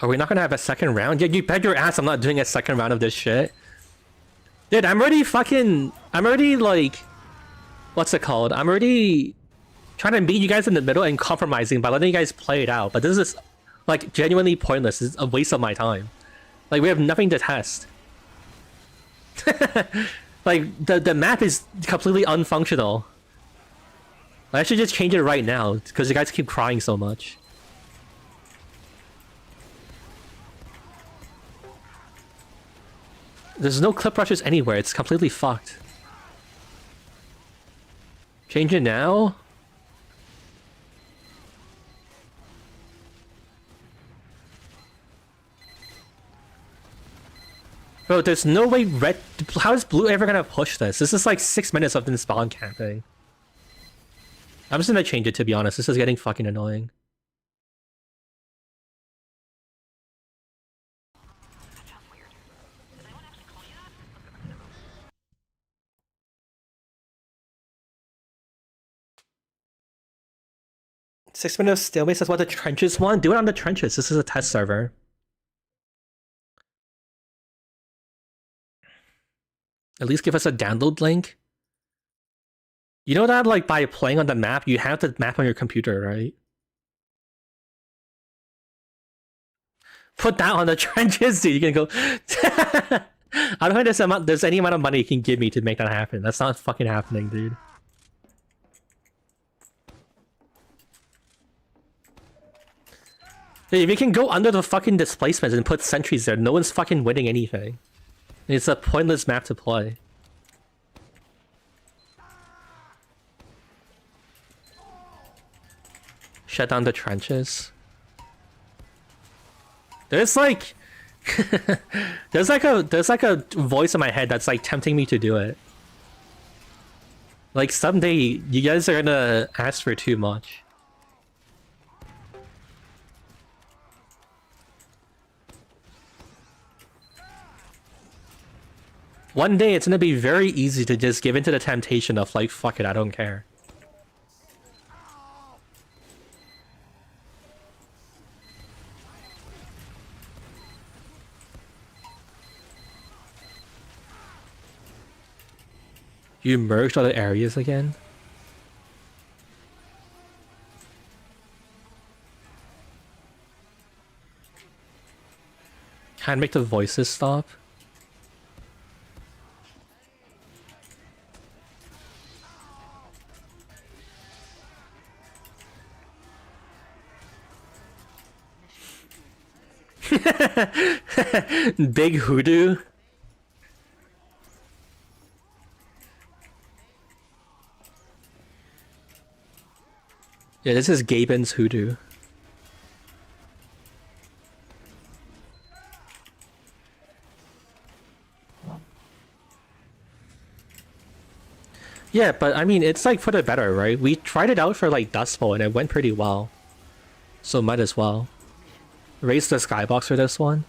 Are we not gonna have a second round? Yeah, you bet your ass I'm not doing a second round of this shit. Dude, I'm already like... What's it called? I'm already trying to meet you guys in the middle and compromising by letting you guys play it out. But this is, like, genuinely pointless. It's a waste of my time. Like, we have nothing to test. Like, the map is completely unfunctional. I should just change it right now, because you guys keep crying so much. There's no clip rushes anywhere, it's completely fucked. Change it now? Bro, there's no way red... How is blue ever gonna push this? This is like 6 minutes of them spawn camping. I'm just gonna change it, to be honest. This is getting fucking annoying. That sounds weird. Does anyone actually call you that? 6 minutes of stalemate says what the trenches want? Do it on the trenches. This is a test server. At least give us a download link. You know that, like, by playing on the map, you have the map on your computer, right? Put that on the trenches, dude. You can go... I don't think there's any amount of money you can give me to make that happen. That's not fucking happening, dude. Dude, if you can go under the fucking displacements and put sentries there, no one's fucking winning anything. It's a pointless map to play. Shut down the trenches. There's like there's like a voice in my head that's like tempting me to do it. Like someday you guys are gonna ask for too much. One day it's gonna be very easy to just give into the temptation of like, fuck it, I don't care. You merged other areas again? Can't make the voices stop? Big Hoodoo? Yeah, this is Gaben's Hoodoo. Yeah, but I mean, it's like for the better, right? We tried it out for like Dust Bowl and it went pretty well. So might as well. Raise the skybox for this one.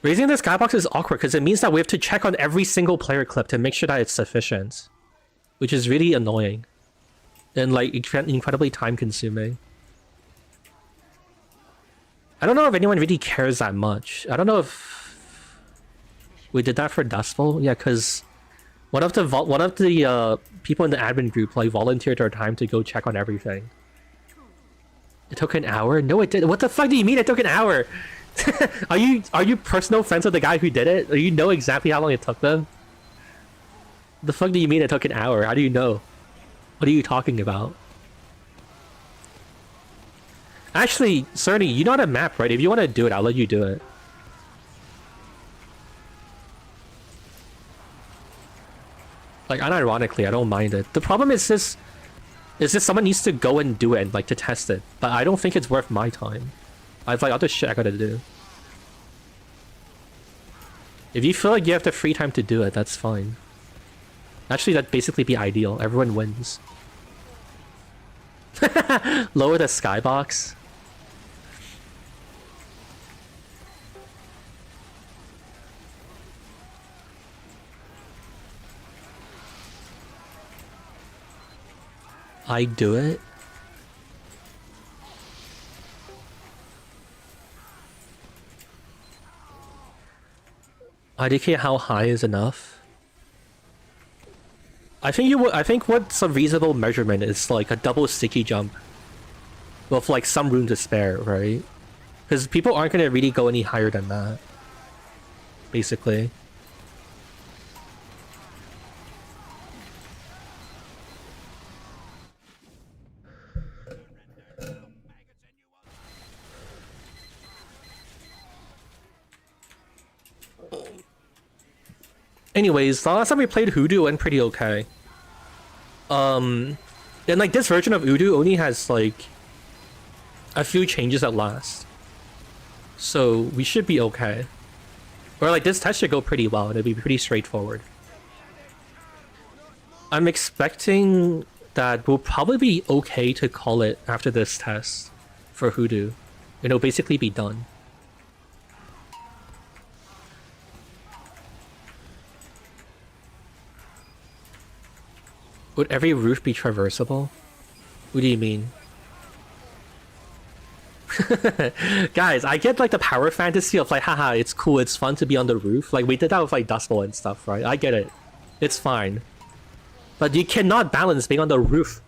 Raising the skybox is awkward because it means that we have to check on every single player clip to make sure that it's sufficient. Which is really annoying. And like incredibly time consuming. I don't know if anyone really cares that much. I don't know if we did that for Dust Bowl. Yeah, because one of the people in the admin group like volunteered their time to go check on everything. It took an hour? No, it didn't. What the fuck do you mean it took an hour? Are you personal friends with the guy who did it? Or you know exactly how long it took them? The fuck do you mean it took an hour? How do you know? What are you talking about? Actually, Cerny, you know how to map, right? If you want to do it, I'll let you do it. Like, unironically, I don't mind it. The problem is just someone needs to go and do it, like, to test it. But I don't think it's worth my time. I have, like, other shit I gotta do. If you feel like you have the free time to do it, that's fine. Actually, that'd basically be ideal. Everyone wins. Lower the skybox. I do it. IDK how high is enough? I think what's a reasonable measurement is like a double sticky jump with like some room to spare, right? Because people aren't gonna really go any higher than that. Basically. Anyways, the last time we played Hoodoo went pretty okay. And like this version of Hoodoo only has like a few changes at last. So we should be okay. Or like this test should go pretty well and it'll be pretty straightforward. I'm expecting that we'll probably be okay to call it after this test for Hoodoo. It'll basically be done. Would every roof be traversable? What do you mean? Guys, I get like the power fantasy of like, haha, it's cool, it's fun to be on the roof. Like we did that with like Dust Bowl and stuff, right? I get it. It's fine. But you cannot balance being on the roof.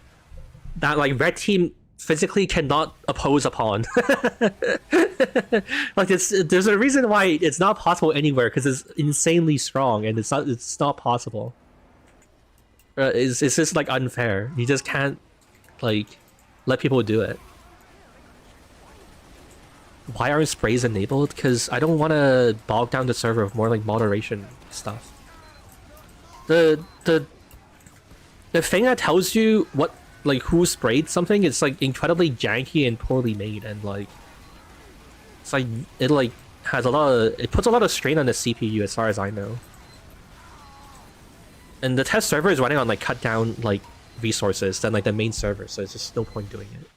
That like red team physically cannot oppose upon. Like there's a reason why it's not possible anywhere, because it's insanely strong and it's not possible. It's just like unfair. You just can't like let people do it. Why aren't sprays enabled? Because I don't want to bog down the server with more like moderation stuff. The thing that tells you what like who sprayed something, it's like incredibly janky and poorly made, and like it's like it like has it puts a lot of strain on the CPU as far as I know. And the test server is running on like cut down like resources than like the main server, so it's just no point doing it.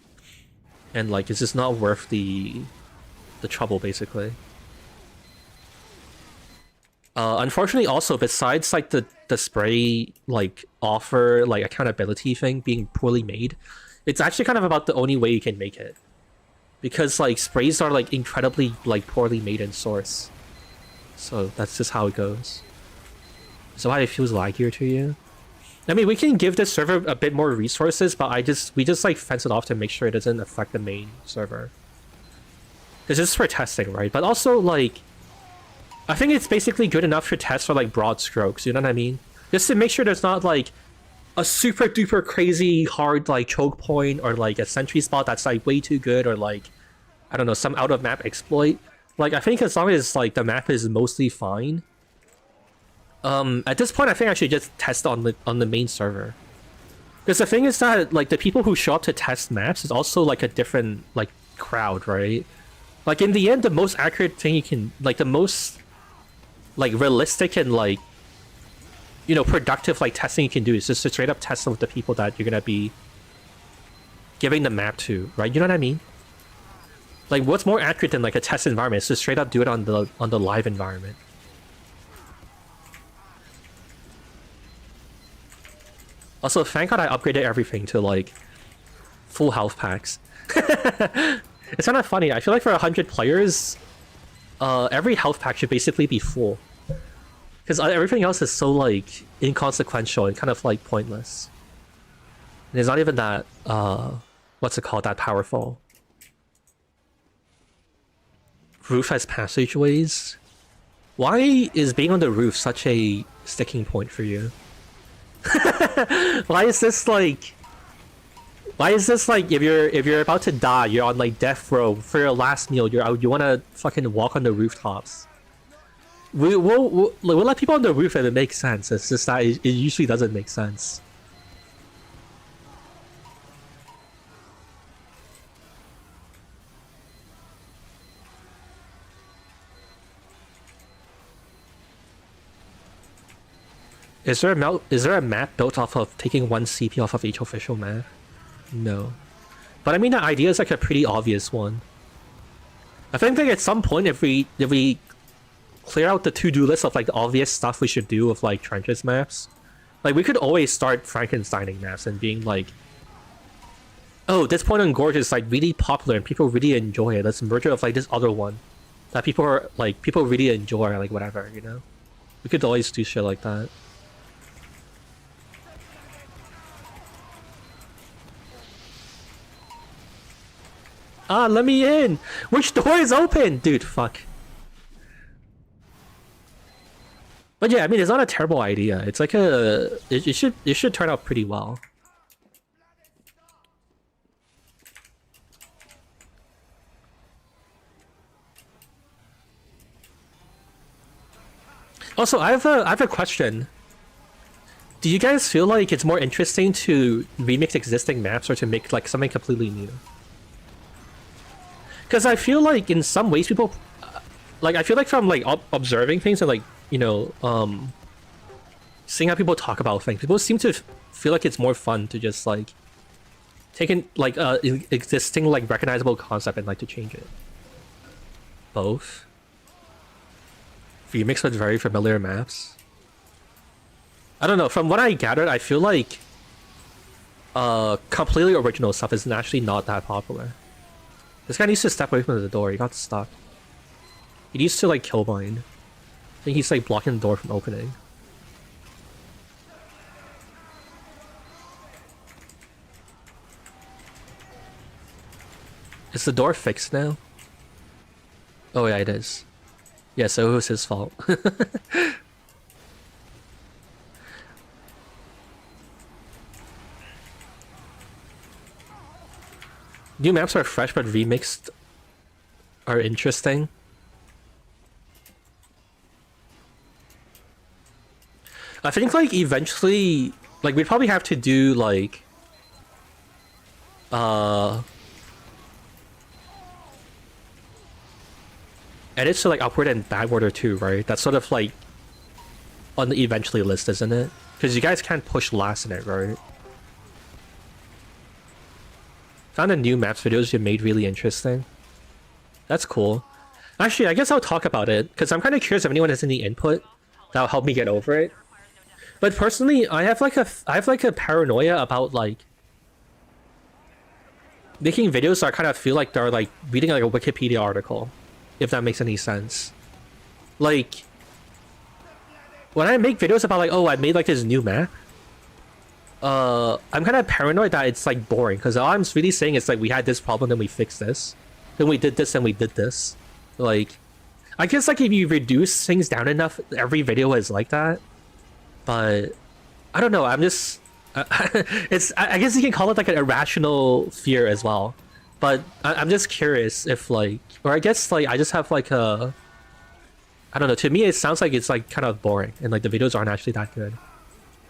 And like it's just not worth the trouble basically. Unfortunately, also besides like the spray like offer like accountability thing being poorly made, it's actually kind of about the only way you can make it, because like sprays are like incredibly like poorly made in source. So that's just how it goes. So why it feels laggier to you? I mean, we can give this server a bit more resources, but we just like fence it off to make sure it doesn't affect the main server. This is for testing, right? But also like I think it's basically good enough to test for like broad strokes, you know what I mean? Just to make sure there's not like a super duper crazy hard like choke point, or like a sentry spot that's like way too good, or like I don't know, some out of map exploit. Like I think as long as like the map is mostly fine, at this point I think I should just test on the main server. Because the thing is that like the people who show up to test maps is also like a different like crowd, right? Like in the end, the most accurate thing you can, like the most like realistic and like, you know, productive like testing you can do is just to straight up test with the people that you're gonna be giving the map to, right? You know what I mean? Like what's more accurate than like a test environment is to straight up do it on the live environment. Also, thank God I upgraded everything to like full health packs. It's kind of funny. I feel like for 100 players, every health pack should basically be full, because everything else is so like inconsequential and kind of like pointless. And it's not even that what's it called, that powerful. Roof has passageways. Why is being on the roof such a sticking point for you? Why is this like if you're about to die, you're on like death row for your last meal, you want to fucking walk on the rooftops? We'll let people on the roof if it makes sense. It's just that it usually doesn't make sense. Is there a map built off of taking one CP off of each official map? No. But I mean, the idea is like a pretty obvious one. I think like at some point, if we clear out the to-do list of like the obvious stuff we should do with like trenches maps, like we could always start Frankensteining maps and being like, oh, this point on Gorge is like really popular and people really enjoy it. Let's merge it with like this other one that people really enjoy, like whatever, you know? We could always do shit like that. Ah, let me in! Which door is open? Dude, fuck. But yeah, I mean, it's not a terrible idea. It's like it should turn out pretty well. Also, I have a question. Do you guys feel like it's more interesting to remix existing maps or to make like something completely new? Because I feel like in some ways people, like I feel like from like observing things and like, you know, seeing how people talk about things, people seem to feel like it's more fun to just like take in like existing like recognizable concept and like to change it. Both. Remix with very familiar maps. I don't know, from what I gathered, I feel like completely original stuff is actually not that popular. This guy needs to step away from the door, he got stuck. He needs to like kill mine. I think he's like blocking the door from opening. Is the door fixed now? Oh yeah, it is. Yeah, so it was his fault. New maps are fresh, but remixed are interesting. I think like eventually, like we'd probably have to do like edits to like upward and backward or two, right? That's sort of like on the eventually list, isn't it? Because you guys can't push last in it, right? Found the new maps videos you made really interesting. That's cool. Actually, I guess I'll talk about it because I'm kind of curious if anyone has any input that'll help me get over it. But personally, I have like a paranoia about like making videos that I kind of feel like they're like reading like a Wikipedia article, if that makes any sense. Like when I make videos about like, oh, I made like this new map, I'm kind of paranoid that it's like boring because all I'm really saying is like we had this problem, then we fixed this, then we did this, and we did this. Like, I guess like if you reduce things down enough, every video is like that. But I don't know. I'm just it's I guess you can call it like an irrational fear as well. But I'm just curious if like, or I guess like I just have like a, I don't know. To me, it sounds like it's like kind of boring, and like the videos aren't actually that good,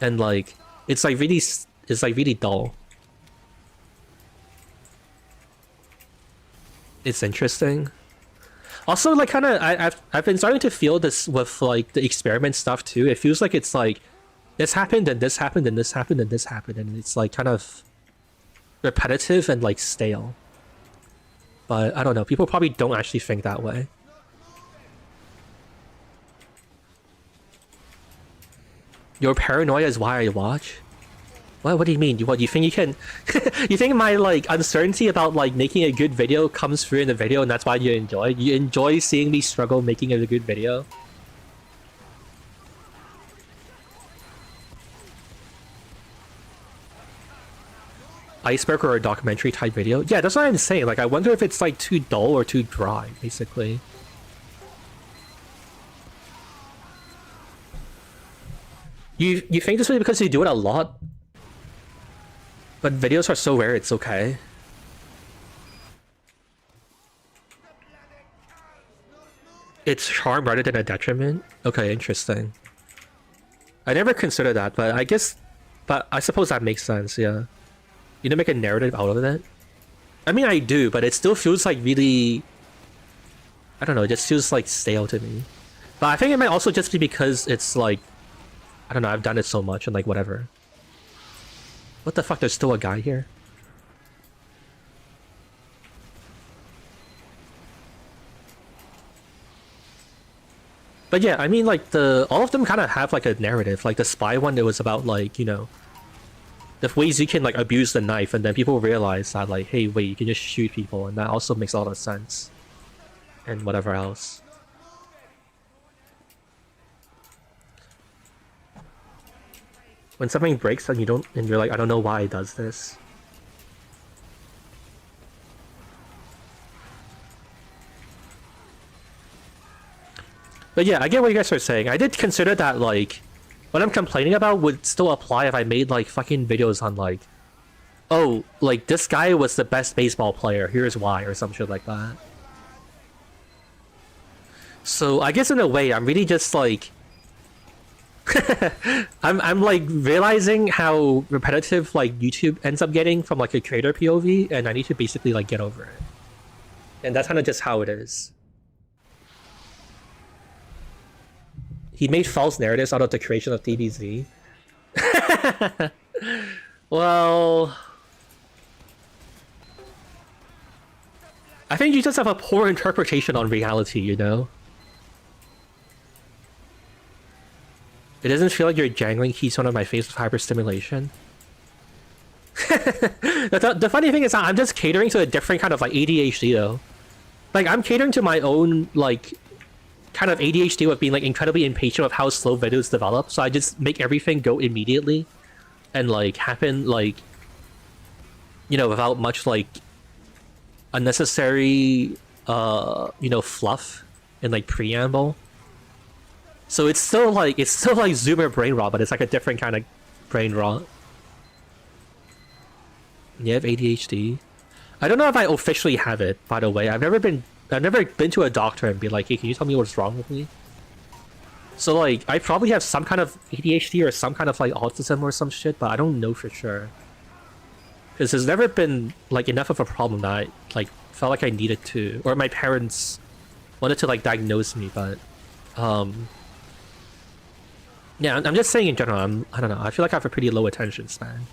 and like it's like really dull. It's interesting. Also, like kind of, I've been starting to feel this with like the experiment stuff too. It feels like it's like this happened and this happened and this happened and this happened, and it's like kind of repetitive and like stale. But I don't know. People probably don't actually think that way. Your paranoia is why I watch? What do you mean? You think you can you think my like uncertainty about like making a good video comes through in the video and that's why you enjoy? You enjoy seeing me struggle making a good video? Iceberg or a documentary type video? Yeah, that's what I'm saying. Like I wonder if it's like too dull or too dry, basically. You think this way because you do it a lot? But videos are so rare, it's okay. It's charm rather than a detriment? Okay, interesting. I never considered that, but I guess... But I suppose that makes sense, yeah. You don't make a narrative out of it? I mean, I do, but it still feels like really... I don't know, it just feels like stale to me. But I think it might also just be because it's like... I don't know, I've done it so much and like whatever. What the fuck, there's still a guy here? But yeah, I mean like all of them kind of have like a narrative. Like the spy one, it was about like, you know, the ways you can like abuse the knife, and then people realize that like, hey, wait, you can just shoot people, and that also makes a lot of sense. And whatever else. When something breaks and you're like, I don't know why it does this. But yeah, I get what you guys are saying. I did consider that like, what I'm complaining about would still apply if I made like fucking videos on like, oh, like this guy was the best baseball player, here's why, or some shit like that. So I guess in a way, I'm really just like, I'm like realizing how repetitive like YouTube ends up getting from like a creator POV, and I need to basically like get over it. And that's kind of just how it is. He made false narratives out of the creation of DBZ. Well, I think you just have a poor interpretation on reality, you know? It doesn't feel like you're jangling keystone on my face with hyperstimulation. The funny thing is that I'm just catering to a different kind of like ADHD though. Like I'm catering to my own like kind of ADHD of being like incredibly impatient with how slow videos develop. So I just make everything go immediately and like happen like, you know, without much like unnecessary fluff and like preamble. So it's still like Zoomer brain rot, but it's like a different kind of brain rot. You have ADHD? I don't know if I officially have it, by the way. I've never been to a doctor and be like, hey, can you tell me what's wrong with me? So like, I probably have some kind of ADHD or some kind of like autism or some shit, but I don't know for sure. Because there's never been like enough of a problem that I like felt like I needed to, or my parents wanted to like diagnose me, but yeah, I'm just saying in general, I don't know, I feel like I have a pretty low attention span.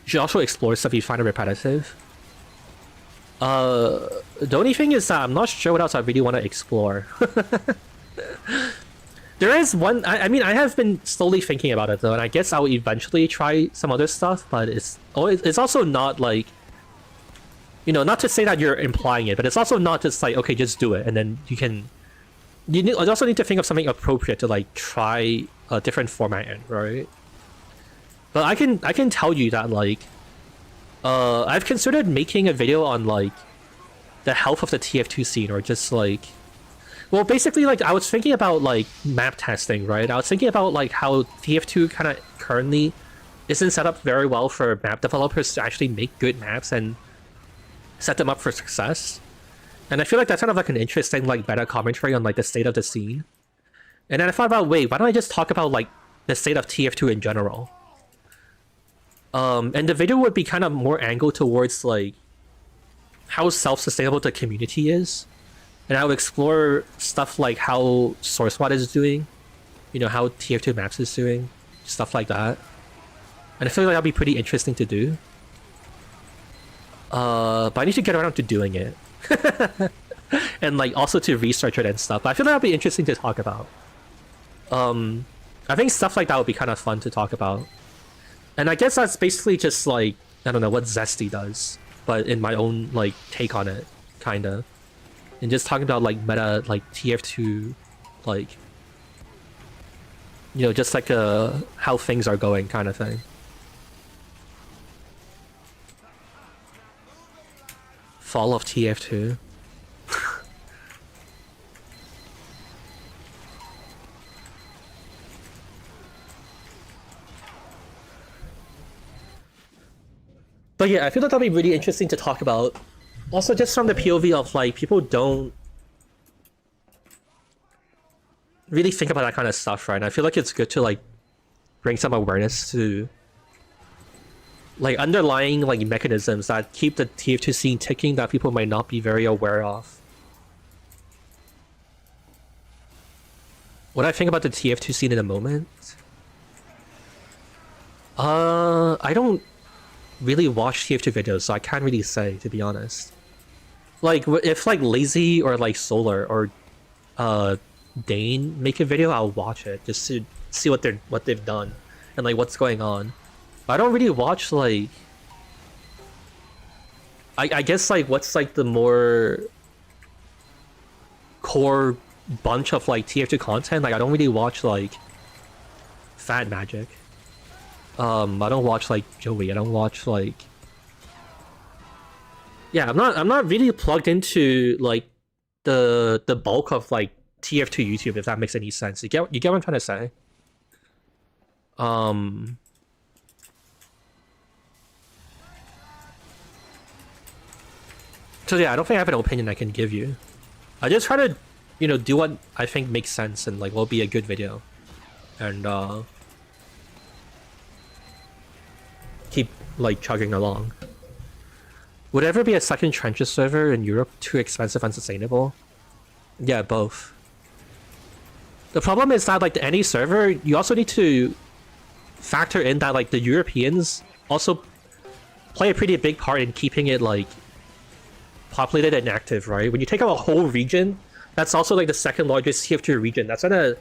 You should also explore stuff you find repetitive. The only thing is that I'm not sure what else I really want to explore. There is one, I mean, I have been slowly thinking about it though, and I guess I'll eventually try some other stuff, but it's also not like, you know, not to say that you're implying it, but it's also not just like, okay, just do it, and then you also need to think of something appropriate to like try a different format in, right? But I can tell you that like, I've considered making a video on like the health of the TF2 scene, or just like, well, basically like I was thinking about like map testing, right? I was thinking about like how TF2 kind of currently isn't set up very well for map developers to actually make good maps and set them up for success. And I feel like that's kind of like an interesting like meta commentary on like the state of the scene. And then I thought about, wait, why don't I just talk about like the state of TF2 in general? And the video would be kind of more angled towards like how self-sustainable the community is. And I would explore stuff like how SourceWatt is doing, you know, how TF2 Maps is doing, stuff like that. And I feel like that'd be pretty interesting to do. But I need to get around to doing it. And like also to research it and stuff. But I feel like that'd be interesting to talk about. I think stuff like that would be kind of fun to talk about. And I guess that's basically just like, I don't know, what Zesty does, but in my own like take on it, kinda. And just talking about like meta, like TF2, like, you know, just like how things are going kind of thing. Fall of TF2. But yeah, I feel like that'll be really interesting to talk about. Also, just from the POV of like, people don't really think about that kind of stuff, right? And I feel like it's good to like bring some awareness to like underlying like mechanisms that keep the TF2 scene ticking that people might not be very aware of. What I think about the TF2 scene in a moment? I don't really watch TF2 videos, so I can't really say, to be honest. Like, if like Lazy or like Solar or Dane make a video, I'll watch it just to see what they've done and like what's going on. But I don't really watch like, I guess like what's like the more core bunch of like TF2 content. Like I don't really watch like Fat Magic. I don't watch like Joey. I don't watch like, yeah, I'm not really plugged into like the bulk of like TF2 YouTube, if that makes any sense. You get what I'm trying to say? So yeah, I don't think I have an opinion I can give you. I just try to, you know, do what I think makes sense and like will be a good video. And keep like chugging along. Would ever be a second Trenches server in Europe too expensive and unsustainable? Yeah, both. The problem is that like any server, you also need to factor in that like the Europeans also play a pretty big part in keeping it like populated and active, right? When you take out a whole region, that's also like the second largest TF2 region. That's gonna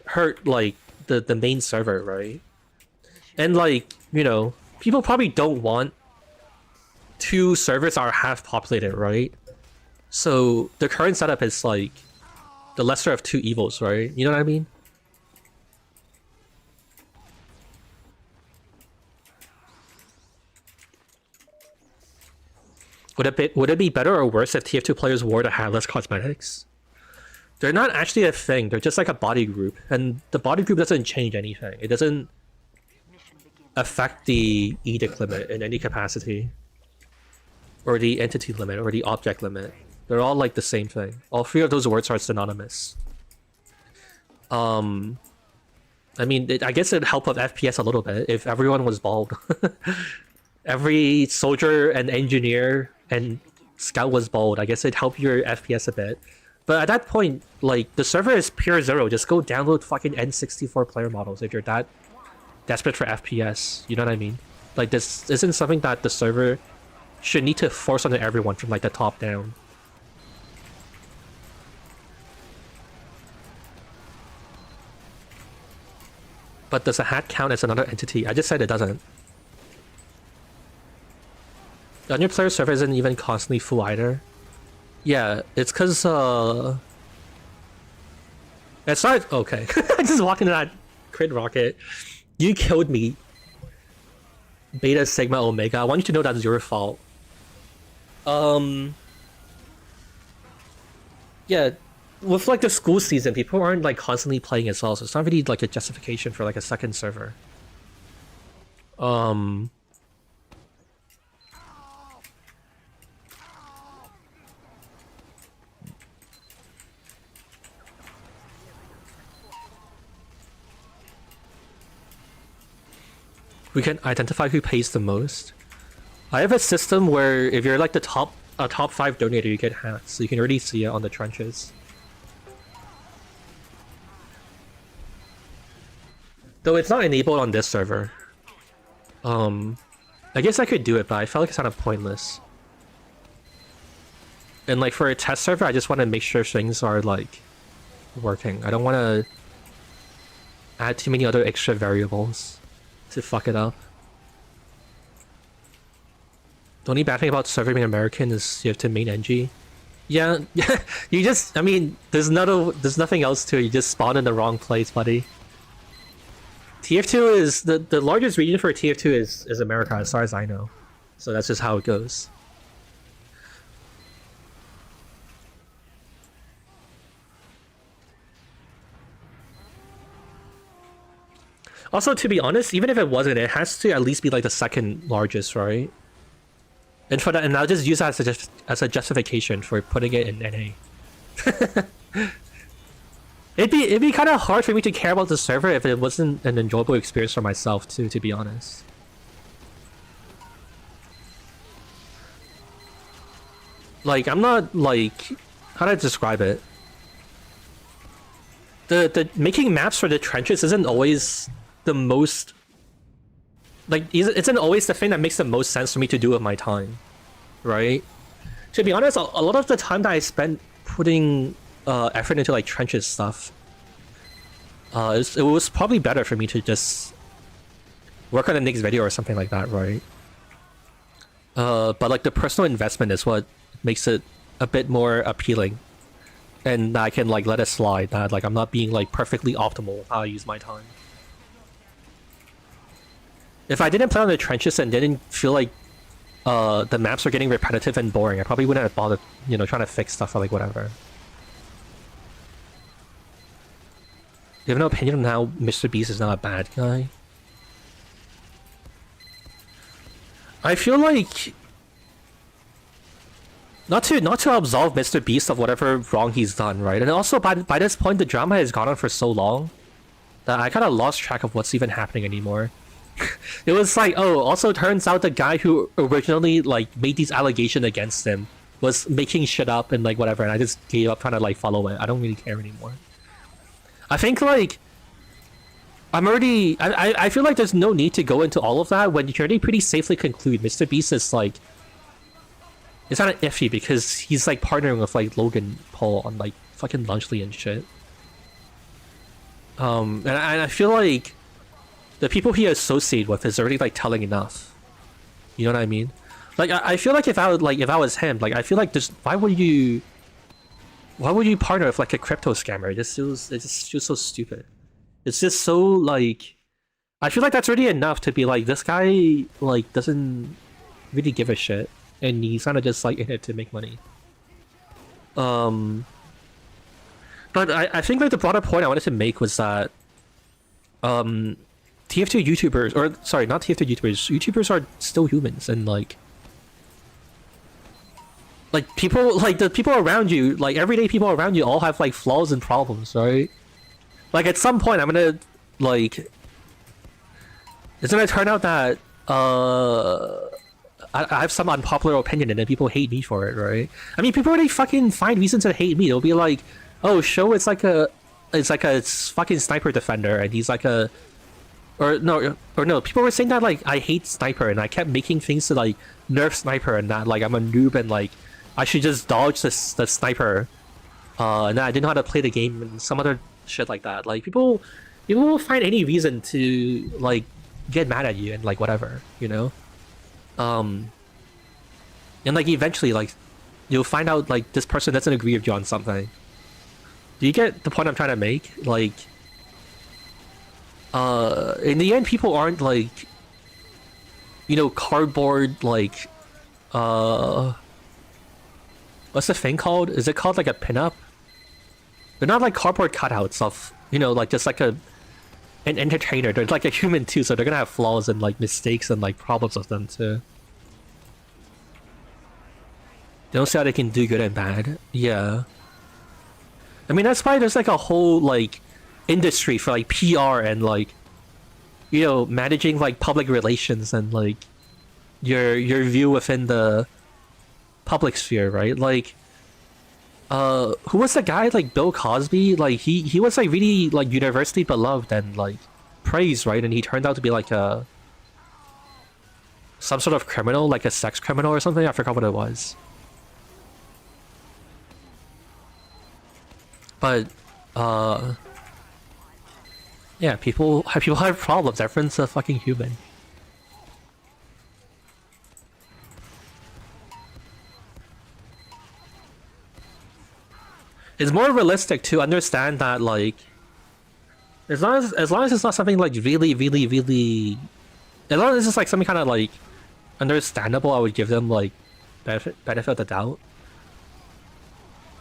hurt like the main server, right? And like, you know, people probably don't want two servers are half populated, right? So the current setup is like the lesser of two evils, right? You know what I mean? Would it be better or worse if TF2 players wore the hatless cosmetics? They're not actually a thing. They're just like a body group, and the body group doesn't change anything. It doesn't affect the edict limit in any capacity, or the entity limit, or the object limit. They're all like the same thing. All three of those words are synonymous. I mean, I guess it'd help with FPS a little bit if everyone was bald. Every soldier and engineer and scout was bald. I guess it'd help your FPS a bit. But at that point, like, the server is pure zero. Just go download fucking N64 player models if you're that desperate for FPS. You know what I mean? Like, this isn't something that the server should need to force onto everyone from, like, the top down. But does a hat count as another entity? I just said it doesn't. On your player server isn't even constantly full either. Yeah, it's because, it's not... Okay. I just walked into that crit rocket. You killed me. Beta, Sigma, Omega. I want you to know that's your fault. Yeah, with, like, the school season, people aren't, like, constantly playing as well, so it's not really, like, a justification for, like, a second server. We can identify who pays the most. I have a system where if you're like the top 5 donator, you get hats, so you can already see it on the trenches. Though it's not enabled on this server. I guess I could do it, but I felt like it's kind of pointless. And like for a test server, I just want to make sure things are like working. I don't want to add too many other extra variables to fuck it up. The only bad thing about server being American is you have to main NG. Yeah, you just, I mean, there's nothing else to it. You just spawn in the wrong place, buddy. TF2 is, the largest region for TF2 is America, as far as I know. So that's just how it goes. Also, to be honest, even if it wasn't, it has to at least be like the second largest, right? And for that, and I'll just use that as a justification for putting it in NA. It'd be kind of hard for me to care about the server if it wasn't an enjoyable experience for myself too, to be honest. Like, I'm not like, how do I describe it? The making maps for the trenches isn't always the most, like, isn't always the thing that makes the most sense for me to do with my time, right? To be honest, a lot of the time that I spent putting effort into like trenches stuff, it was probably better for me to just work on the next video or something like that, right? But like the personal investment is what makes it a bit more appealing, and I can like let it slide. That like I'm not being like perfectly optimal with how I use my time. If I didn't play on the trenches and didn't feel like the maps were getting repetitive and boring, I probably wouldn't have bothered, you know, trying to fix stuff or like whatever. Do you have an opinion on how Mr. Beast is not a bad guy? I feel like not to absolve Mr. Beast of whatever wrong he's done, right? And also by this point, the drama has gone on for so long that I kind of lost track of what's even happening anymore. It was like, oh, also turns out the guy who originally like made these allegations against him was making shit up and like whatever, and I just gave up trying to like follow it. I don't really care anymore. I think like I feel like there's no need to go into all of that when you can already pretty safely conclude Mr. Beast is like, it's kind of iffy because he's like partnering with like Logan Paul on like fucking Lunchley and shit. And I feel like the people he associated with is already like telling enough. You know what I mean? Like I feel like if I was him, like I feel like just why would you partner with like a crypto scammer? It just feels so stupid. It's just so like, I feel like that's already enough to be like, this guy like doesn't really give a shit, and he's kind of just like in it to make money. But I think like the broader point I wanted to make was that TF2 YouTubers, or sorry, not TF2 YouTubers, YouTubers are still humans, and like people, like the people around you, like everyday people around you all have like flaws and problems, right? Like at some point I'm gonna like it's gonna turn out that I have some unpopular opinion and then people hate me for it, right? I mean, people already fucking find reasons to hate me. They'll be like, oh, Show it's like a fucking sniper defender, and he's like a or no, people were saying that like I hate sniper, and I kept making things to like nerf sniper, and that like I'm a noob and like I should just dodge the sniper, and that I didn't know how to play the game and some other shit like that. Like people will find any reason to like get mad at you and like whatever, you know. And like eventually like you'll find out like this person doesn't agree with you on something. Do you get the point I'm trying to make? Like in the end people aren't like, you know, cardboard like what's the thing called? Is it called like a pinup? They're not like cardboard cutouts of, you know, like just like an entertainer. They're like a human too, so they're gonna have flaws and like mistakes and like problems with them too. They don't see how they can do good and bad. Yeah. I mean, that's why there's like a whole like industry for like PR and like, you know, managing like public relations and like your view within the public sphere, right? Like who was the guy, like Bill Cosby? Like he was like really like universally beloved and like praised, right? And he turned out to be like some sort of criminal, like a sex criminal or something. I forgot what it was. But yeah, people have problems. Everyone's a fucking human. It's more realistic to understand that like as long as it's not something like really as long as it's like something kind of like understandable, I would give them like benefit of the doubt.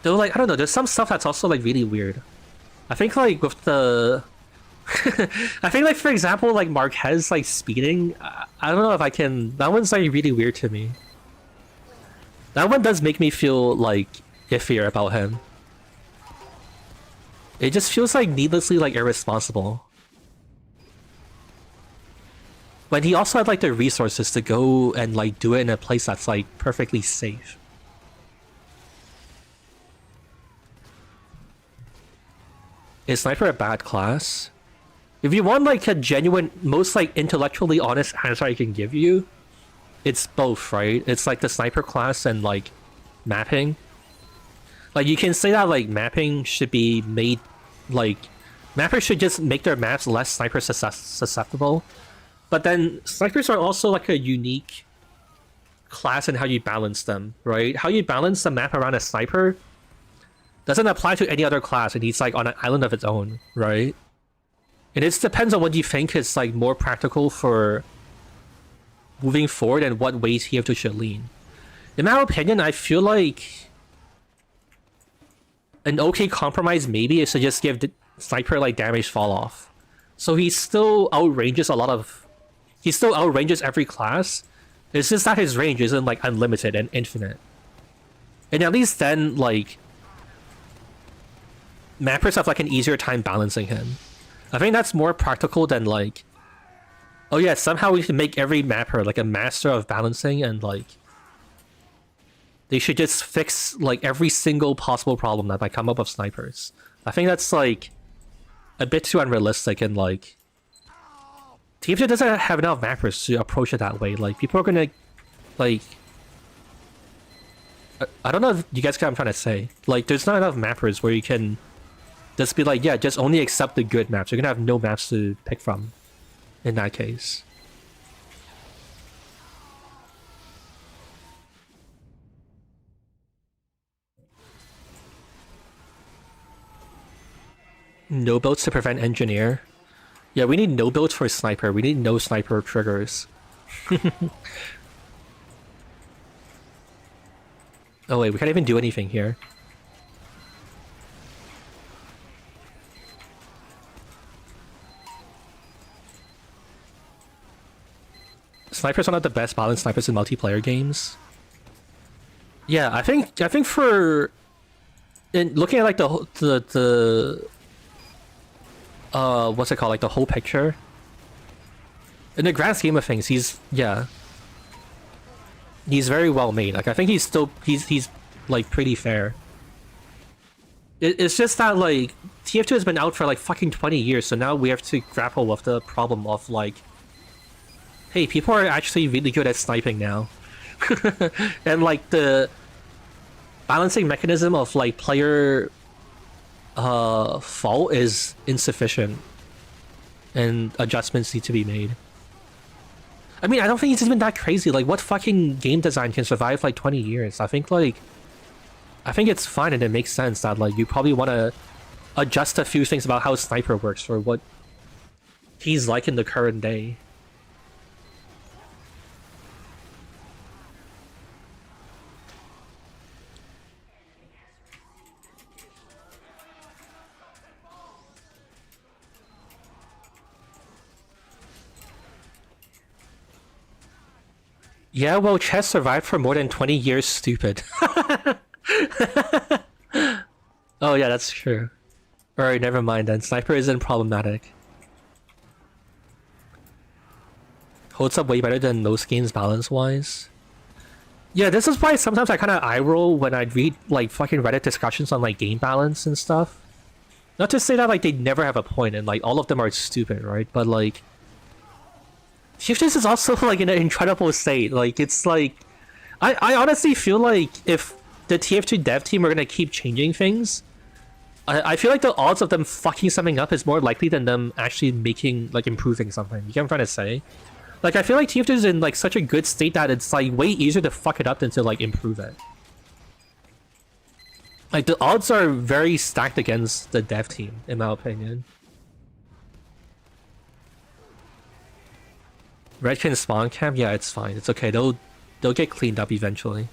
Though like I don't know, there's some stuff that's also like really weird. I think like with the I think like for example like Marquez like speeding, I don't know if I can, that one's like really weird to me. That one does make me feel like iffier about him. It just feels like needlessly like irresponsible. When he also had like the resources to go and like do it in a place that's like perfectly safe. Is Sniper a bad class? If you want like a genuine, most like intellectually honest answer I can give you, it's both, right? It's like the Sniper class and like mapping. Like you can say that like mapping should be made, like mappers should just make their maps less sniper susceptible. But then snipers are also like a unique class in how you balance them, right? How you balance the map around a sniper doesn't apply to any other class, and he's like on an island of its own, right? And it depends on what you think is like more practical for moving forward and what ways he should lean. In my opinion, I feel like an okay compromise maybe is to just give the sniper like damage fall off. So he still outranges every class. It's just that his range isn't like unlimited and infinite. And at least then like mappers have like an easier time balancing him. I think that's more practical than like, oh yeah, somehow we can make every mapper like a master of balancing, and like they should just fix like every single possible problem that might come up with snipers. I think that's like a bit too unrealistic, and like TF2 doesn't have enough mappers to approach it that way. Like people are gonna like, I don't know if you guys get what I'm trying to say. Like there's not enough mappers where you can just be like, yeah, just only accept the good maps. You're gonna have no maps to pick from in that case. No builds to prevent engineer. Yeah, we need no builds for sniper. We need no sniper triggers. Oh wait, we can't even do anything here. Sniper's one of the best balanced snipers in multiplayer games. Yeah, I think for in looking at like the what's it called, like the whole picture. In the grand scheme of things, he's very well made. Like I think he's like pretty fair. It's just that like TF2 has been out for like fucking 20 years, so now we have to grapple with the problem of like, hey, people are actually really good at sniping now. And like the balancing mechanism of like player fault is insufficient and adjustments need to be made. I mean, I don't think it's even that crazy. Like, what fucking game design can survive like 20 years? I think it's fine and it makes sense that like you probably want to adjust a few things about how Sniper works for what he's like in the current day. Yeah, well, chess survived for more than 20 years, stupid. Oh yeah, that's true. Alright, never mind then. Sniper isn't problematic. Holds up way better than most games balance-wise. Yeah, this is why sometimes I kind of eye roll when I read like fucking Reddit discussions on like game balance and stuff. Not to say that like they never have a point and like all of them are stupid, right? But like TF2 is also like in an incredible state. Like it's like I honestly feel like if the TF2 dev team are gonna keep changing things, I feel like the odds of them fucking something up is more likely than them actually making like improving something. You get what I'm trying to say? Like I feel like TF2 is in like such a good state that it's like way easier to fuck it up than to like improve it. Like the odds are very stacked against the dev team, in my opinion. Redkin spawn camp? Yeah, it's fine. It's okay. They'll get cleaned up eventually.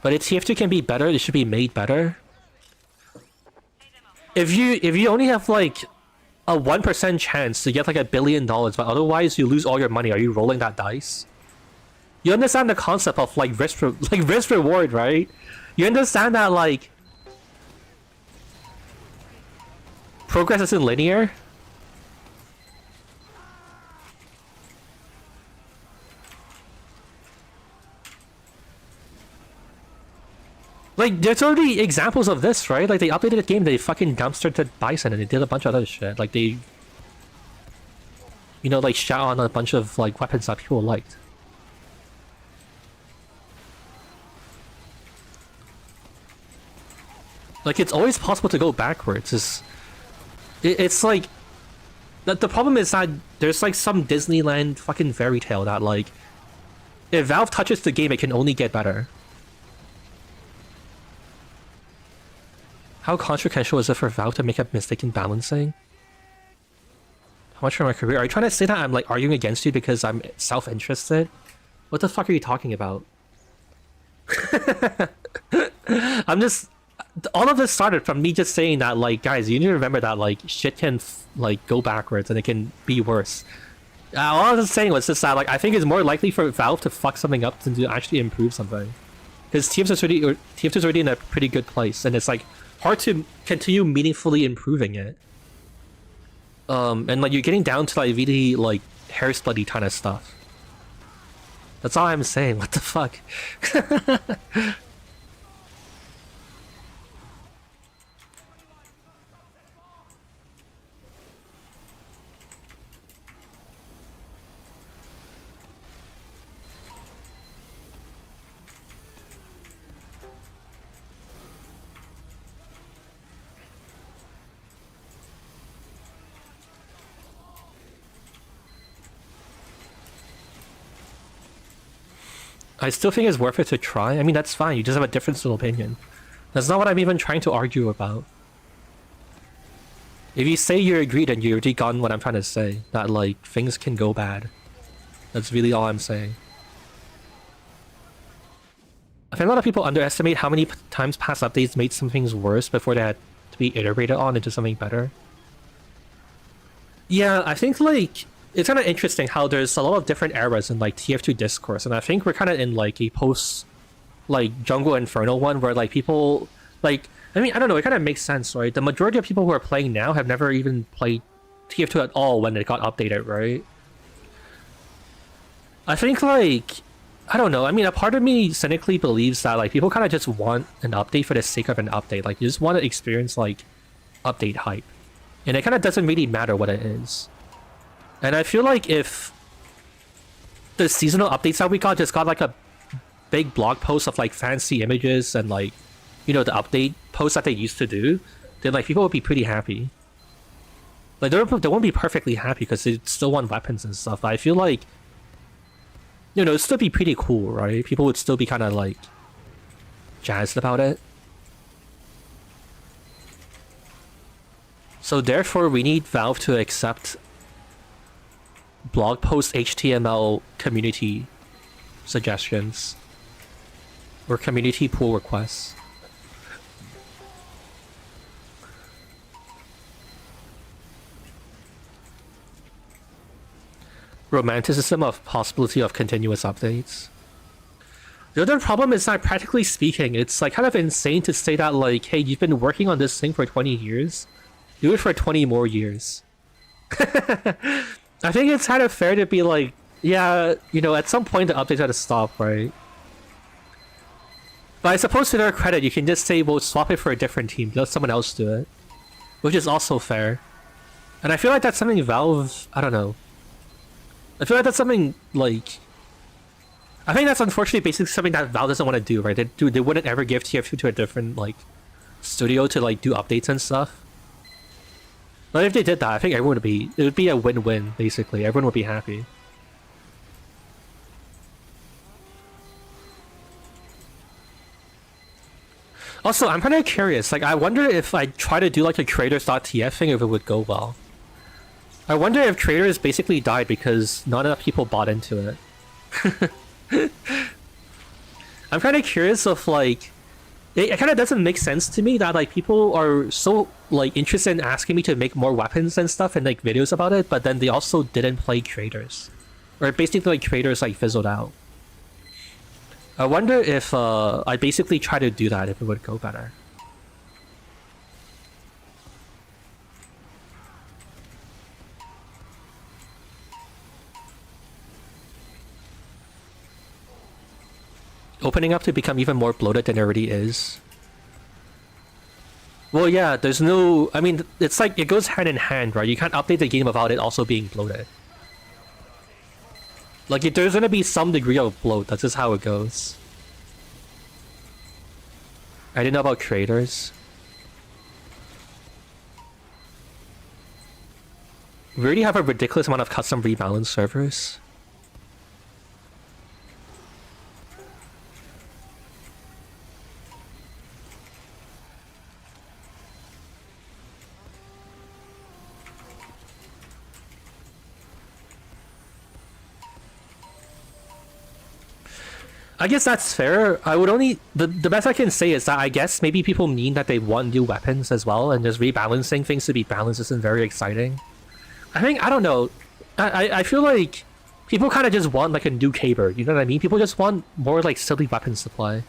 But if TF2 can be better, it should be made better. If you only have like a 1% chance to get like $1 billion, but otherwise you lose all your money, are you rolling that dice? You understand the concept of like risk reward, right? You understand that like progress isn't linear. Like, there's already examples of this, right? Like, they updated the game, they fucking dumpstered Bison, and they did a bunch of other shit. Like, they... You know, like, shot on a bunch of, like, weapons that people liked. Like, it's always possible to go backwards. It's like... The problem is that there's, like, some Disneyland fucking fairy tale that, like... If Valve touches the game, it can only get better. How consequential is it for Valve to make a mistake in balancing? How much for my career? Are you trying to say that I'm like arguing against you because I'm self-interested? What the fuck are you talking about? I'm just... All of this started from me just saying that, like, guys, you need to remember that, like, shit can, like, go backwards and it can be worse. All I was saying was just that, like, I think it's more likely for Valve to fuck something up than to actually improve something. Because TF2's already in a pretty good place, and it's, like, hard to continue meaningfully improving it. And like you're getting down to like really like hair splitty kind of stuff. That's all I'm saying. What the fuck? I still think it's worth it to try. I mean, that's fine. You just have a difference in opinion. That's not what I'm even trying to argue about. If you say you agree, then you've already gotten what I'm trying to say. That, like, things can go bad. That's really all I'm saying. I think a lot of people underestimate how many times past updates made some things worse before they had to be iterated on into something better. Yeah, I think like it's kind of interesting how there's a lot of different eras in like TF2 discourse, and I think we're kind of in like a post like Jungle Inferno one where like people like, I mean, I don't know, it kind of makes sense, right? The majority of people who are playing now have never even played TF2 at all when it got updated, right? I think like, I don't know, I mean, a part of me cynically believes that like people kind of just want an update for the sake of an update. Like you just want to experience like update hype, and it kind of doesn't really matter what it is. And I feel like if the seasonal updates that we got just got like a big blog post of like fancy images and like, you know, the update posts that they used to do, then like people would be pretty happy. Like they won't be perfectly happy because they still want weapons and stuff, but I feel like, you know, it'd still be pretty cool, right? People would still be kind of like jazzed about it. So therefore we need Valve to accept blog post HTML community suggestions or community pull requests. Romanticism of possibility of continuous updates. The other problem is that, practically speaking, it's like kind of insane to say that like, hey, you've been working on this thing for 20 years, do it for 20 more years. I think it's kind of fair to be like, yeah, you know, at some point the updates had to stop, right? But I suppose to their credit, you can just say, well, swap it for a different team, let someone else do it, which is also fair. And I feel like that's something Valve, I don't know. I feel like that's something like, I think that's unfortunately basically something that Valve doesn't want to do, right? They wouldn't ever give TF2 to a different like studio to like do updates and stuff. But if they did that, I think everyone it would be a win-win, basically. Everyone would be happy. Also, I'm kind of curious, like, I wonder if I try to do like a traders.tf thing, if it would go well. I wonder if traders basically died because not enough people bought into it. I'm kind of curious of like, it kind of doesn't make sense to me that like people are so like interested in asking me to make more weapons and stuff and like videos about it, but then they also didn't play traders, or basically like traders like fizzled out. I wonder if I basically try to do that, if it would go better. Opening up to become even more bloated than it already is. Well, yeah, there's no... I mean, it's like, it goes hand in hand, right? You can't update the game without it also being bloated. Like, there's gonna be some degree of bloat, that's just how it goes. I didn't know about creators. We already have a ridiculous amount of custom rebalance servers. I guess that's fair. I would only... The best I can say is that I guess maybe people mean that they want new weapons as well, and just rebalancing things to be balanced isn't very exciting. I think, I don't know. I feel like people kind of just want like a new caber, you know what I mean? People just want more like silly weapons to play.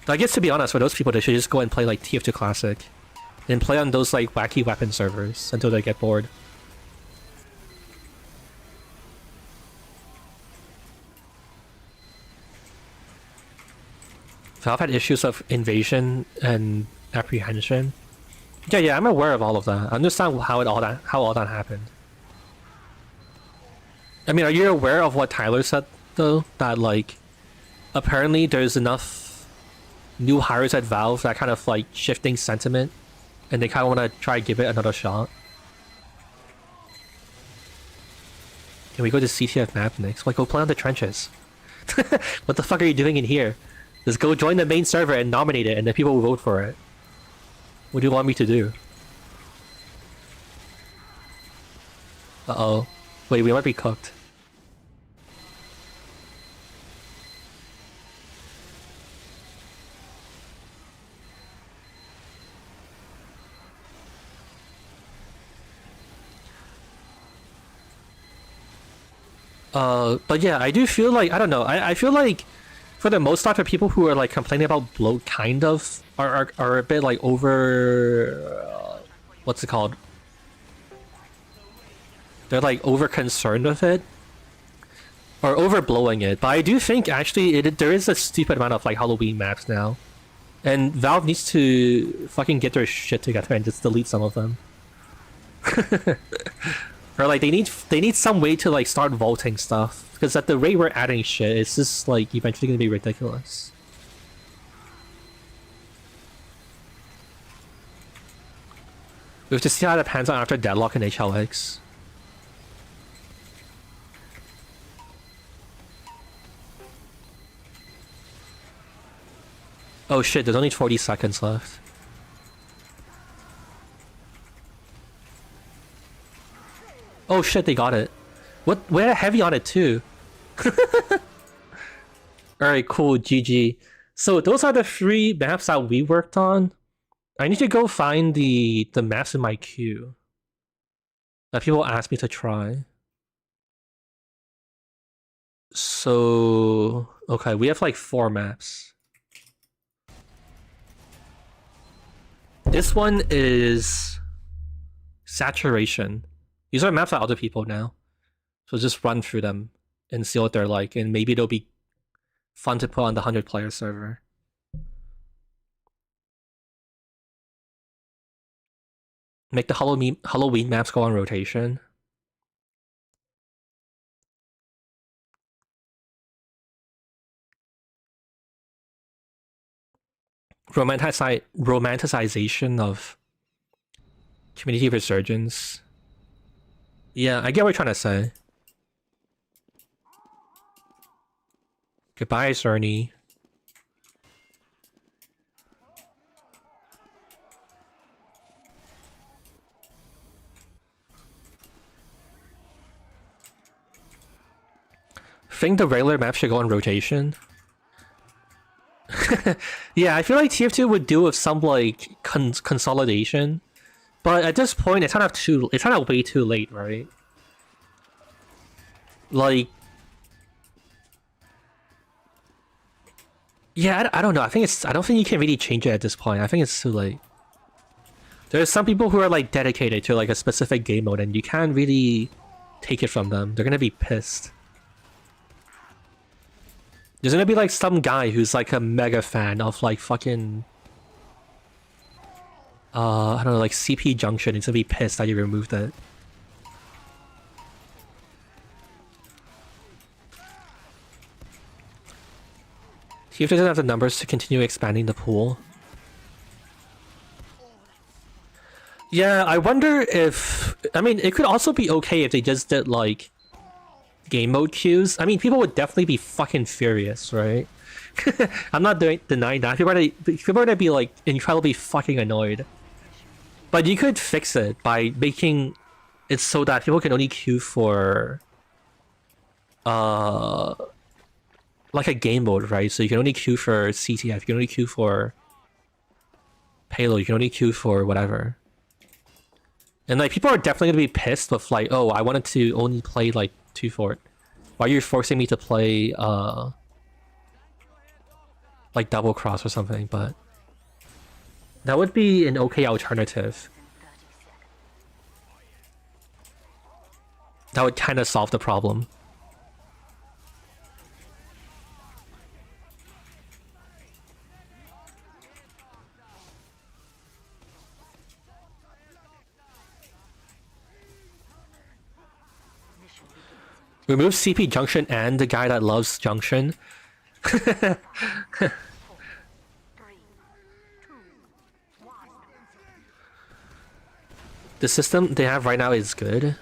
But I guess to be honest, for those people, they should just go and play like TF2 Classic. And play on those like wacky weapon servers until they get bored. Valve had issues of invasion and apprehension. Yeah, I'm aware of all of that. I understand how all that happened. I mean, are you aware of what Tyler said though? That like, apparently there's enough new hires at Valve that kind of like shifting sentiment, and they kind of want to try give it another shot. Can we go to CTF map next? Like, go play on the trenches. What the fuck are you doing in here? Just go join the main server and nominate it, and then people will vote for it. What do you want me to do? Uh-oh. Wait, we might be cooked. But yeah, I do feel like, I don't know, I feel like for the most part, the people who are like complaining about bloat kind of are a bit like over, what's it called? They're like over concerned with it. Or overblowing it. But I do think actually there is a stupid amount of like Halloween maps now. And Valve needs to fucking get their shit together and just delete some of them. Or like they need some way to like start vaulting stuff. Because at the rate we're adding shit, it's just like eventually gonna be ridiculous. We have to see how it pans out after Deadlock and HLX. Oh shit, there's only 40 seconds left. Oh shit, they got it. What? We had a heavy on it too. Alright, cool, GG. So those are the 3 maps that we worked on. I need to go find the maps in my queue that people asked me to try. So... okay, we have like 4 maps. This one is... Saturation. These are maps that other people now. So just run through them and see what they're like, and maybe it'll be fun to put on the 100-player server. Make the Halloween maps go on rotation. Romanticization of community resurgence. Yeah, I get what you're trying to say. Goodbye, Cerny. Think the regular map should go on rotation. Yeah, I feel like TF2 would do with some like consolidation, but at this point it's kind of way too late, right? Like, yeah, I don't know. I don't think you can really change it at this point. I think it's too late. There's some people who are like dedicated to like a specific game mode, and you can't really take it from them. They're gonna be pissed. There's gonna be like some guy who's like a mega fan of like fucking I don't know, like CP Junction. He's gonna be pissed that you removed it. See if it doesn't have the numbers to continue expanding the pool. Yeah, I wonder if... I mean, it could also be okay if they just did, like, game mode queues. I mean, people would definitely be fucking furious, right? I'm not denying that. People are gonna be, like, incredibly fucking annoyed. But you could fix it by making it so that people can only queue for... like a game mode, right? So you can only queue for CTF, you can only queue for payload, you can only queue for whatever. And like people are definitely gonna be pissed with like, oh, I wanted to only play like 2 Fort. Why are you forcing me to play like double cross or something? But that would be an okay alternative. That would kind of solve the problem. Remove CP Junction and the guy that loves Junction. The system they have right now is good.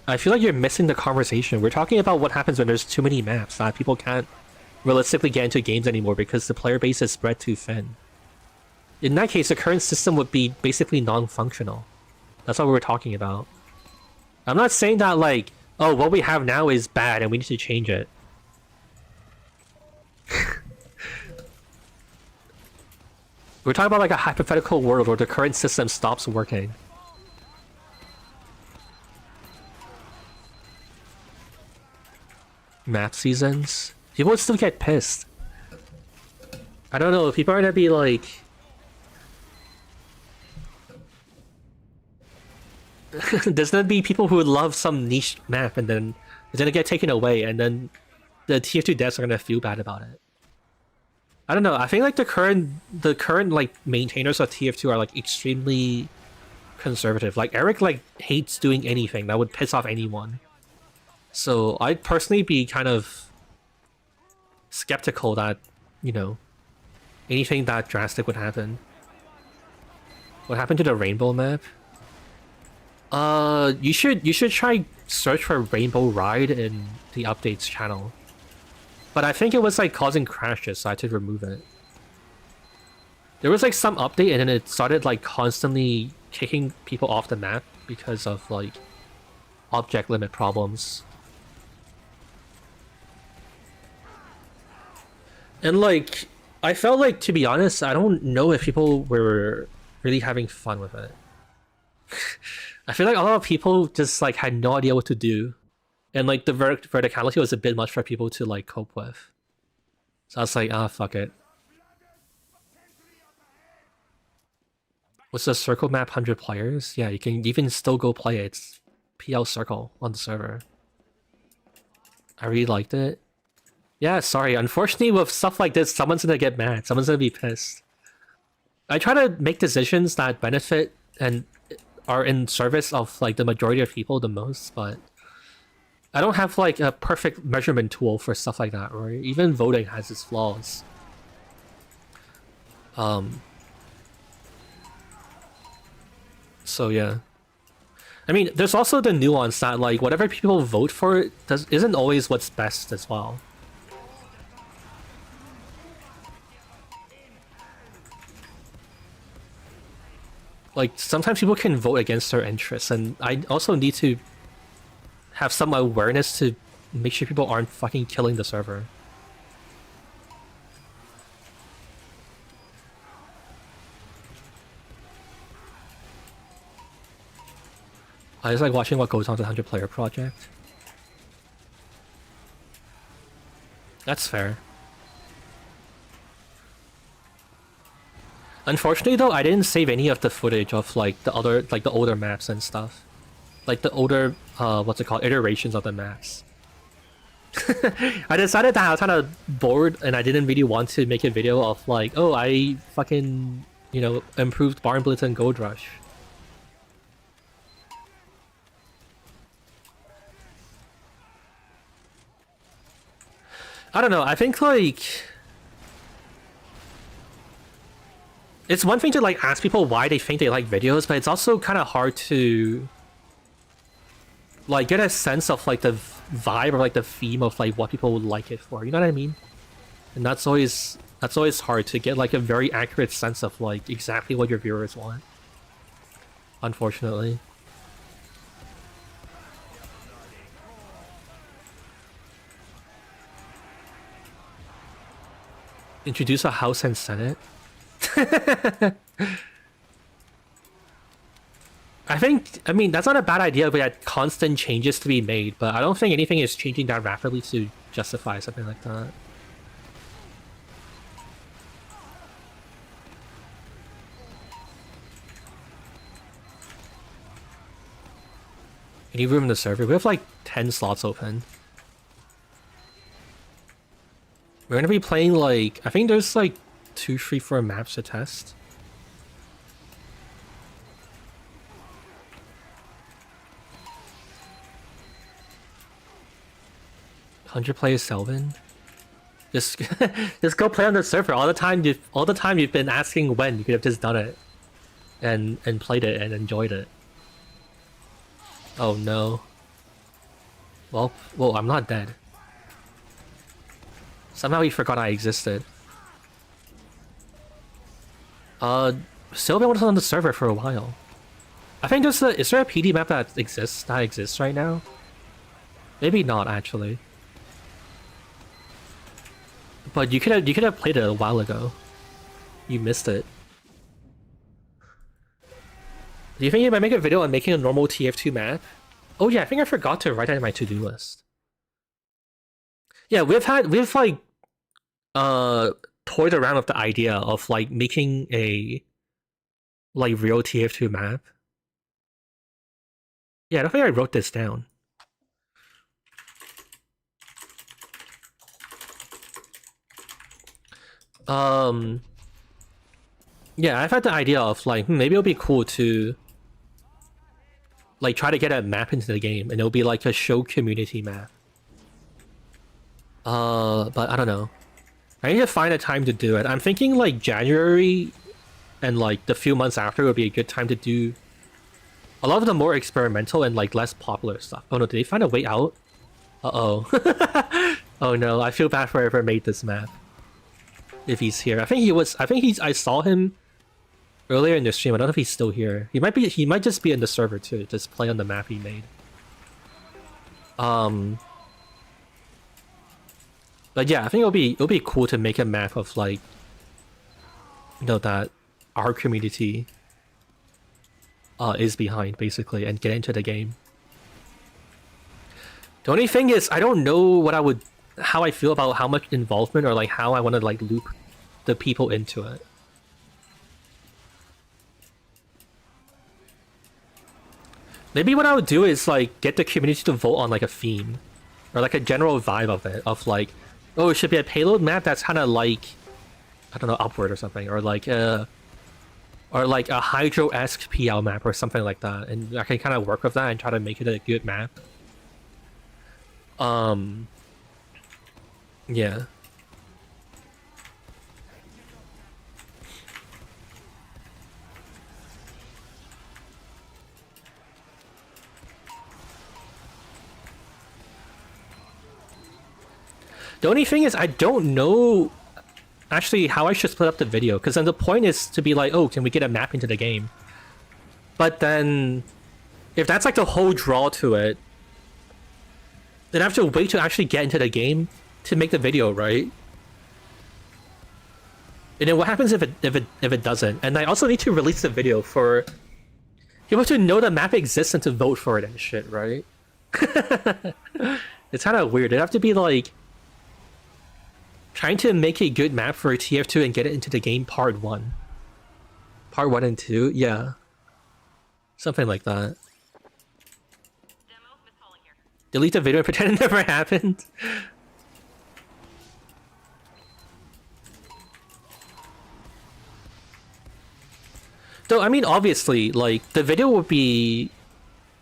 I feel like you're missing the conversation. We're talking about what happens when there's too many maps that people can't realistically get into games anymore because the player base is spread too thin. In that case, the current system would be basically non-functional. That's what we were talking about. I'm not saying that like, oh, what we have now is bad and we need to change it. We're talking about like a hypothetical world where the current system stops working. Map seasons? People would still get pissed. I don't know, people are gonna be like... There's gonna be people who would love some niche map and then it's gonna get taken away and then the tier 2 devs are gonna feel bad about it. I don't know, I think like the current like maintainers of TF2 are like extremely conservative. Like Eric like hates doing anything that would piss off anyone. So I'd personally be kind of skeptical that, you know, anything that drastic would happen. What happened to the rainbow map? You should try search for Rainbow Ride in the updates channel. But I think it was like causing crashes, so I had to remove it. There was like some update and then it started like constantly kicking people off the map because of like object limit problems. And like, I felt like, to be honest, I don't know if people were really having fun with it. I feel like a lot of people just like had no idea what to do. And like the verticality was a bit much for people to like cope with. So I was like, ah, fuck it. What's the circle map 100 players? Yeah, you can even still go play it. It's PL Circle on the server. I really liked it. Yeah, sorry. Unfortunately, with stuff like this, someone's gonna get mad. Someone's gonna be pissed. I try to make decisions that benefit and are in service of like the majority of people the most, but I don't have like a perfect measurement tool for stuff like that, or even voting has its flaws. So yeah. I mean, there's also the nuance that like whatever people vote for isn't always what's best as well. Like, sometimes people can vote against their interests, and I also need to have some awareness to make sure people aren't fucking killing the server. I just like watching what goes on to the 100-player project. That's fair. Unfortunately though, I didn't save any of the footage of like the other, like the older maps and stuff. Like the older, what's it called, iterations of the maps. I decided that I was kind of bored and I didn't really want to make a video of like, oh, I fucking, you know, improved Barn Blitz and Gold Rush. I don't know, I think like... It's one thing to like ask people why they think they like videos, but it's also kind of hard to like get a sense of like the vibe or like the theme of like what people would like it for. You know what I mean? And that's always hard to get like a very accurate sense of like exactly what your viewers want. Unfortunately. Introduce a House and Senate. I mean, that's not a bad idea, but had constant changes to be made, but I don't think anything is changing that rapidly to justify something like that. Any room in the server? We have like 10 slots open. We're gonna be playing like, I think there's like 2, 3, 4 maps to test. $100 players Selvin. Just just go play on the server. All the time you've been asking when, you could have just done it. And played it and enjoyed it. Oh no. Well, whoa, I'm not dead. Somehow he forgot I existed. Sylvan was on the server for a while. I think there's is there a PD map that exists right now? Maybe not actually. But you could have played it a while ago. You missed it. Do you think you might make a video on making a normal TF2 map? Oh yeah, I think I forgot to write that in my to-do list. Yeah, we've like toyed around with the idea of like making a like real TF2 map. Yeah, I don't think I wrote this down. Yeah, I've had the idea of like maybe it'll be cool to like try to get a map into the game, and it'll be like a show community map. But I don't know. I need to find a time to do it. I'm thinking like January and like the few months after would be a good time to do a lot of the more experimental and like less popular stuff. Oh no, did they find a way out? Uh-oh. Oh no, I feel bad for whoever made this map. If he's here. I saw him earlier in the stream. I don't know if he's still here. He might just be in the server too, just play on the map he made. But yeah, I think it'll be cool to make a map of like, you know, that our community is behind basically, and get into the game. The only thing is, I don't know how I feel about how much involvement or like how I want to like loop the people into it. Maybe what I would do is like get the community to vote on like a theme or like a general vibe of it, of like, oh, it should be a payload map that's kind of like, I don't know, Upward or something, or like a Hydro-esque PL map or something like that, and I can kind of work with that and try to make it a good map. Yeah. The only thing is, I don't know actually how I should split up the video, because then the point is to be like, oh, can we get a map into the game? But then, if that's like the whole draw to it, then I have to wait to actually get into the game to make the video, right? And then what happens if it doesn't? And I also need to release the video for people to know the map exists and to vote for it and shit, right? It's kind of weird. It'd have to be like trying to make a good map for TF2 and get it into the game part 1. Part 1 and 2, yeah. Something like that. Demo, Miss Holling here. Delete the video and pretend it never happened. Though, I mean, obviously, like, the video would be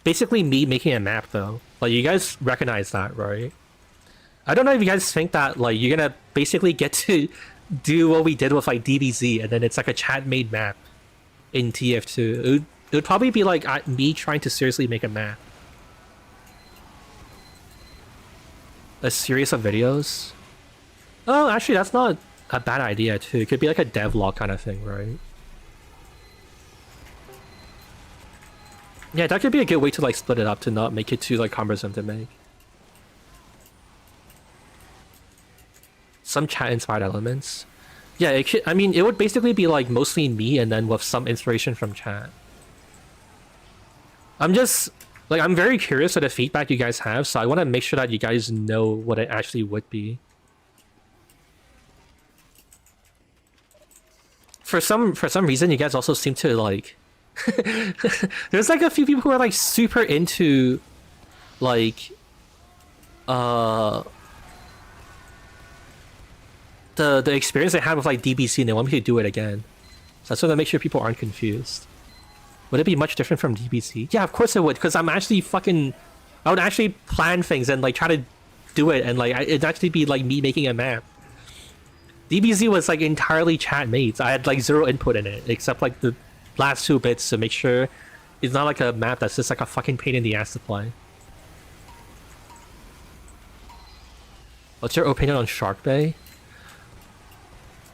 basically me making a map, though. Like, you guys recognize that, right? I don't know if you guys think that, like, you're gonna basically get to do what we did with, like, DBZ, and then it's like a chat-made map in TF2. It would probably be, like, me trying to seriously make a map. A series of videos? Oh, actually, that's not a bad idea, too. It could be, like, a devlog kind of thing, right? Yeah, that could be a good way to, like, split it up to not make it too, like, cumbersome to make. Some chat-inspired elements. Yeah, it could, I mean, it would basically be, like, mostly me and then with some inspiration from chat. I'm just, like, I'm very curious of the feedback you guys have, so I want to make sure that you guys know what it actually would be. For some reason, you guys also seem to, like... There's, like, a few people who are, like, super into, like... The experience they had with, like, DBC, and they want me to do it again. So that's what I make sure people aren't confused. Would it be much different from DBC? Yeah, of course it would, because I'm actually fucking... I would actually plan things and, like, try to do it, and, like, it'd actually be, like, me making a map. DBZ was, like, entirely chat-made. I had, like, zero input in it, except, like, the last 2 bits to make sure it's not, like, a map that's just, like, a fucking pain in the ass to play. What's your opinion on Shark Bay?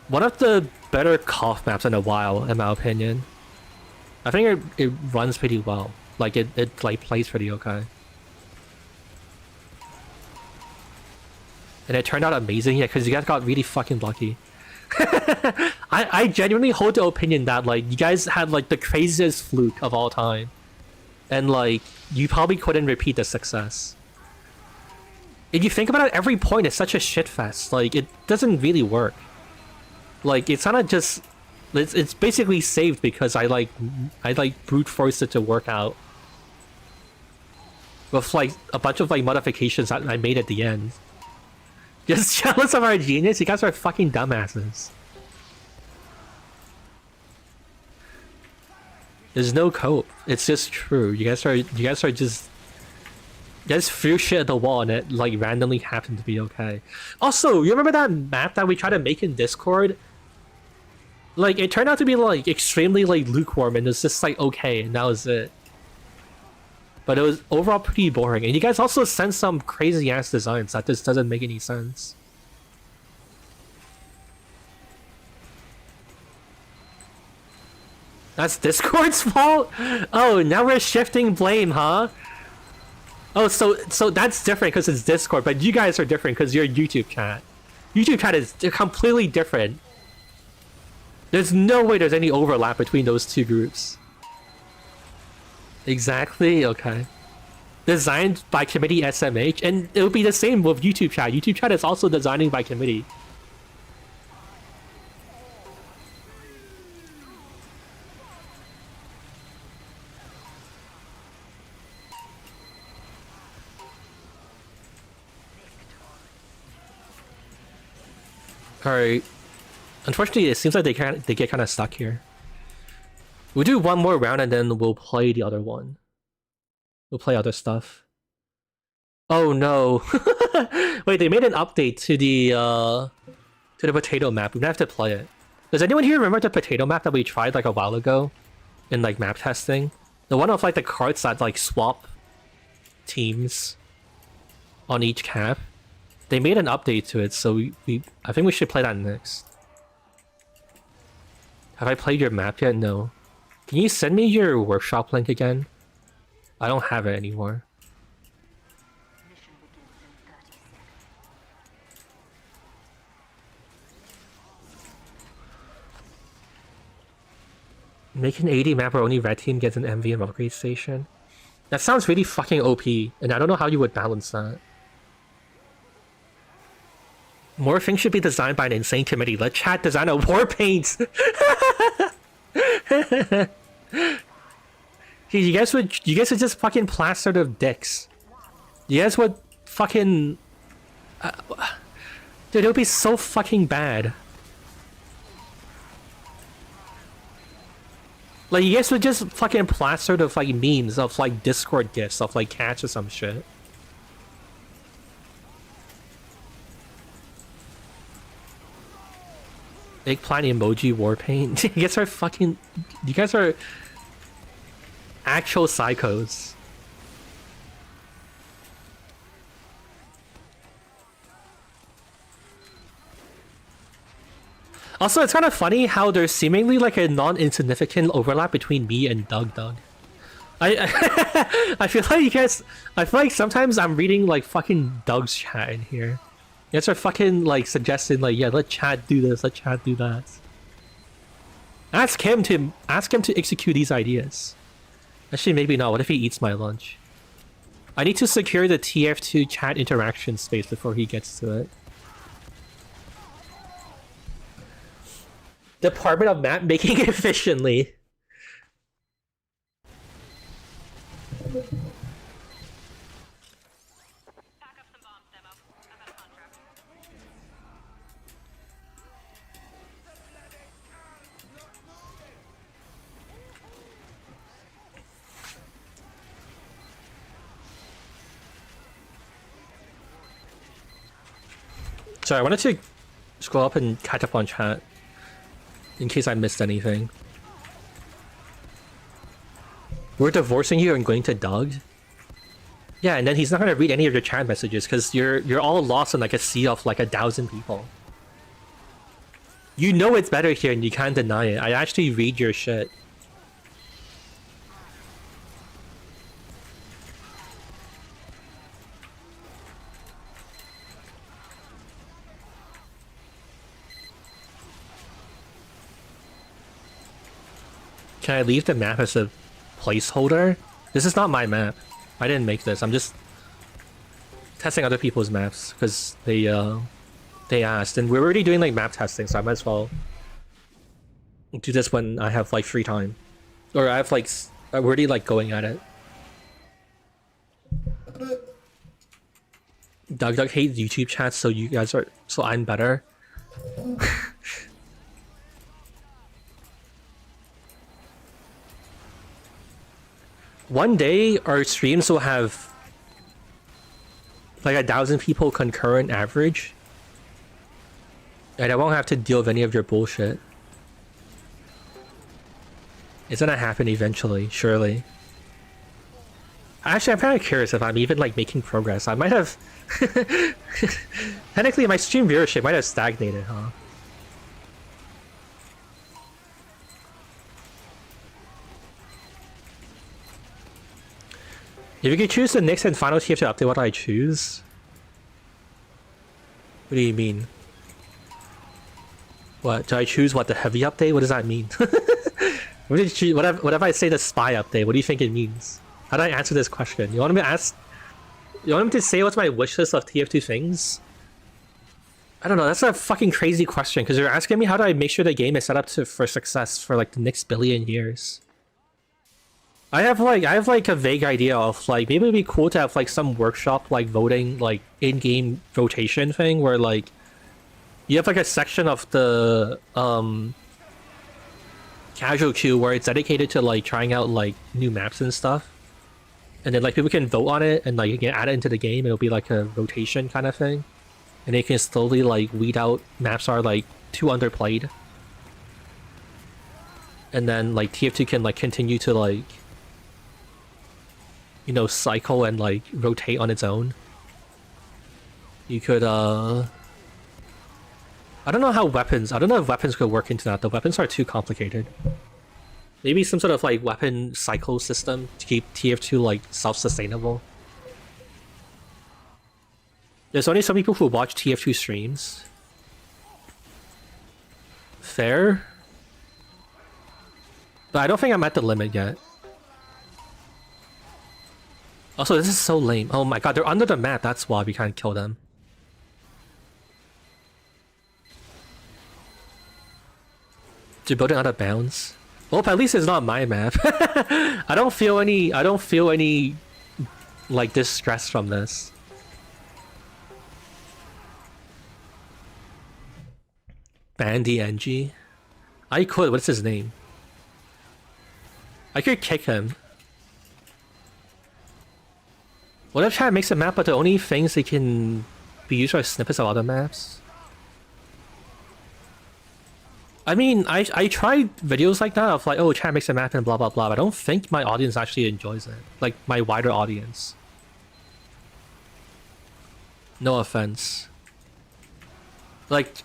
One of the better cough maps in a while, in my opinion. I think it runs pretty well. Like it like plays pretty okay. And it turned out amazing, yeah, because you guys got really fucking lucky. I genuinely hold the opinion that like you guys had like the craziest fluke of all time. And like you probably couldn't repeat the success. If you think about it, every point is such a shit fest. Like it doesn't really work. Like it's kind of just it's basically saved because I brute forced it to work out. With like a bunch of like modifications that I made at the end. Just jealous of our genius? You guys are fucking dumbasses. There's no cope. It's just true. You guys are just... You guys threw shit at the wall and it like randomly happened to be okay. Also, you remember that map that we tried to make in Discord? Like, it turned out to be like extremely like lukewarm and it was just like okay and that was it. But it was overall pretty boring. And you guys also sent some crazy ass designs that just doesn't make any sense. That's Discord's fault? Oh, now we're shifting blame, huh? Oh, so that's different because it's Discord, but you guys are different because you're YouTube chat. YouTube chat is completely different. There's no way there's any overlap between those two groups. Exactly, okay. Designed by committee SMH, and it'll be the same with YouTube chat. YouTube chat is also designing by committee. Alright. Unfortunately, it seems like they get kind of stuck here. We'll do one more round and then we'll play the other one. We'll play other stuff. Oh no. Wait, they made an update to the potato map. We're gonna have to play it. Does anyone here remember the potato map that we tried like a while ago? In like map testing? The one of like the carts that like swap teams on each cap. They made an update to it, so I think we should play that next. Have I played your map yet? No. Can you send me your workshop link again? I don't have it anymore. Mission begins in 30 seconds. Make an 80 map where only red team gets an MV and upgrade station. That sounds really fucking OP, and I don't know how you would balance that. More things should be designed by an insane committee. Let chat design a war paint. You guys would just fucking plastered of dicks. You guys would fucking dude, it would be so fucking bad. Like you guys would just fucking plastered of like memes of like Discord gifs of like cats or some shit. Eggplant emoji war paint. You guys are fucking... You guys are... actual psychos. Also, it's kind of funny how there's seemingly like a non-insignificant overlap between me and Doug. I feel like you guys... I feel like sometimes I'm reading like fucking Doug's chat in here. You guys are fucking like suggesting like, yeah, let chat do this, let chat do that. Ask him to execute these ideas. Actually, maybe not. What if he eats my lunch? I need to secure the TF2 chat interaction space before he gets to it. Department of Map making efficiently. Pack up some bombs, Demo. I've got a contract. Sorry, I wanted to scroll up and catch up on chat in case I missed anything. We're divorcing you and going to Doug? Yeah, and then he's not gonna read any of your chat messages because you're all lost in like a sea of like 1,000 people. You know it's better here and you can't deny it. I actually read your shit. Can I leave the map as a placeholder? This is not my map. I didn't make this. I'm just testing other people's maps because they asked, and we're already doing like map testing, so I might as well do this when I have like free time, or I have like I'm already like going at it. Doug hates YouTube chats, so you guys are so I'm better. One day our streams will have like 1,000 people concurrent average, and I won't have to deal with any of your bullshit. It's gonna happen eventually, surely. Actually, I'm kind of curious if I'm even like making progress. I might have technically my stream viewership might have stagnated, huh? If you could choose the next and final TF2 update, what do I choose? What do you mean? What, do I choose what, the heavy update? What does that mean? What if I say the spy update? What do you think it means? How do I answer this question? You want me to ask? You want me to say what's my wish list of TF2 things? I don't know, that's a fucking crazy question, because you're asking me how do I make sure the game is set up for success for like the next billion years. I have like a vague idea of like maybe it'd be cool to have like some workshop like voting like in-game rotation thing where like you have like a section of the casual queue where it's dedicated to like trying out like new maps and stuff, and then like people can vote on it and like you can add it into the game. It'll be like a rotation kind of thing, and they can slowly like weed out maps are like too underplayed, and then like TF2 can like continue to like, you know, cycle and like rotate on its own. You could I don't know how weapons, I don't know if weapons could work into that. The weapons are too complicated. Maybe some sort of like weapon cycle system to keep TF2 like self-sustainable. There's only some people who watch TF2 streams. Fair. But I don't think I'm at the limit yet. Also, this is so lame. Oh my god, they're under the map, that's why we can't kill them. They're building out of bounds. Well, at least it's not my map. I don't feel any like distress from this. Bandy NG. I could, what's his name? I could kick him. What if chat makes a map but the only things they can be used are snippets of other maps? I mean, I tried videos like that of like, oh, chat makes a map and blah blah blah. But I don't think my audience actually enjoys it. Like my wider audience. No offense. Like,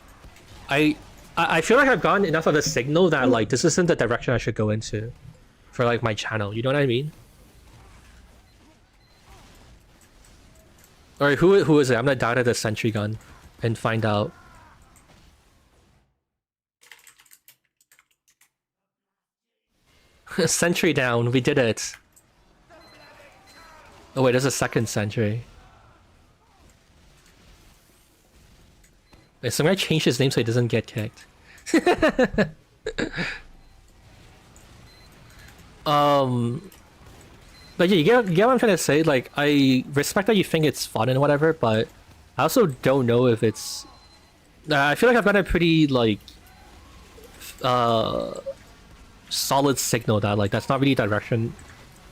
I feel like I've gotten enough of a signal that like this isn't the direction I should go into for like my channel. You know what I mean? Alright, who is it? I'm gonna dial at the sentry gun and find out. Sentry down, we did it. Oh wait, there's a second sentry. Wait, some guy changed his name so he doesn't get kicked. But yeah, you get what I'm trying to say? Like, I respect that you think it's fun and whatever, but I also don't know if it's... I feel like I've got a pretty, like... solid signal that like that's not really the direction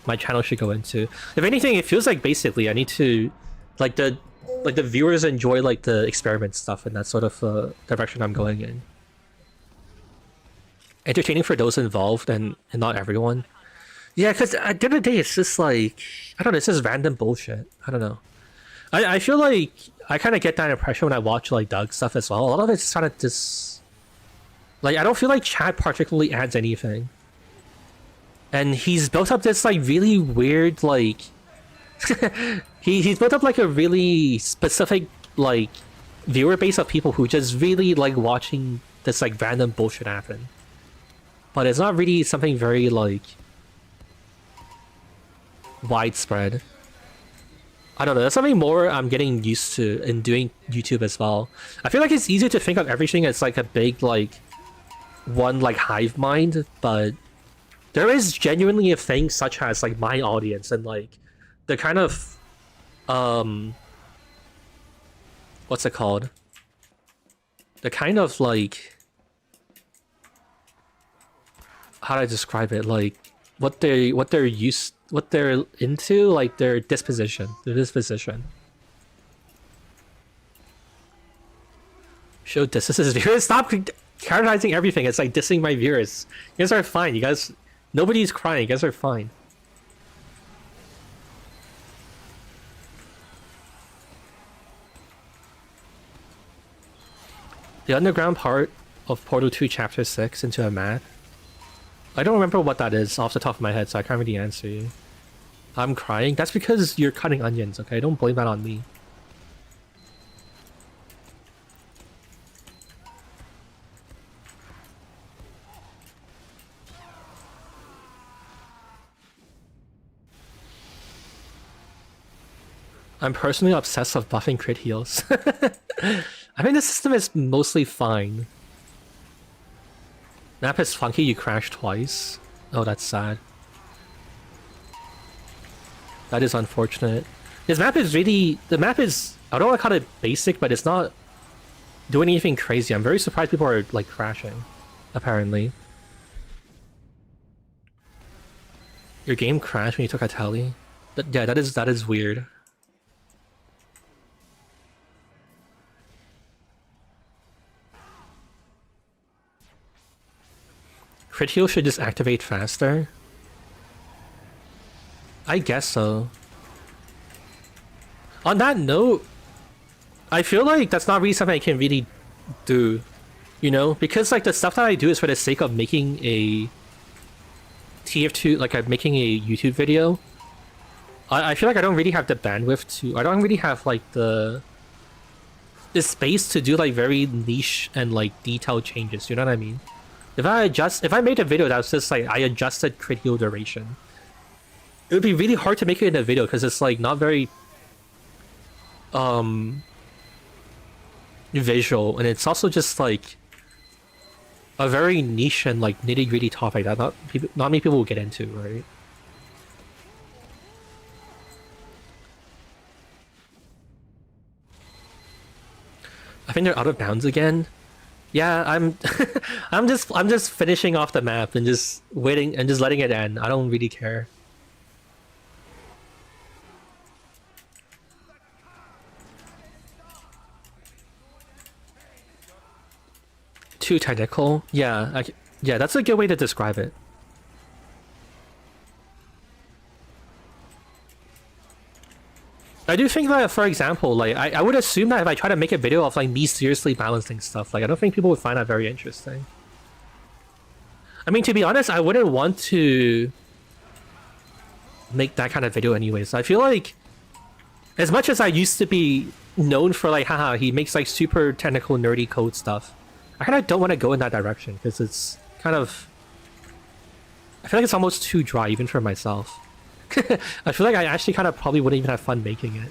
my channel should go into. If anything, it feels like basically I need to like the viewers enjoy like the experiment stuff, and that's sort of direction I'm going in. Entertaining for those involved and not everyone. Yeah, because at the end of the day it's just like, I don't know, it's just random bullshit. I don't know. I feel like I kind of get that impression when I watch like Doug stuff as well. A lot of it's kind of just like, I don't feel like chat particularly adds anything. And he's built up this like really weird like he's built up like a really specific like viewer base of people who just really like watching this like random bullshit happen. but it's not really something very like widespread. I don't know, that's something more I'm getting used to in doing YouTube as well. I feel like it's easier to think of everything as like a big like one like hive mind, but there is genuinely a thing such as like my audience and like the kind of what's it called? The kind of like, how do I describe it? Like what they're into, like their disposition. Show disses viewers. Stop characterizing everything. It's like dissing my viewers. You guys are fine. You guys, nobody's crying. You guys are fine. The underground part of Portal 2 Chapter 6 into a map. I don't remember what that is off the top of my head, so I can't really answer you. I'm crying? That's because you're cutting onions, okay? Don't blame that on me. I'm personally obsessed with buffing crit heals. I think the system is mostly fine. Map is funky, you crashed twice. Oh, that's sad. That is unfortunate. This map is really... The map is... I don't want to call it basic, but it's not doing anything crazy. I'm very surprised people are, like, crashing. Apparently. Your game crashed when you took a tally? Yeah, that is weird. Crit heal should just activate faster? I guess so. On that note, I feel like that's not really something I can really do, you know? Because like the stuff that I do is for the sake of making a TF2, like I'm making a YouTube video. I feel like I don't really have the bandwidth to, I don't really have like the space to do like very niche and like detailed changes, you know what I mean? If I made a video that was just like I adjusted crit heal duration, it would be really hard to make it in a video because it's like not very visual, and it's also just like a very niche and like nitty-gritty topic that not many people will get into, right? I think they're out of bounds again. Yeah, I'm I'm just finishing off the map and just waiting and just letting it end. I don't really care. Too technical? Yeah, yeah, that's a good way to describe it. I do think that, for example, like I would assume that if I try to make a video of like me seriously balancing stuff, like I don't think people would find that very interesting. I mean, to be honest, I wouldn't want to make that kind of video anyways. I feel like as much as I used to be known for like, haha, he makes like super technical nerdy code stuff, I kind of don't want to go in that direction because it's kind of, I feel like it's almost too dry even for myself. I feel like I actually kind of probably wouldn't even have fun making it.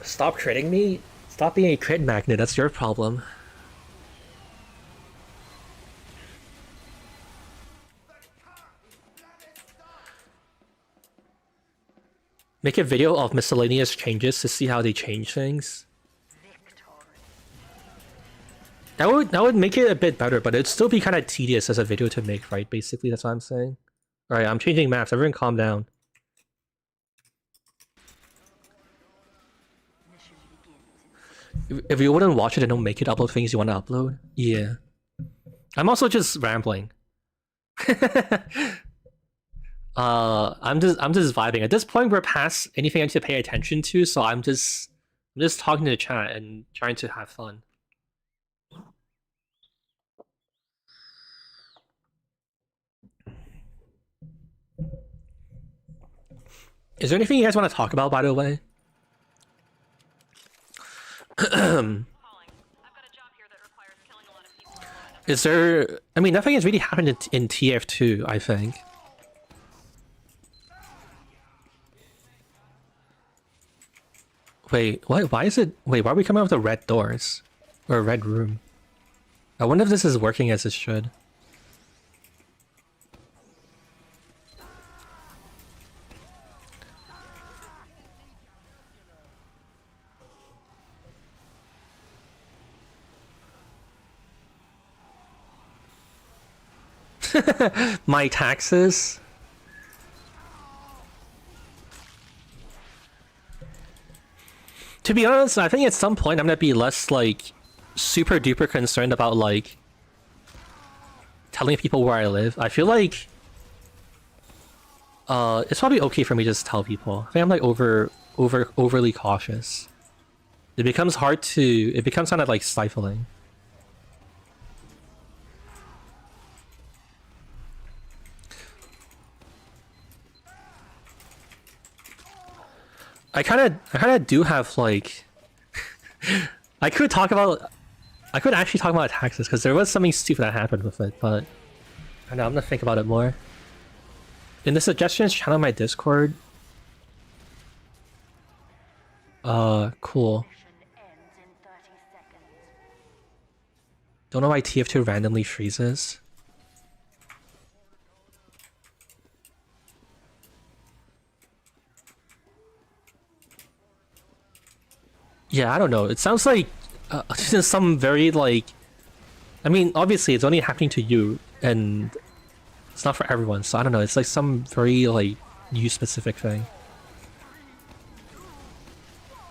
Stop critting me? Stop being a crit magnet, that's your problem. Make a video of miscellaneous changes to see how they change things. That would make it a bit better, but it'd still be kind of tedious as a video to make, right? Basically, that's what I'm saying. Alright, I'm changing maps. Everyone calm down. If you wouldn't watch it and don't make it upload things you want to upload, yeah. I'm also just rambling. I'm just vibing. At this point, we're past anything I need to pay attention to, so I'm just talking to the chat and trying to have fun. Is there anything you guys want to talk about, by the way? Is there... I mean, nothing has really happened in TF2, I think. Wait, what? Why is it... Wait, why are we coming up with the red doors? Or a red room? I wonder if this is working as it should. My taxes? To be honest, I think at some point I'm gonna be less, like, super duper concerned about, like, telling people where I live. I feel like it's probably okay for me to just tell people. I think I'm like overly cautious. It becomes kind of like stifling. I kind of do have, like... I could actually talk about taxes, because there was something stupid that happened with it, but... I know, I'm gonna think about it more. In the suggestions channel on my Discord... cool. Don't know why TF2 randomly freezes. Yeah, I don't know. It sounds like some very, like... I mean, obviously, it's only happening to you, and it's not for everyone, so I don't know. It's like some very, like, you-specific thing.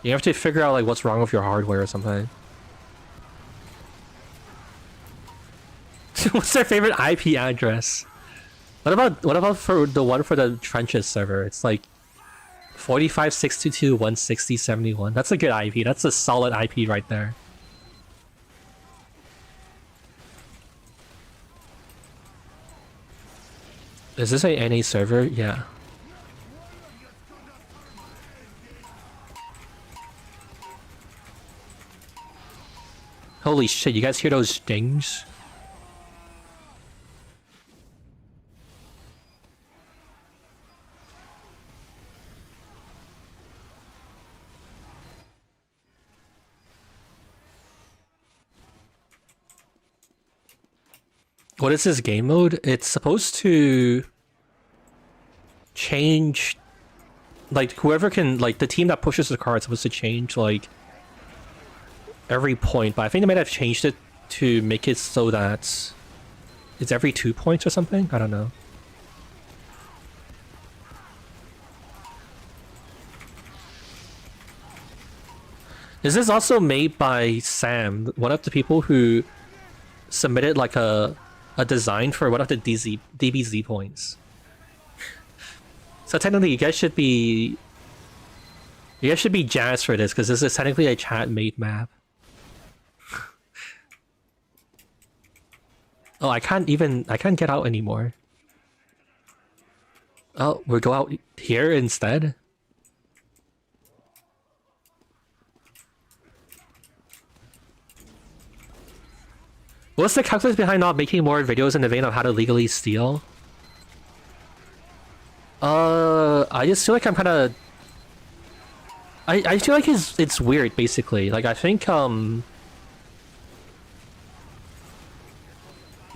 You have to figure out, like, what's wrong with your hardware or something. What's their favorite IP address? What about for the one for the Trenches server? It's like 45.622.160.71. That's a good IP. That's a solid IP right there. Is this a NA server? Yeah. Holy shit, you guys hear those stings? What is this game mode? It's supposed to change, like, whoever can, like, the team that pushes the car is supposed to change, like, every point, but I think they might have changed it to make it so that it's every 2 points or something? I don't know. Is this also made by Sam, one of the people who submitted, like, a design for one of the DBZ points? So technically, you guys should be jazzed for this, because this is technically a chat-made map. Oh, I can't get out anymore. Oh, we'll go out here instead? What's the calculus behind not making more videos in the vein of how to legally steal? I just feel like I'm kind of... I feel like it's weird, basically. Like, I think,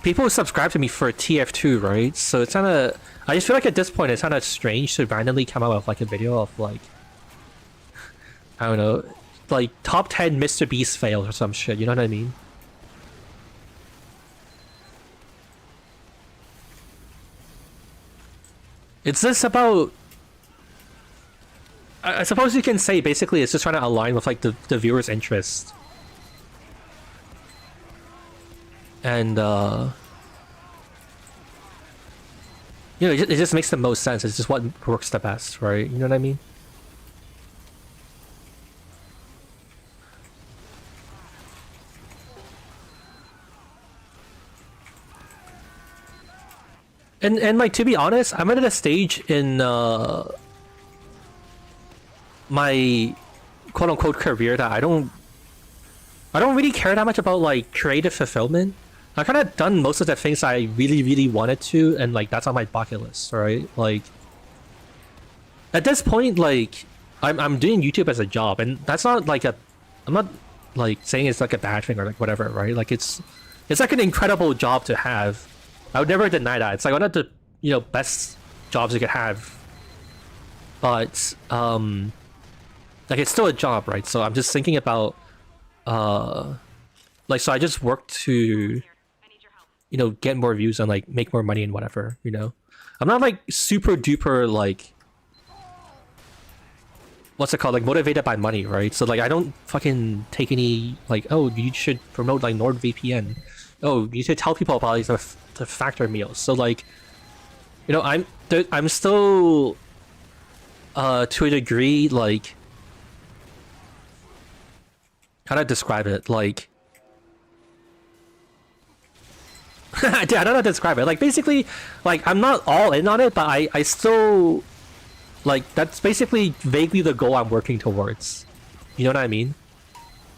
people subscribe to me for TF2, right? So it's kind of... I just feel like at this point it's kind of strange to randomly come out with, like, a video of, like... I don't know. Like, top 10 Mr. Beast fails or some shit, you know what I mean? It's this about... I suppose you can say basically it's just trying to align with, like, the viewer's interest. And, you know, it just makes the most sense. It's just what works the best, right? You know what I mean? And like, to be honest, I'm at a stage in my quote-unquote career that I don't really care that much about, like, creative fulfillment. I kind of done most of the things I really wanted to, and like that's on my bucket list, right? Like at this point, like I'm doing YouTube as a job, and that's not like I'm not like saying it's like a bad thing or like whatever, right? Like it's like an incredible job to have. I would never deny that. It's like one of the, you know, best jobs you could have. But like it's still a job, right? So I'm just thinking about like, so I just work to, I need your help. you know, get more views and like make more money and whatever, you know. I'm not like super duper like, what's it called, like motivated by money, right? So like I don't fucking take any like, oh, you should promote like NordVPN, oh, you should tell people about like the factor meals. So like, you know, I'm still to a degree, like, how do I describe it, like I don't know how to describe it. Like basically, like I'm not all in on it, but I still, like, that's basically vaguely the goal I'm working towards. You know what I mean?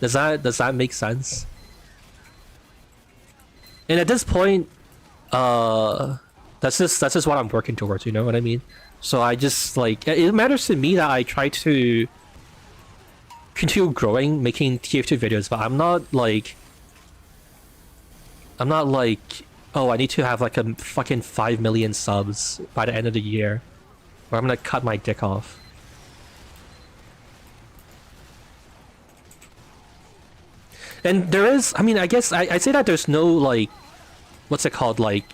Does that make sense? And at this point, that's just what I'm working towards. You know what I mean? So I just like, it matters to me that I try to continue growing, making TF2 videos, but I'm not like, oh, I need to have like a fucking 5 million subs by the end of the year, or I'm gonna cut my dick off. And there is, I mean, I guess I say that there's no like, what's it called, like,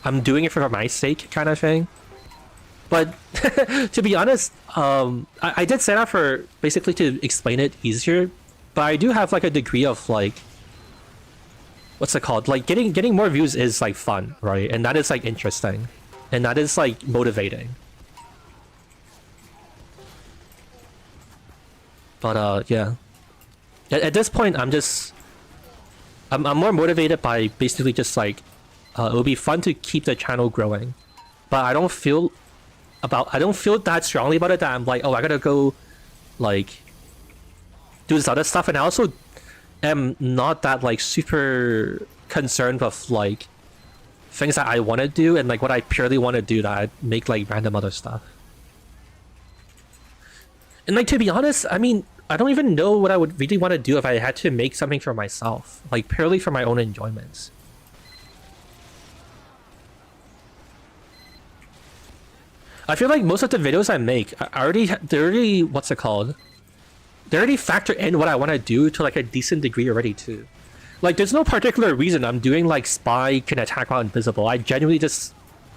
I'm doing it for my sake kind of thing. But to be honest, I did say that for basically to explain it easier, but I do have like a degree of like, what's it called, like getting more views is like fun, right? And that is like interesting, and that is like motivating. But yeah, at this point I'm more motivated by basically just like, it would be fun to keep the channel growing, but I don't feel that strongly about it that I'm like, oh, I gotta go like do this other stuff. And I also am not that like super concerned with like things that I want to do and like what I purely want to do, that I make like random other stuff. And like, to be honest, I mean, I don't even know what I would really want to do if I had to make something for myself, like purely for my own enjoyments. I feel like most of the videos I make they already, what's it called? They already factor in what I want to do to like a decent degree already too. Like there's no particular reason I'm doing like spy can attack while invisible. I genuinely just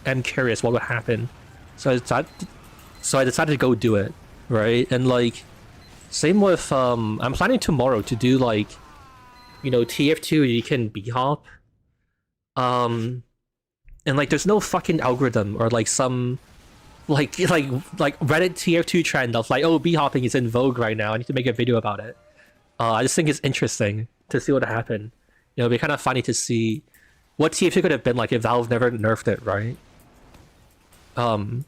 am curious what would happen. So I decided to go do it, right? And like, same with I'm planning tomorrow to do like, you know, TF2 you can b-hop. And like there's no fucking algorithm or like some like Reddit TF2 trend of like, oh, b-hopping is in vogue right now, I need to make a video about it. I just think it's interesting to see what would happen. You know, it'd be kind of funny to see what TF2 could have been like if Valve never nerfed it, right? But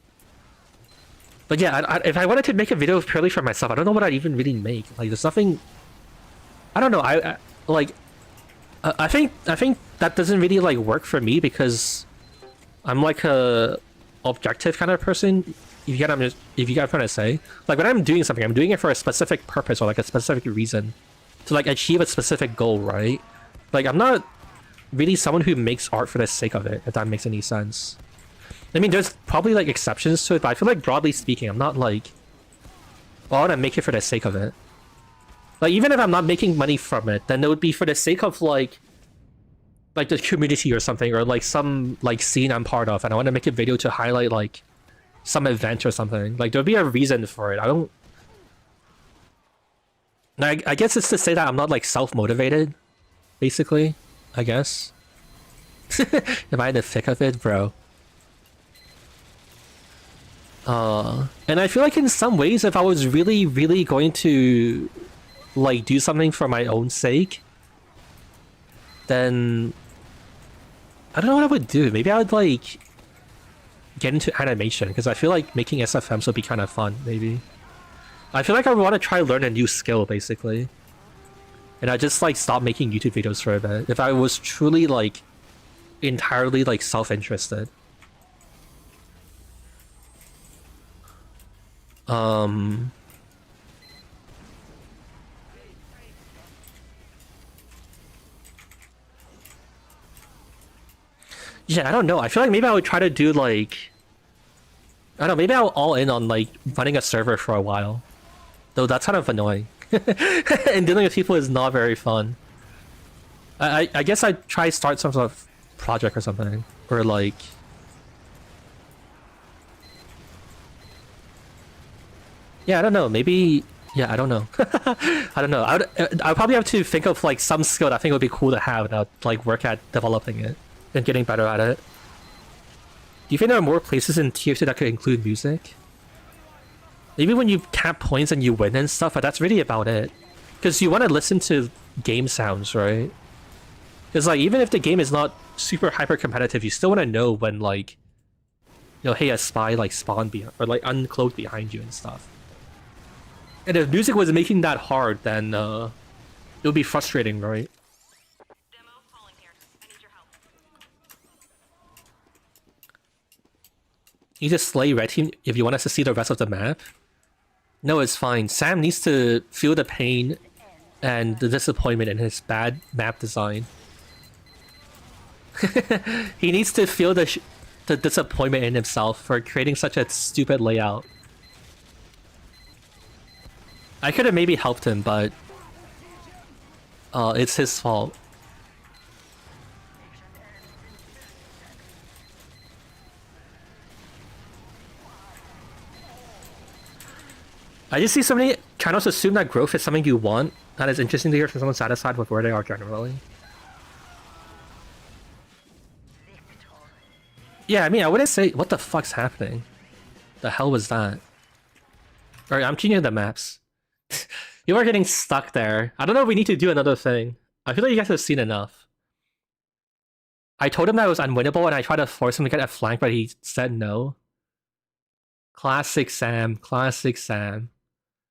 yeah, if I wanted to make a video purely for myself, I don't know what I'd even really make. Like, there's nothing. I don't know. I think that doesn't really like work for me because I'm like a objective kind of person. If you get what I'm trying to say. Like when I'm doing something, I'm doing it for a specific purpose or like a specific reason to like achieve a specific goal, right? Like I'm not really someone who makes art for the sake of it, if that makes any sense. I mean, there's probably like exceptions to it, but I feel like broadly speaking, I'm not like, well, I want to make it for the sake of it. Like even if I'm not making money from it, then it would be for the sake of like the community or something, or like some like scene I'm part of, and I want to make a video to highlight like some event or something. Like there'll be a reason for it. I guess it's to say that I'm not like self-motivated, basically, I guess. Am I in the thick of it, bro? And I feel like in some ways, if I was really going to like do something for my own sake, then I don't know what I would do. Maybe I would like get into animation, because I feel like making SFMs would be kind of fun. Maybe I feel like I would want to try learn a new skill, basically, and I just like stop making YouTube videos for a bit if I was truly like entirely like self-interested. Yeah, I don't know. I feel like maybe I would try to do like, I don't know, maybe I'll all in on like running a server for a while. Though that's kind of annoying. And dealing with people is not very fun. I guess I'd try start some sort of project or something. Or like... Yeah, I don't know. Maybe... Yeah, I don't know. I don't know. I'd probably have to think of like some skill that I think would be cool to have and I'd like work at developing it and getting better at it. Do you think there are more places in TF2 that could include music? Maybe when you cap points and you win and stuff, but that's really about it. Because you want to listen to game sounds, right? Because like even if the game is not super hyper competitive, you still want to know when like, you know, hey, a spy like spawned behind or like uncloaked behind you and stuff. And if music was making that hard, then it would be frustrating, right? Demo calling here. I need your help. You just slay red team if you want us to see the rest of the map. No, it's fine. Sam needs to feel the pain and the disappointment in his bad map design. He needs to feel the disappointment in himself for creating such a stupid layout. I could have maybe helped him, but it's his fault. I just see so many channels assume that growth is something you want. That is interesting to hear from someone satisfied with where they are generally. Yeah, I mean, I wouldn't say... What the fuck's happening? The hell was that? Alright, I'm changing the maps. You are getting stuck there. I don't know if we need to do another thing. I feel like you guys have seen enough. I told him that it was unwinnable and I tried to force him to get a flank, but he said no. Classic Sam. Classic Sam.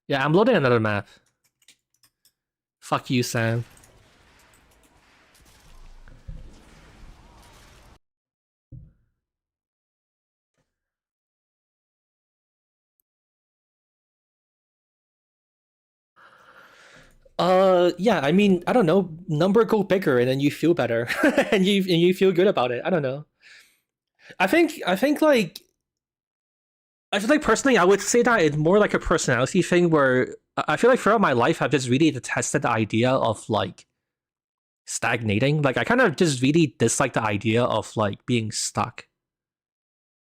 Yeah, I'm loading another map. Fuck you, Sam. Yeah, I mean, I don't know, number go bigger and then you feel better. and you feel good about it. I don't know. I think like I feel like personally I would say that it's more like a personality thing where I feel like throughout my life I've just really detested the idea of like stagnating. Like I kind of just really dislike the idea of like being stuck.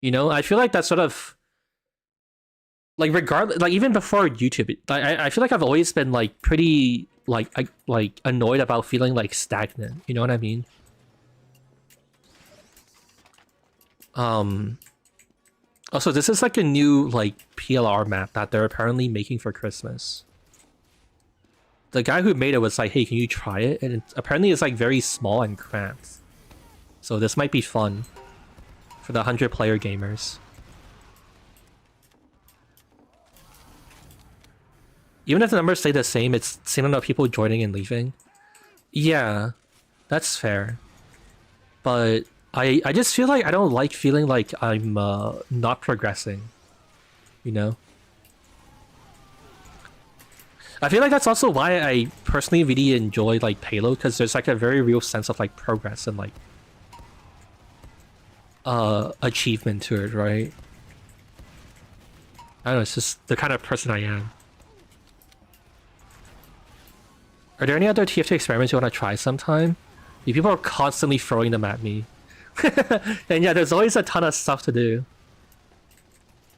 You know, I feel like that sort of like regardless, like even before YouTube, I feel like I've always been like pretty like annoyed about feeling like stagnant. You know what I mean? Also, this is like a new like PLR map that they're apparently making for Christmas. The guy who made it was like, "Hey, can you try it?" And apparently it's like very small and cramped. So this might be fun for the 100-player gamers. Even if the numbers stay the same, it's the same amount of people joining and leaving. Yeah, that's fair. But I just feel like I don't like feeling like I'm not progressing. You know? I feel like that's also why I personally really enjoy like Halo, because there's like a very real sense of like progress and like achievement to it, right? I don't know, it's just the kind of person I am. Are there any other TF2 experiments you want to try sometime? People are constantly throwing them at me. And yeah, there's always a ton of stuff to do.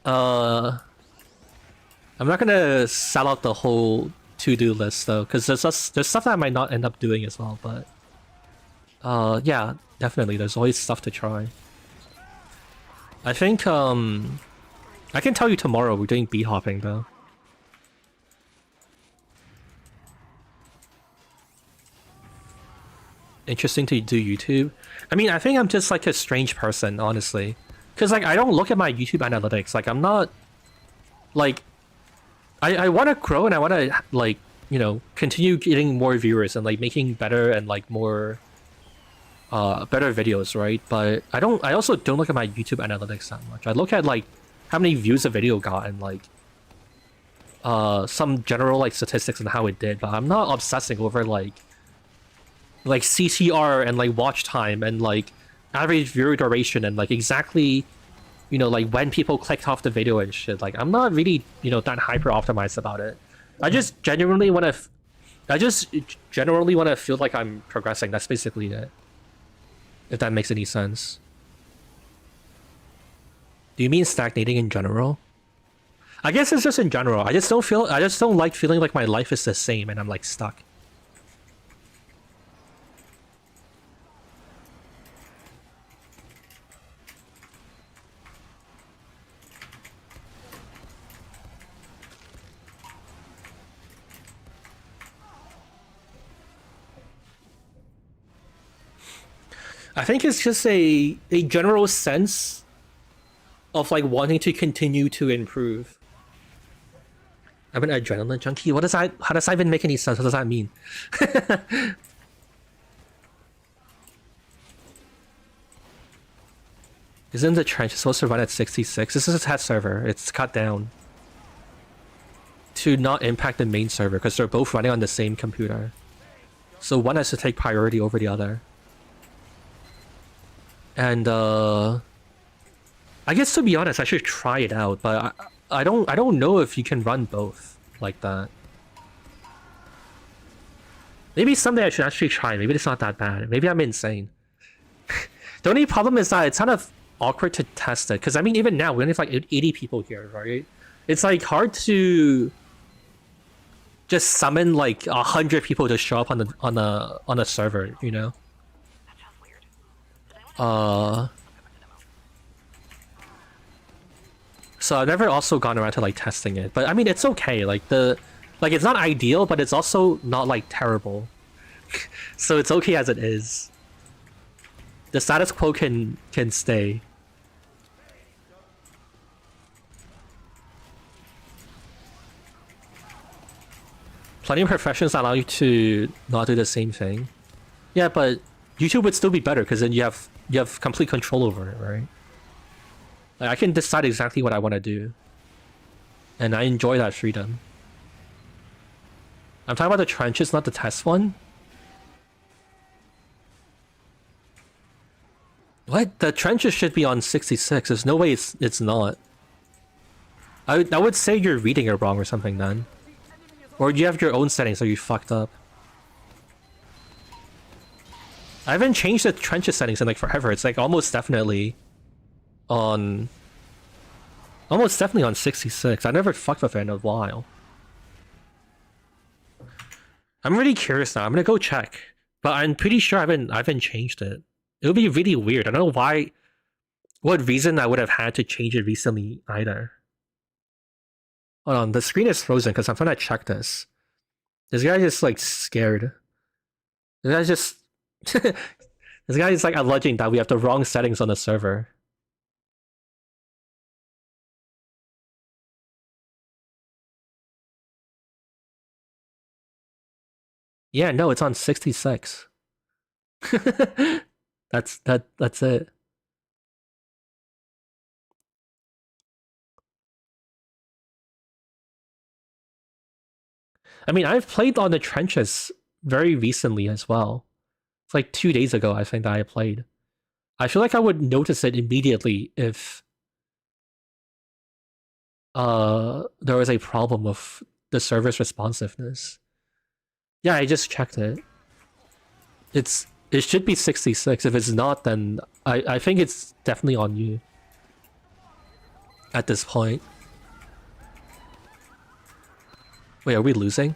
I'm not gonna sell out the whole to-do list though, because there's stuff that I might not end up doing as well, but yeah, definitely, there's always stuff to try. I think I can tell you tomorrow we're doing beat hopping though. Interesting to do YouTube. I mean, I think I'm just like a strange person, honestly. Because like I don't look at my YouTube analytics. Like I'm not like I want to grow and I want to like, you know, continue getting more viewers and like making better and like more better videos, right? But I also don't look at my YouTube analytics that much. I look at like how many views a video got and like some general like statistics on how it did, but I'm not obsessing over like CTR and like watch time and like average viewer duration and like exactly, you know, like when people clicked off the video and shit. Like I'm not really, you know, that hyper optimized about it. I just genuinely want to feel like I'm progressing. That's basically it. If that makes any sense. Do you mean stagnating in general? I guess it's just in general. I just don't like feeling like my life is the same and I'm like stuck. I think it's just a general sense of like wanting to continue to improve. I'm an adrenaline junkie. What does that? How does that even make any sense? What does that mean? Isn't the trench supposed to run at 66? This is a test server. It's cut down to not impact the main server because they're both running on the same computer. So one has to take priority over the other. And I guess to be honest, I should try it out, but I don't know if you can run both like that. Maybe someday I should actually try. Maybe it's not that bad. Maybe I'm insane. The only problem is that it's kind of awkward to test it, because I mean even now we only have like 80 people here, right? It's like hard to just summon like 100 people to show up on a server, you know? So I've never also gone around to like testing it, but I mean it's okay. Like it's not ideal, but it's also not like terrible. So it's okay as it is. The status quo can stay. Plenty of professions allow you to not do the same thing. Yeah, but YouTube would still be better because then you have complete control over it, right? Like I can decide exactly what I want to do, and I enjoy that freedom. I'm talking about the trenches, not the test one. What? The trenches should be on 66. There's no way it's not. I would say you're reading it wrong or something then. Or you have your own settings, so you fucked up. I haven't changed the trenches settings in like forever. It's like almost definitely on 66. I never fucked with it in a while. I'm really curious now. I'm gonna go check, but I'm pretty sure I haven't changed it. It would be really weird. I don't know why, what reason I would have had to change it recently either. Hold on, the screen is frozen because I'm trying to check this. This guy is like scared. This guy's just this guy is like alleging that we have the wrong settings on the server. Yeah, no, it's on 66. That's it. I mean, I've played on the trenches very recently as well. It's like 2 days ago, I think, that I played. I feel like I would notice it immediately if there was a problem with the server's responsiveness. Yeah, I just checked it. It should be 66. If it's not, then I think it's definitely on you at this point. Wait, are we losing?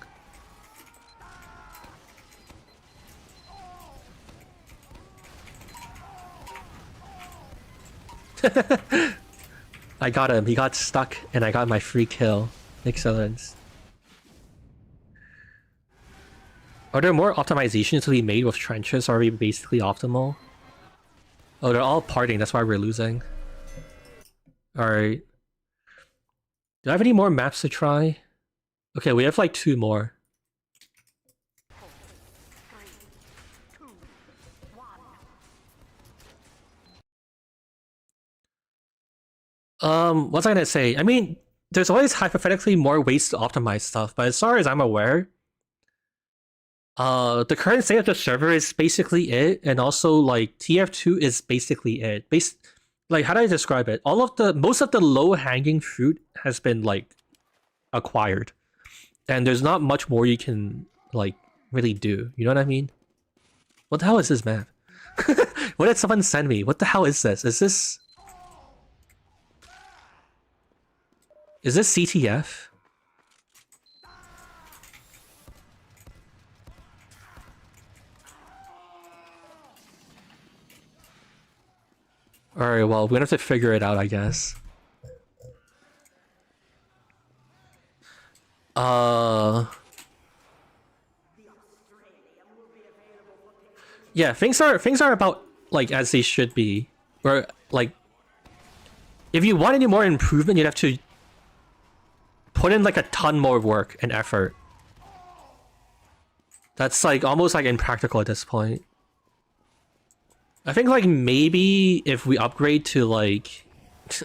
I got him. He got stuck, and I got my free kill. Excellent. Are there more optimizations to be made with trenches, or are we basically optimal? Oh, they're all parting, that's why we're losing. Alright. Do I have any more maps to try? Okay, we have like 2 more. What was I gonna say? I mean, there's always hypothetically more ways to optimize stuff, but as far as I'm aware, the current state of the server is basically it, and also like TF2 is basically it. Like, how do I describe it? Most of the low hanging fruit has been like acquired, and there's not much more you can like really do. You know what I mean? What the hell is this map? What did someone send me? What the hell is this? Is this CTF? Alright, well, we're gonna have to figure it out, I guess. Yeah, things are about like as they should be. Or like, if you want any more improvement, you'd have to put in like a ton more work and effort. That's like almost like impractical at this point. I think like maybe if we upgrade to like,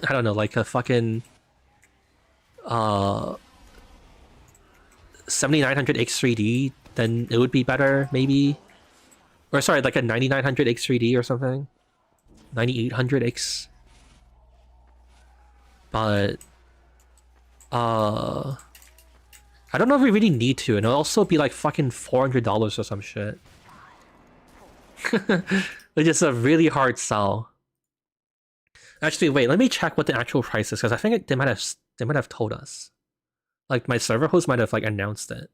I don't know, like a fucking 7900 X3D, then it would be better maybe. Or sorry, like a 9900 X3D or something. 9800 X. But I don't know if we really need to, and it'll also be like fucking $400 or some shit. Which is a really hard sell. Actually, wait, let me check what the actual price is, because I think they might have told us. Like my server host might have like announced it.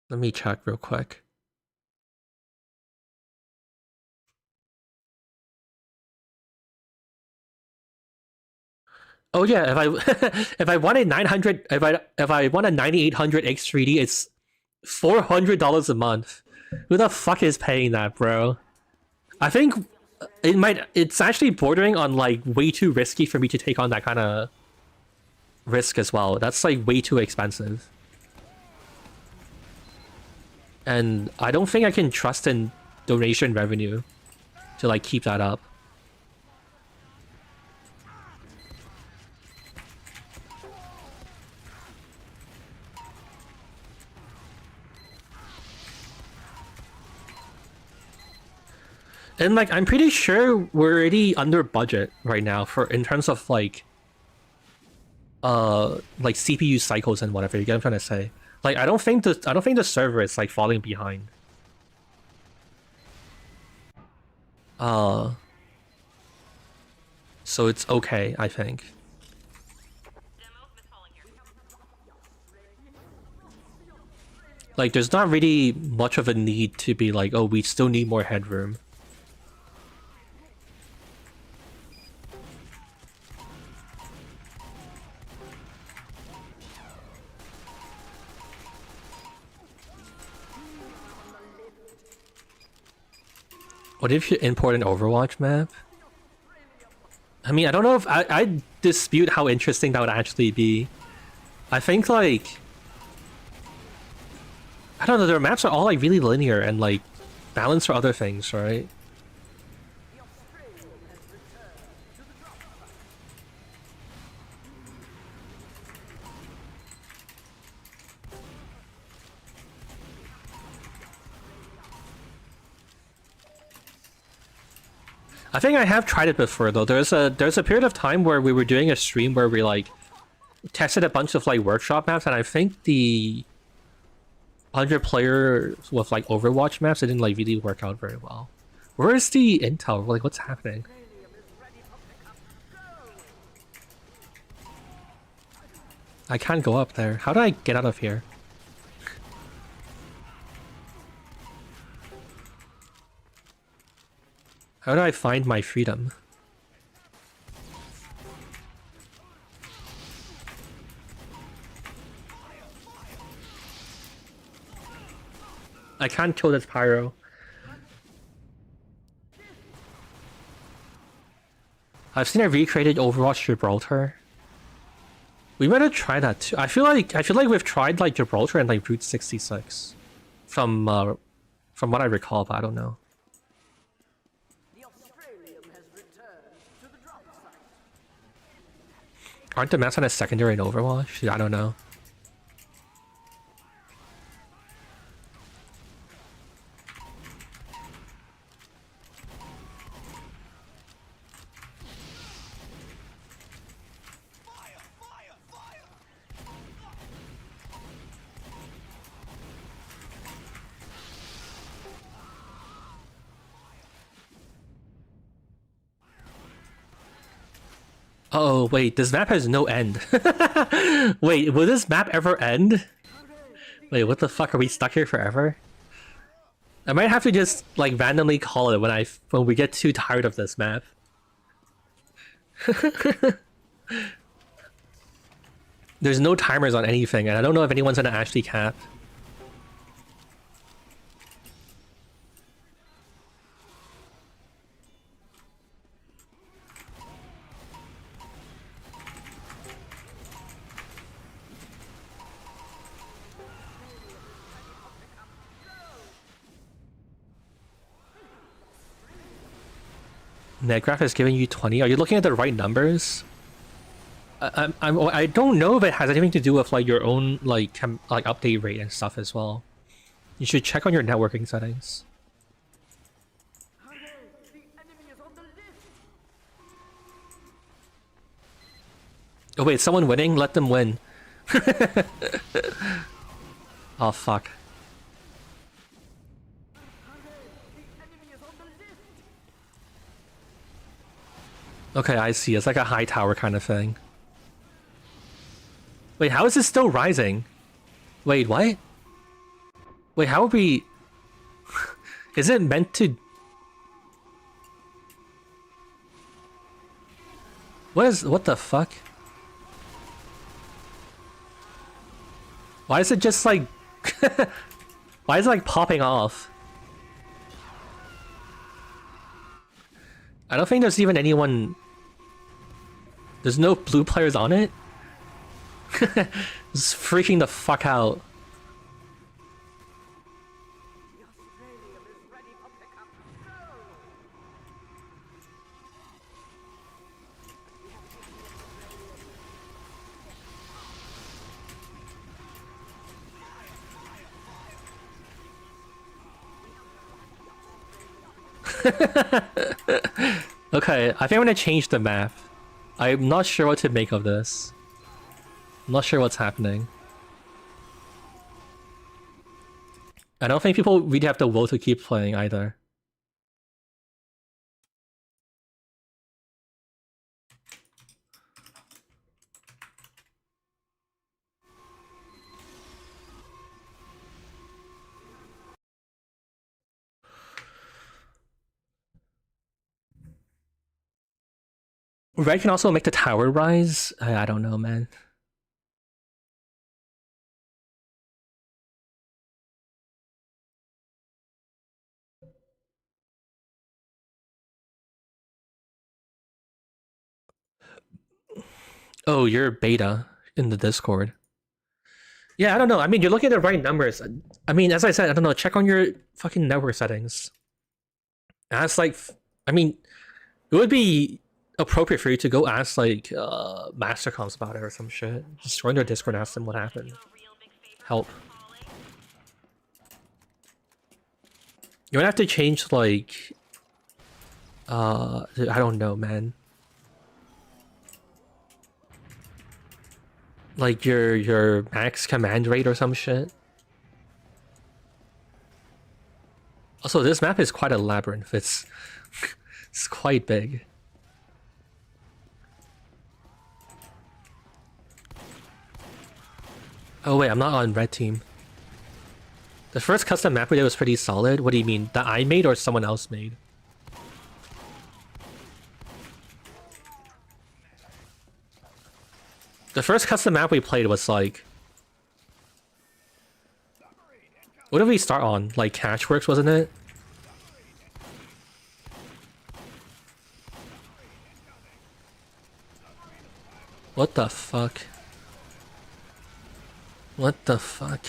Let me check real quick. Oh yeah, if I if I want a 900, if I want a 9800 X3D, it's $400 a month. Who the fuck is paying that, bro? I think it's actually bordering on like way too risky for me to take on that kind of risk as well. That's like way too expensive. And I don't think I can trust in donation revenue to like keep that up. And like I'm pretty sure we're already under budget right now for in terms of like CPU cycles and whatever. You get what I'm trying to say? Like I don't think the server is like falling behind. So it's okay, I think. Like there's not really much of a need to be like, oh, we still need more headroom. What if you import an Overwatch map? I mean, I don't know if I dispute how interesting that would actually be. I think like I don't know, their maps are all like really linear and like balanced for other things, right? I think I have tried it before though. There's a period of time where we were doing a stream where we like tested a bunch of like workshop maps, and I think the 100 player with like Overwatch maps, it didn't like really work out very well. Where is the intel? Like what's happening? I can't go up there. How do I get out of here? How do I find my freedom? I can't kill this pyro. I've seen a recreated Overwatch Gibraltar. We might have tried that too. I feel like we've tried like Gibraltar and like Route 66. from what I recall, but I don't know. The Australium has returned to the drop site. Aren't the maps on a secondary in Overwatch? I don't know. Oh, wait, this map has no end. Wait, will this map ever end? Wait, what the fuck? Are we stuck here forever? I might have to just, like, randomly call it when we get too tired of this map. There's no timers on anything, and I don't know if anyone's gonna actually cap. Netgraph is giving you 20. Are you looking at the right numbers? I don't know if it has anything to do with like your own like update rate and stuff as well. You should check on your networking settings. Oh wait, someone winning? Let them win. Oh fuck. Okay, I see. It's like a high tower kind of thing. Wait, how is this still rising? Wait, what? Wait, how are we... Is it meant to... What the fuck? Why is it just like... Why is it like popping off? I don't think there's even anyone... There's no blue players on it? It's freaking the fuck out. The Australium is ready for pickup. Okay, I think I'm gonna change the map. I'm not sure what to make of this. I'm not sure what's happening. I don't think people really have the will to keep playing either. Red can also make the tower rise? I don't know, man. Oh, you're beta in the Discord. Yeah, I don't know. I mean, you're looking at the right numbers. I mean, as I said, I don't know. Check on your fucking network settings. Ask, like... I mean, it would be appropriate for you to go ask, like, Mastercoms about it or some shit. Just join their Discord and ask them what happened. Help. You're gonna have to change, like... I don't know, man. Like your max command rate or some shit. Also, this map is quite a labyrinth. It's it's quite big. Oh wait, I'm not on red team. The first custom map we did was pretty solid. What do you mean? That I made or someone else made? The first custom map we played was like... What did we start on? Like Cashworks, wasn't it? What the fuck? What the fuck?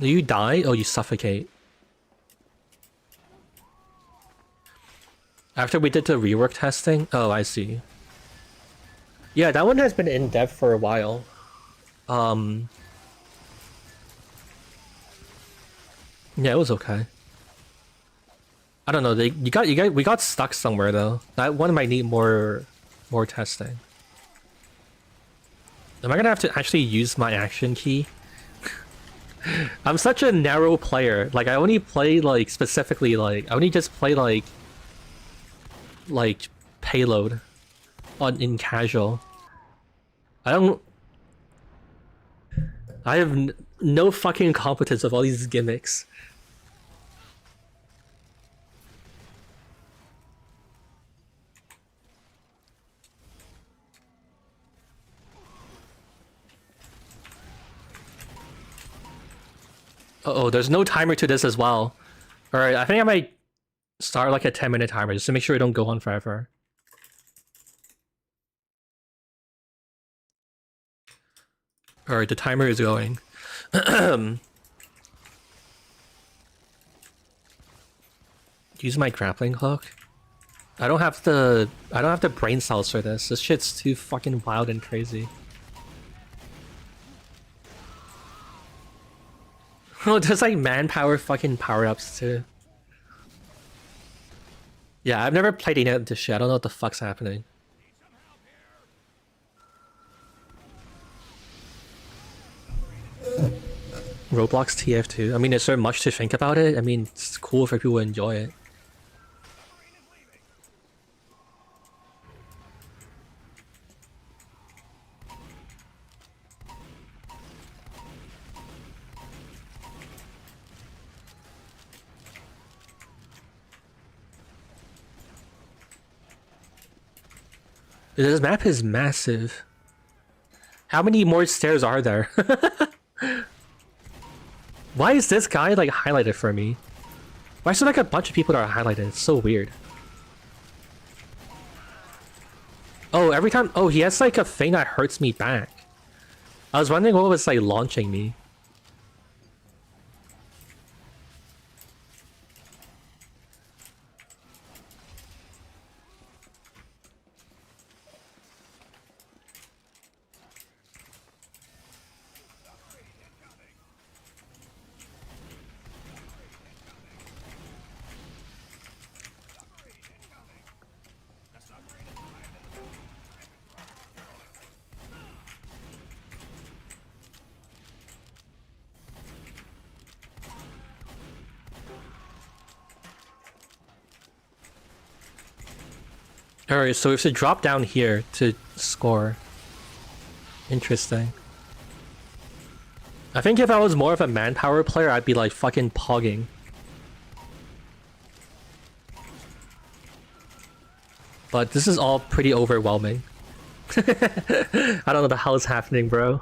Do you die? Oh, you suffocate. After we did the rework testing? Oh, I see. Yeah, that one has been in dev for a while. Yeah, it was okay. I don't know. We got stuck somewhere though. That one might need more testing. Am I gonna have to actually use my action key? I'm such a narrow player. Like I only play like specifically like I only just play like payload in casual. I have no fucking competence of all these gimmicks. Uh-oh, there's no timer to this as well. Alright, I think I might start like a 10-minute timer just to make sure it don't go on forever. Alright, the timer is going. Use my grappling hook. I don't have the brain cells for this. This shit's too fucking wild and crazy. Oh, there's like manpower fucking power-ups too. Yeah, I've never played any of this shit. I don't know what the fuck's happening. Roblox TF2. I mean, is there much to think about it? I mean, it's cool for people to enjoy it. This map is massive. How many more stairs are there? Why is this guy like highlighted for me? Why is there like a bunch of people that are highlighted? It's so weird. Oh, every time. Oh, he has like a thing that hurts me back. I was wondering what was like launching me. Alright, so we have to drop down here to score. Interesting. I think if I was more of a manpower player, I'd be like fucking pogging. But this is all pretty overwhelming. I don't know what the hell is happening, bro.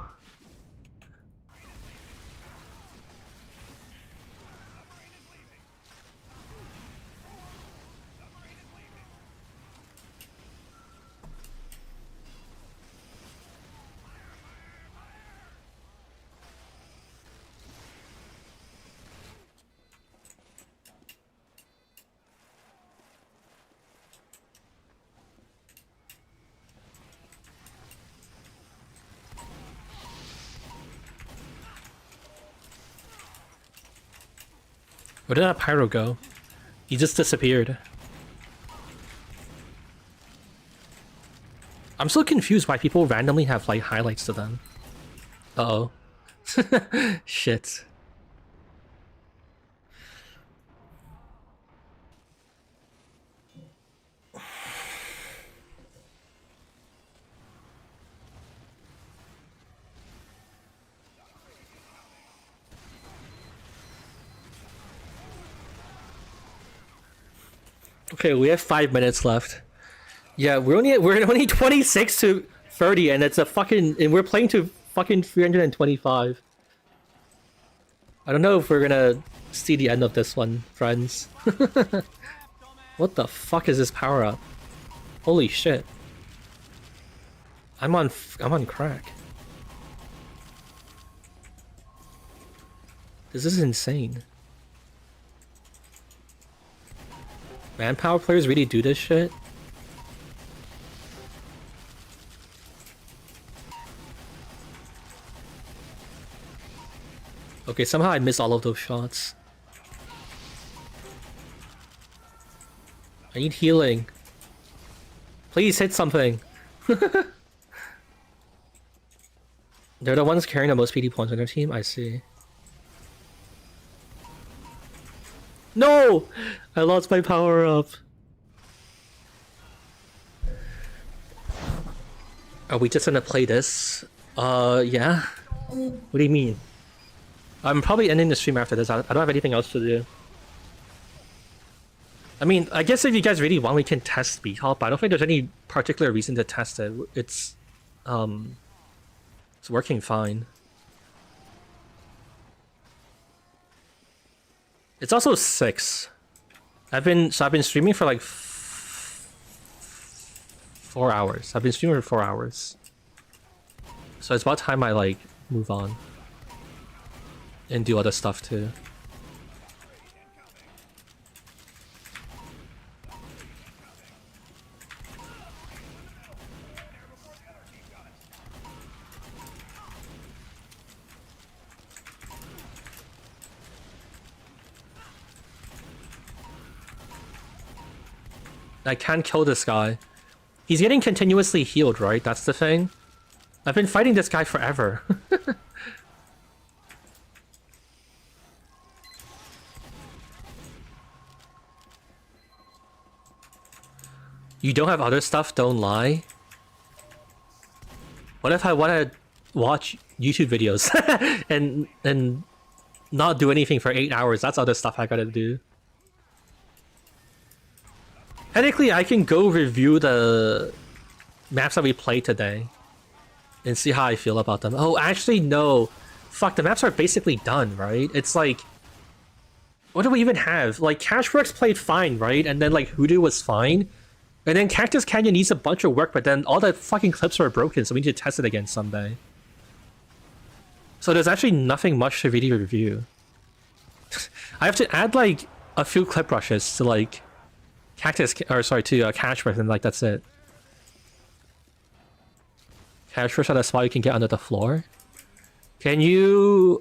Where did that pyro go? He just disappeared. I'm so confused why people randomly have like highlights to them. Uh-oh. Shit. Okay, we have 5 minutes left. Yeah, we're only 26 to 30, and it's a fucking and we're playing to fucking 325. I don't know if we're gonna see the end of this one, friends. What the fuck is this power up? Holy shit! I'm on crack. This is insane. Manpower players really do this shit? Okay, somehow I missed all of those shots. I need healing. Please hit something. They're the ones carrying the most PD points on their team? I see. No! I lost my power up. Are we just gonna play this? Yeah. What do you mean? I'm probably ending the stream after this. I don't have anything else to do. I mean, I guess if you guys really want, we can test speed hop, but I don't think there's any particular reason to test it. It's working fine. It's also 6. I've been streaming for like 4 hours. I've been streaming for 4 hours. So it's about time I like move on and do other stuff too. I can't kill this guy. He's getting continuously healed, right? That's the thing. I've been fighting this guy forever. You don't have other stuff, don't lie. What if I want to watch YouTube videos and not do anything for 8 hours? That's other stuff I gotta do. Technically, I can go review the maps that we played today and see how I feel about them. Oh, actually, no. Fuck, the maps are basically done, right? It's like... What do we even have? Like, Cashworks played fine, right? And then, like, Hoodoo was fine. And then Cactus Canyon needs a bunch of work, but then all the fucking clips are broken, so we need to test it again someday. So there's actually nothing much to really review. I have to add, like, a few clip brushes to, like... Cactus, or sorry, to Cashworks, and like that's it. Cashworks are the spot you can get under the floor. Can you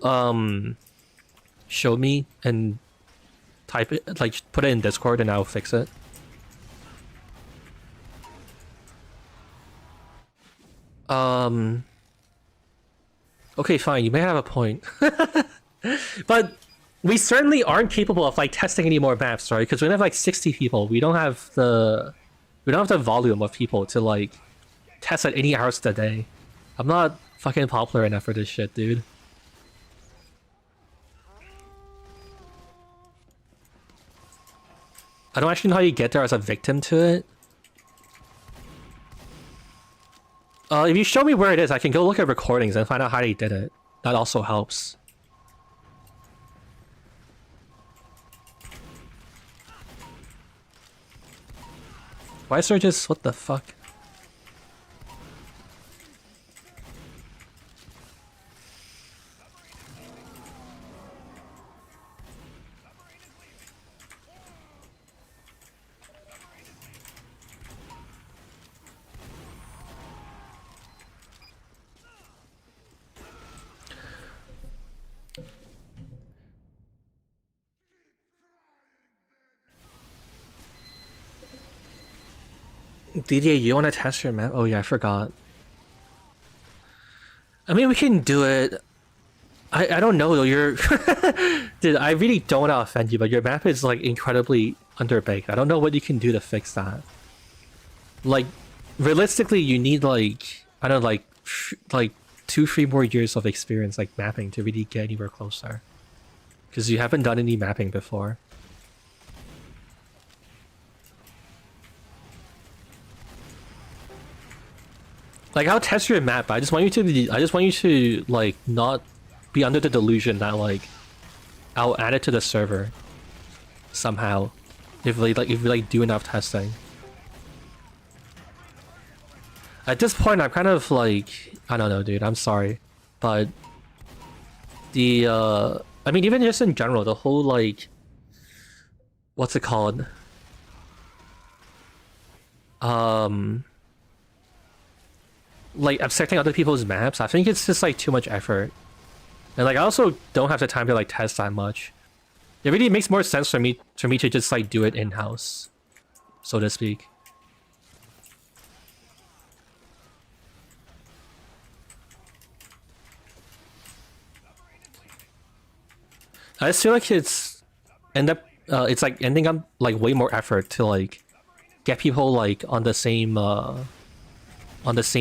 show me and type it, like put it in Discord, and I'll fix it. Okay, fine. You may have a point, but. We certainly aren't capable of like testing any more maps, right? Because we have like 60 people. We don't have the volume of people to like test at any hours a day. I'm not fucking popular enough for this shit, dude. I don't actually know how you get there as a victim to it. If you show me where it is, I can go look at recordings and find out how they did it. That also helps. Why is there just... what the fuck? DJ, you want to test your map? Oh yeah, I forgot. I mean, we can do it. I don't know though, you're... Dude, I really don't want to offend you, but your map is like incredibly underbaked. I don't know what you can do to fix that. Like, realistically, you need like... I don't know, like 2-3 more years of experience like mapping to really get anywhere closer. Because you haven't done any mapping before. Like, I'll test your map, but I just want you to like not be under the delusion that like I'll add it to the server somehow if we do enough testing. At this point, I'm kind of like, I don't know, dude. I'm sorry, but the I mean, even just in general, the whole like, what's it called? Like abstracting other people's maps. I think it's just like too much effort, and like I also don't have the time to like test that much. It really makes more sense for me to just like do it in house, so to speak. I just feel like it's like ending up like way more effort to like get people like on the same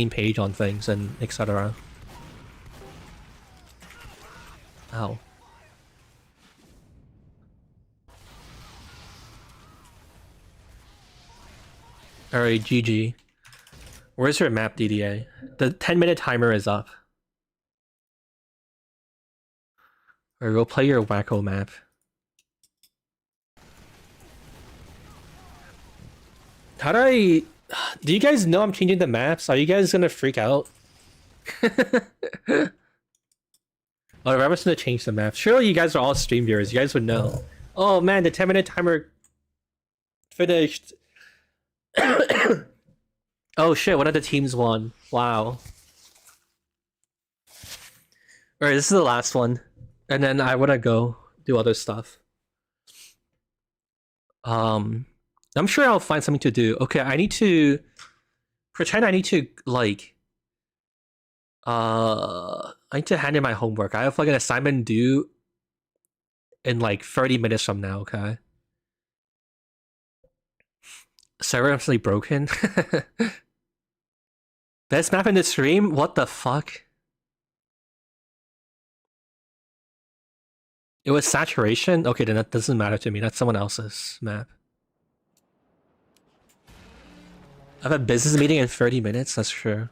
page on things and etc. Ow. Alright, GG. Where's your map, DDA? The 10-minute timer is up. Or go play your wacko map. How do I... Do you guys know I'm changing the maps? Are you guys gonna freak out? Oh, I'm just gonna change the map. Surely you guys are all stream viewers. You guys would know. Oh man, the 10-minute timer finished. Oh shit, one of the teams won. Wow. Alright, this is the last one. And then I wanna go do other stuff. I'm sure I'll find something to do. Okay, I need to pretend I need to like I need to hand in my homework. I have like an assignment due in like 30 minutes from now, okay? Server absolutely broken. Best map in the stream? What the fuck? It was saturation? Okay, then that doesn't matter to me. That's someone else's map. I have a business meeting in 30 minutes, that's true.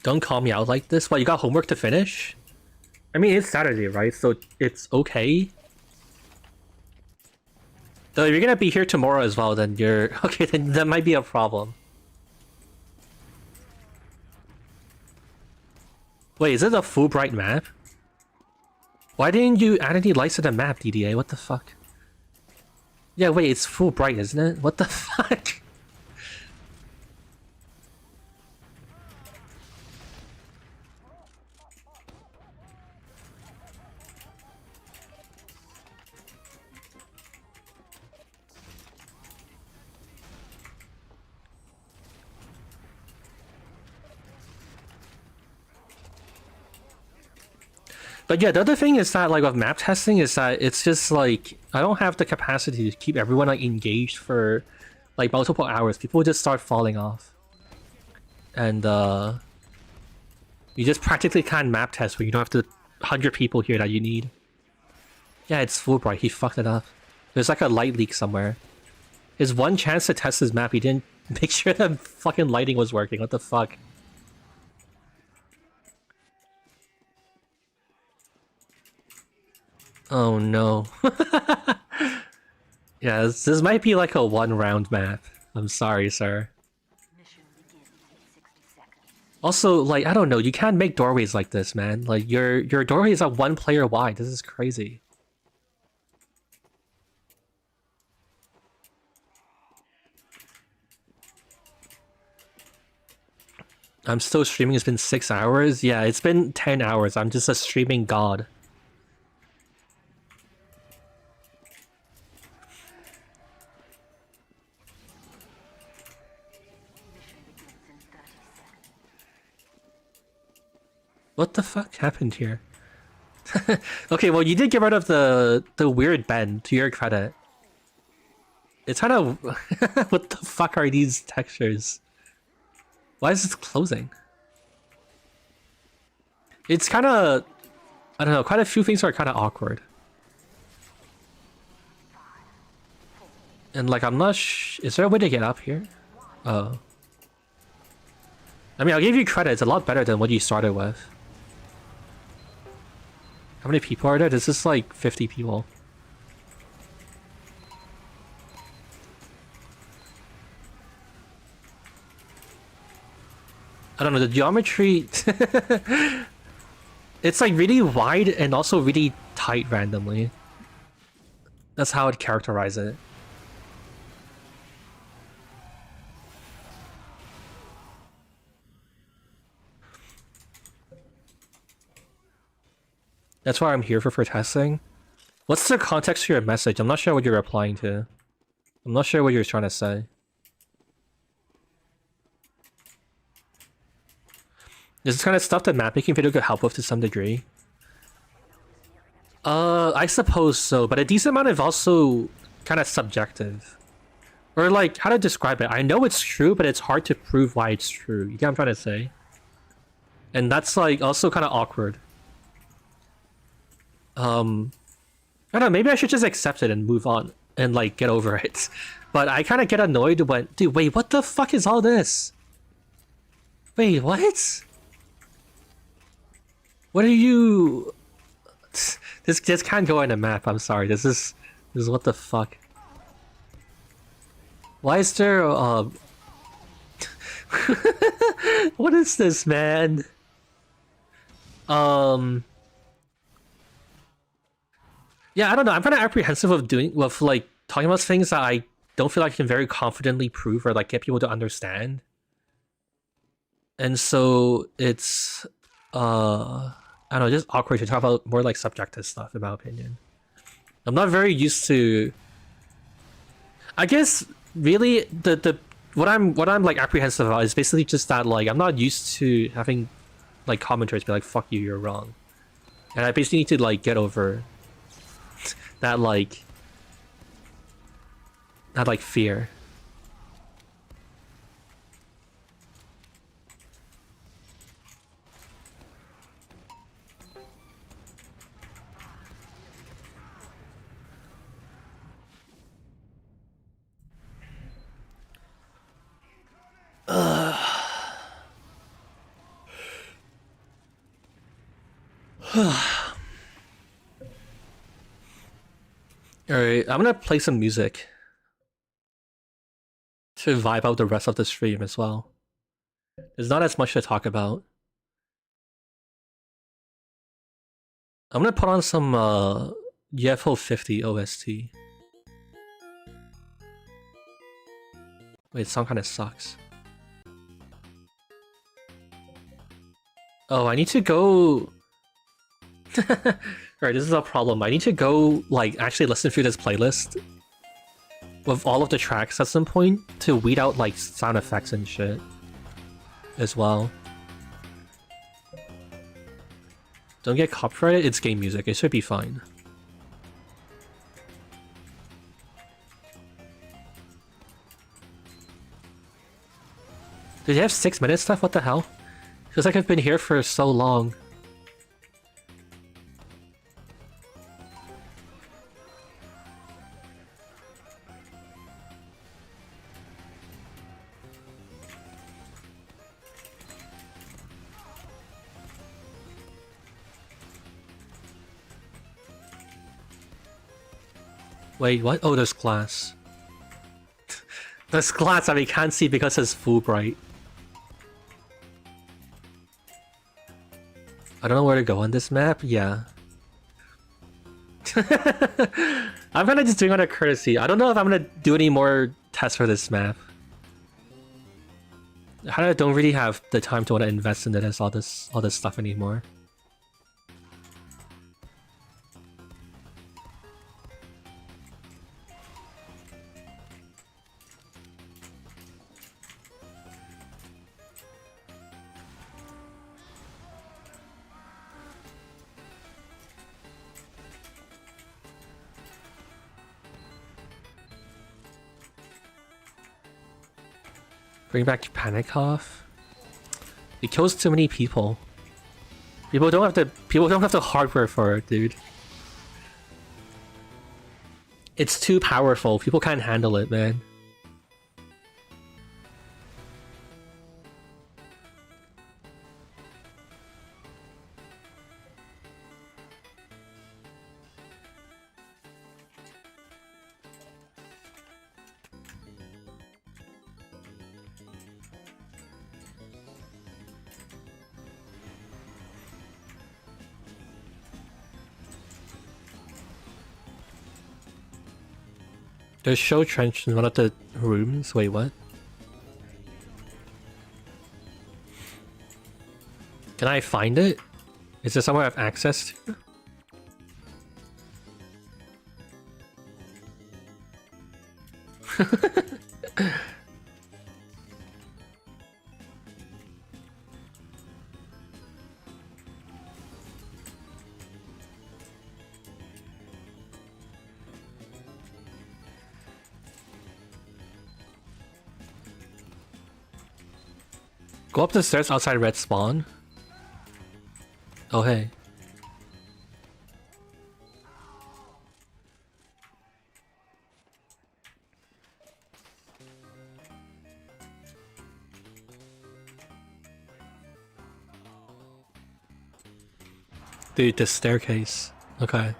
Don't call me out like this. What, you got homework to finish? I mean, it's Saturday, right? So it's okay. Though if you're gonna be here tomorrow as well, then you're... Okay, then that might be a problem. Wait, is it a Fulbright map? Why didn't you add any lights to the map, DDA? What the fuck? Yeah, wait, it's Fulbright, isn't it? What the fuck? But yeah, the other thing is that, like, with map testing is that it's just, like, I don't have the capacity to keep everyone, like, engaged for, like, multiple hours. People just start falling off. And, you just practically can't map test when you don't have the 100 people here that you need. Yeah, it's Fulbright. He fucked it up. There's, like, a light leak somewhere. His one chance to test his map, he didn't make sure the fucking lighting was working. What the fuck? Oh no. Yeah, this might be like a one-round map. I'm sorry, sir. Also, like, I don't know, you can't make doorways like this, man. Like, your doorway is like one player wide. This is crazy. I'm still streaming. It's been 6 hours. Yeah, it's been 10 hours. I'm just a streaming god. What the fuck happened here? Okay, well, you did get rid of the weird bend, to your credit. It's kind of... What the fuck are these textures? Why is this closing? It's kind of... I don't know, quite a few things are kind of awkward. And, like, I'm not is there a way to get up here? Oh. I mean, I'll give you credit. It's a lot better than what you started with. How many people are there? This is like 50 people. I don't know, the geometry it's like really wide and also really tight randomly. That's how I'd characterize it. That's why I'm here for testing. What's the context for your message? I'm not sure what you're replying to. I'm not sure what you're trying to say. Is this kind of stuff that map making video could help with to some degree? I suppose so, but a decent amount is also kind of subjective. Or like, how to describe it? I know it's true, but it's hard to prove why it's true. You get what I'm trying to say? And that's like also kind of awkward. I don't know, maybe I should just accept it and move on and like get over it. But I kind of get annoyed when, dude, wait, what the fuck is all this? Wait, what? What are you? This can't go in a map. I'm sorry. This is what the fuck. Why is there what is this, man? Yeah, I don't know. I'm kind of apprehensive of like talking about things that I don't feel like I can very confidently prove or like get people to understand. And so it's I don't know, just awkward to talk about more like subjective stuff in my opinion. I'm not very used to, I guess really the what I'm like apprehensive about is basically just that like I'm not used to having like commenters be like, fuck you, you're wrong. And I basically need to like get over that like fear. Alright, I'm gonna play some music to vibe out the rest of the stream as well. There's not as much to talk about. I'm gonna put on some UFO 50 OST. Wait, the song kinda sucks. Oh, I need to go... Alright, this is a problem. I need to go, like, actually listen through this playlist with all of the tracks at some point to weed out, like, sound effects and shit as well. Don't get copyrighted, it's game music, it should be fine. Did you have 6 minutes left? What the hell? Feels like I've been here for so long. Wait, what? Oh, there's glass. There's glass that we can't see because it's full bright. I don't know where to go on this map. Yeah. I'm kind of just doing it out of courtesy. I don't know if I'm gonna do any more tests for this map. I don't really have the time to want to invest in this all this stuff anymore. Bring back Panic-Off. It kills too many people. People don't have the hardware for it, dude. It's too powerful. People can't handle it, man. There's show trench in one of the rooms. Wait, what? Can I find it? Is there somewhere I have access to? Go up the stairs outside red spawn. Oh, hey. Dude, the staircase. Okay.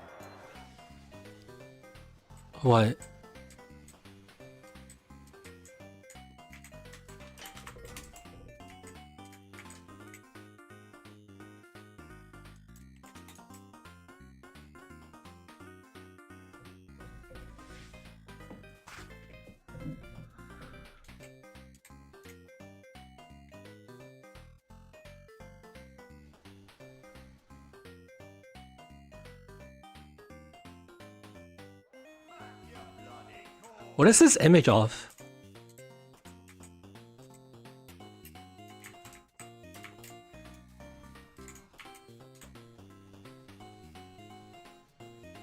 What? What is this image of?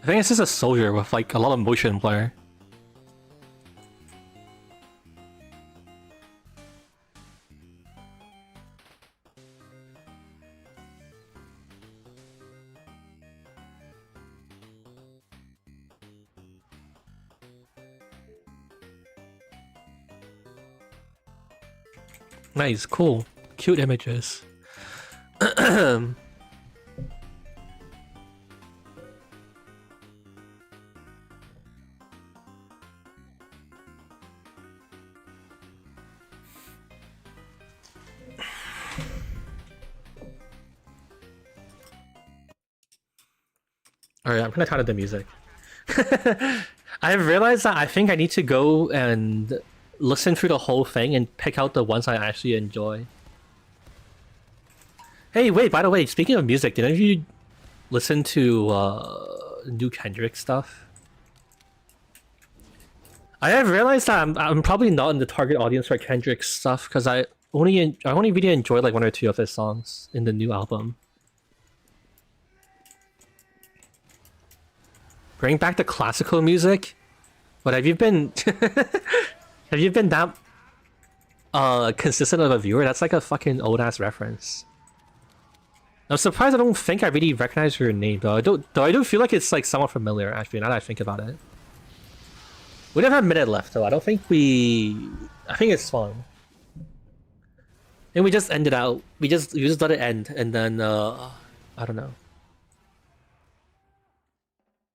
I think it's just a soldier with like a lot of motion blur. Nice, cool, cute images. Alright, I'm gonna cut out the music. I've realized that I think I need to go and listen through the whole thing and pick out the ones I actually enjoy. Hey, wait, by the way, speaking of music, did any of you listen to new Kendrick stuff? I have realized that I'm probably not in the target audience for Kendrick stuff because I only really enjoyed like one or two of his songs in the new album. Bring back the classical music? What have you been? Have you been that consistent of a viewer? That's like a fucking old ass reference. I'm surprised I don't think I really recognize your name though. I do feel like it's like somewhat familiar actually now that I think about it. We don't have a minute left though. I think it's fun. And we just ended out. We just let it end and then I don't know.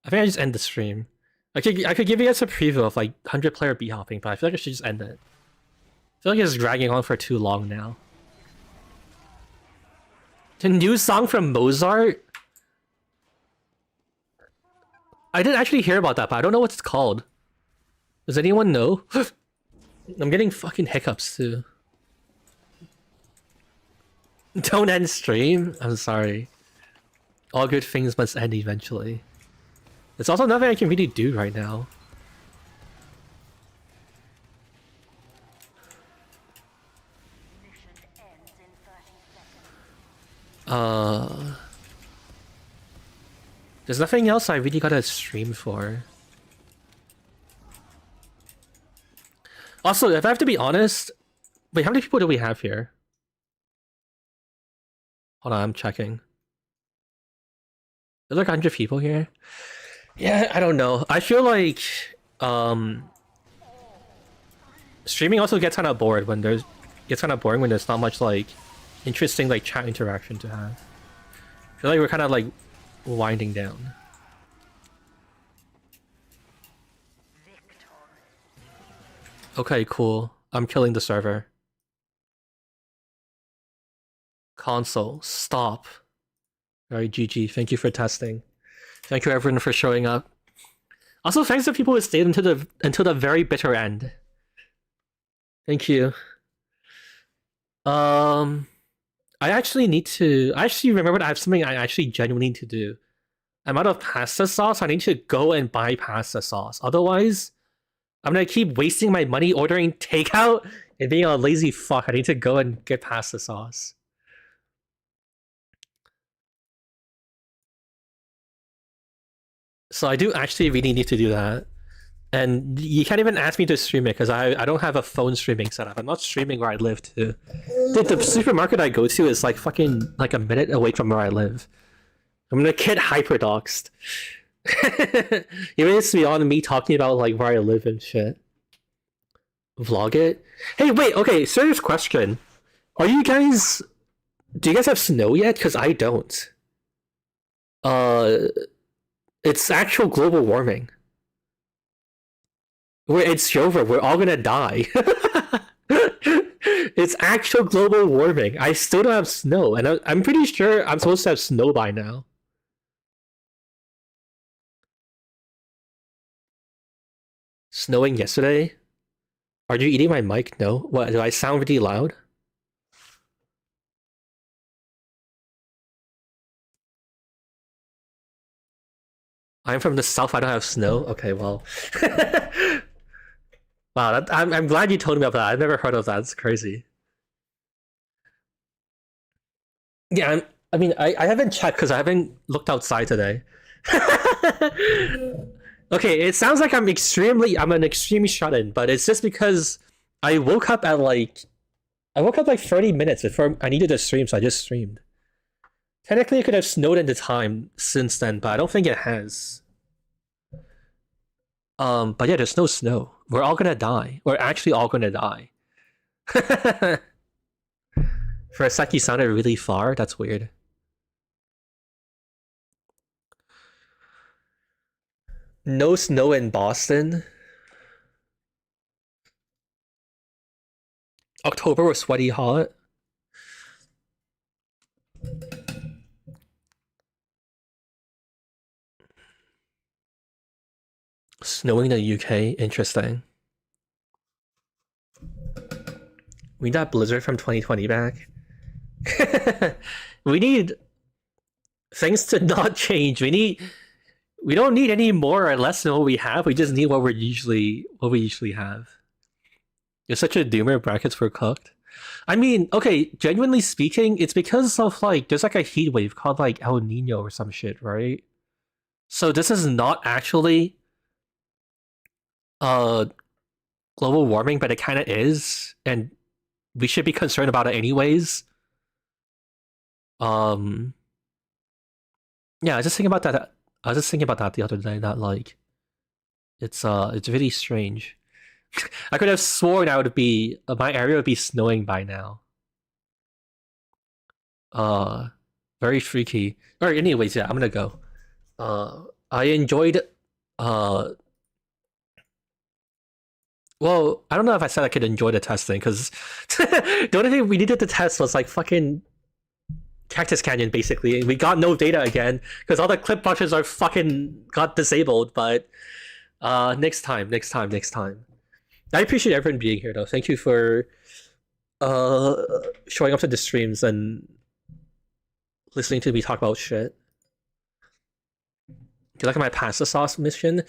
I think I just end the stream. I could give you guys a preview of like 100-player beat hopping, but I feel like I should just end it. I feel like it's dragging on for too long now. The new song from Mozart? I didn't actually hear about that, but I don't know what it's called. Does anyone know? I'm getting fucking hiccups too. Don't end stream? I'm sorry. All good things must end eventually. There's also nothing I can really do right now. There's nothing else I really gotta stream for. Also, if I have to be honest, wait, how many people do we have here? Hold on, I'm checking. There's like 100 people here. Yeah, I don't know. I feel like streaming also gets kind of bored when there's boring when there's not much like interesting like chat interaction to have. I feel like we're kind of like winding down. Okay, cool. I'm killing the server. Console, stop. Alright, GG. Thank you for testing. Thank you everyone for showing up. Also, thanks to people who stayed until the very bitter end. Thank you. I actually remembered I have something I actually genuinely need to do. I'm out of pasta sauce. I need to go and buy pasta sauce. Otherwise, I'm gonna keep wasting my money ordering takeout and being a lazy fuck. I need to go and get pasta sauce. So I do actually really need to do that. And you can't even ask me to stream it because I don't have a phone streaming setup. I'm not streaming where I live too. Dude, the supermarket I go to is like fucking like a minute away from where I live. I'm gonna get hyperdoxed. You may just be on me talking about like where I live and shit. Vlog it? Hey, wait, okay, serious question. Do you guys have snow yet? Because I don't. It's actual global warming. It's over. We're all gonna die. It's actual global warming. I still don't have snow, and I'm pretty sure I'm supposed to have snow by now. Snowing yesterday? Are you eating my mic? No? What, do I sound really loud? I'm from the south, I don't have snow? Okay, well. Wow, I'm glad you told me about that. I've never heard of that. It's crazy. Yeah, I haven't checked because I haven't looked outside today. Okay, it sounds like I'm an extreme shut-in, but it's just because I woke up like 30 minutes before I needed to stream, so I just streamed. Technically, it could have snowed into time since then, but I don't think it has. But yeah, there's no snow. We're all gonna die. We're actually all gonna die. For a sec, you sounded really far. That's weird. No snow in Boston. October was sweaty hot. Snowing in the UK, interesting. We need that blizzard from 2020 back. We need things to not change. We don't need any more or less than what we have. We just need what we usually have. You're such a doomer. Brackets were cooked. I mean, okay, genuinely speaking, it's because of like there's like a heat wave called like El Nino or some shit, right? So this is not actually global warming, but it kind of is, and we should be concerned about it anyways. Yeah, I was just thinking about that. I was just thinking about that the other day. That like, it's really strange. I could have sworn my area would be snowing by now. Very freaky. Alright, anyways, yeah, I'm gonna go. I enjoyed well, I don't know if I said I could enjoy the testing, because the only thing we needed to test was like fucking Cactus Canyon, basically. And we got no data again, because all the clip brushes are fucking got disabled, but next time. I appreciate everyone being here though. Thank you for showing up to the streams and listening to me talk about shit. Do you like my pasta sauce mission?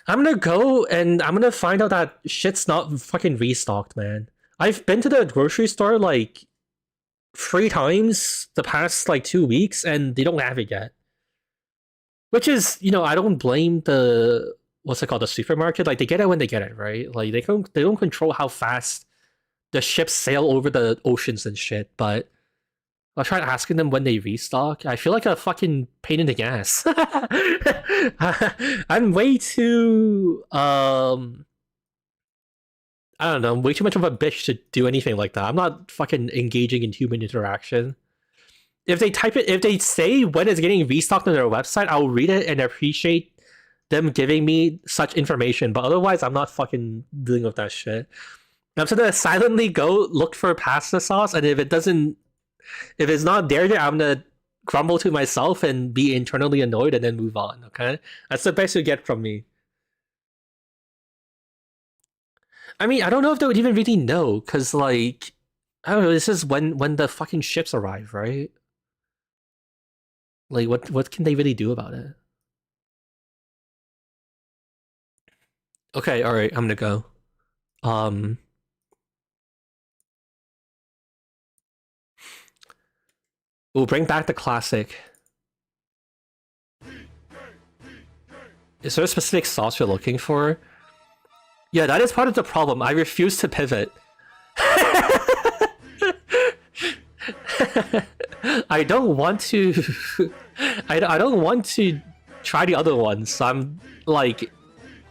I'm gonna go and I'm gonna find out that shit's not fucking restocked, man. I've been to the grocery store like 3 times the past like 2 weeks and they don't have it yet. Which is, I don't blame the the supermarket. Like, they get it when they get it, right? Like, they don't control how fast the ships sail over the oceans and shit, but I'll try asking them when they restock. I feel like a fucking pain in the ass. I'm way too I don't know, way too much of a bitch to do anything like that. I'm not fucking engaging in human interaction. If they say when it's getting restocked on their website, I'll read it and appreciate them giving me such information. But otherwise, I'm not fucking dealing with that shit. I'm just gonna silently go look for pasta sauce, and if it's not there yet, I'm gonna grumble to myself and be internally annoyed and then move on, okay? That's the best you get from me. I mean, I don't know if they would even really know, because, like, I don't know, this is when the fucking ships arrive, right? Like, what can they really do about it? Okay, alright, I'm gonna go. We'll bring back the classic. Is there a specific sauce you're looking for? Yeah, that is part of the problem. I refuse to pivot. I don't want to... I don't want to try the other ones. So I'm, like,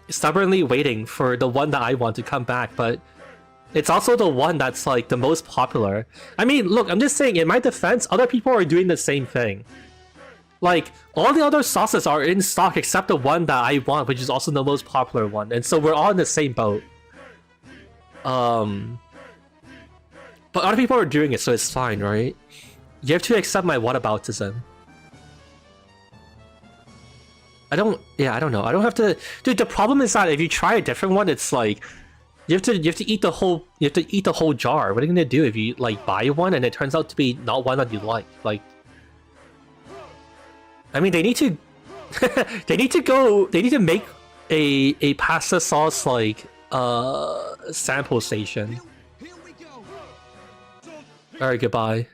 stubbornly waiting for the one that I want to come back, but it's also the one that's, like, the most popular. I mean, look, I'm just saying, in my defense, other people are doing the same thing. Like, all the other sauces are in stock except the one that I want, which is also the most popular one. And so we're all in the same boat. But other people are doing it, so it's fine, right? You have to accept my whataboutism. I don't know. I don't have to... Dude, the problem is that if you try a different one, it's like... You have to eat the whole... You have to eat the whole jar. What are you gonna do if you, like, buy one and it turns out to be not one that you like? Like... I mean, they need to... they need to make a pasta sauce, like, sample station. Alright, goodbye.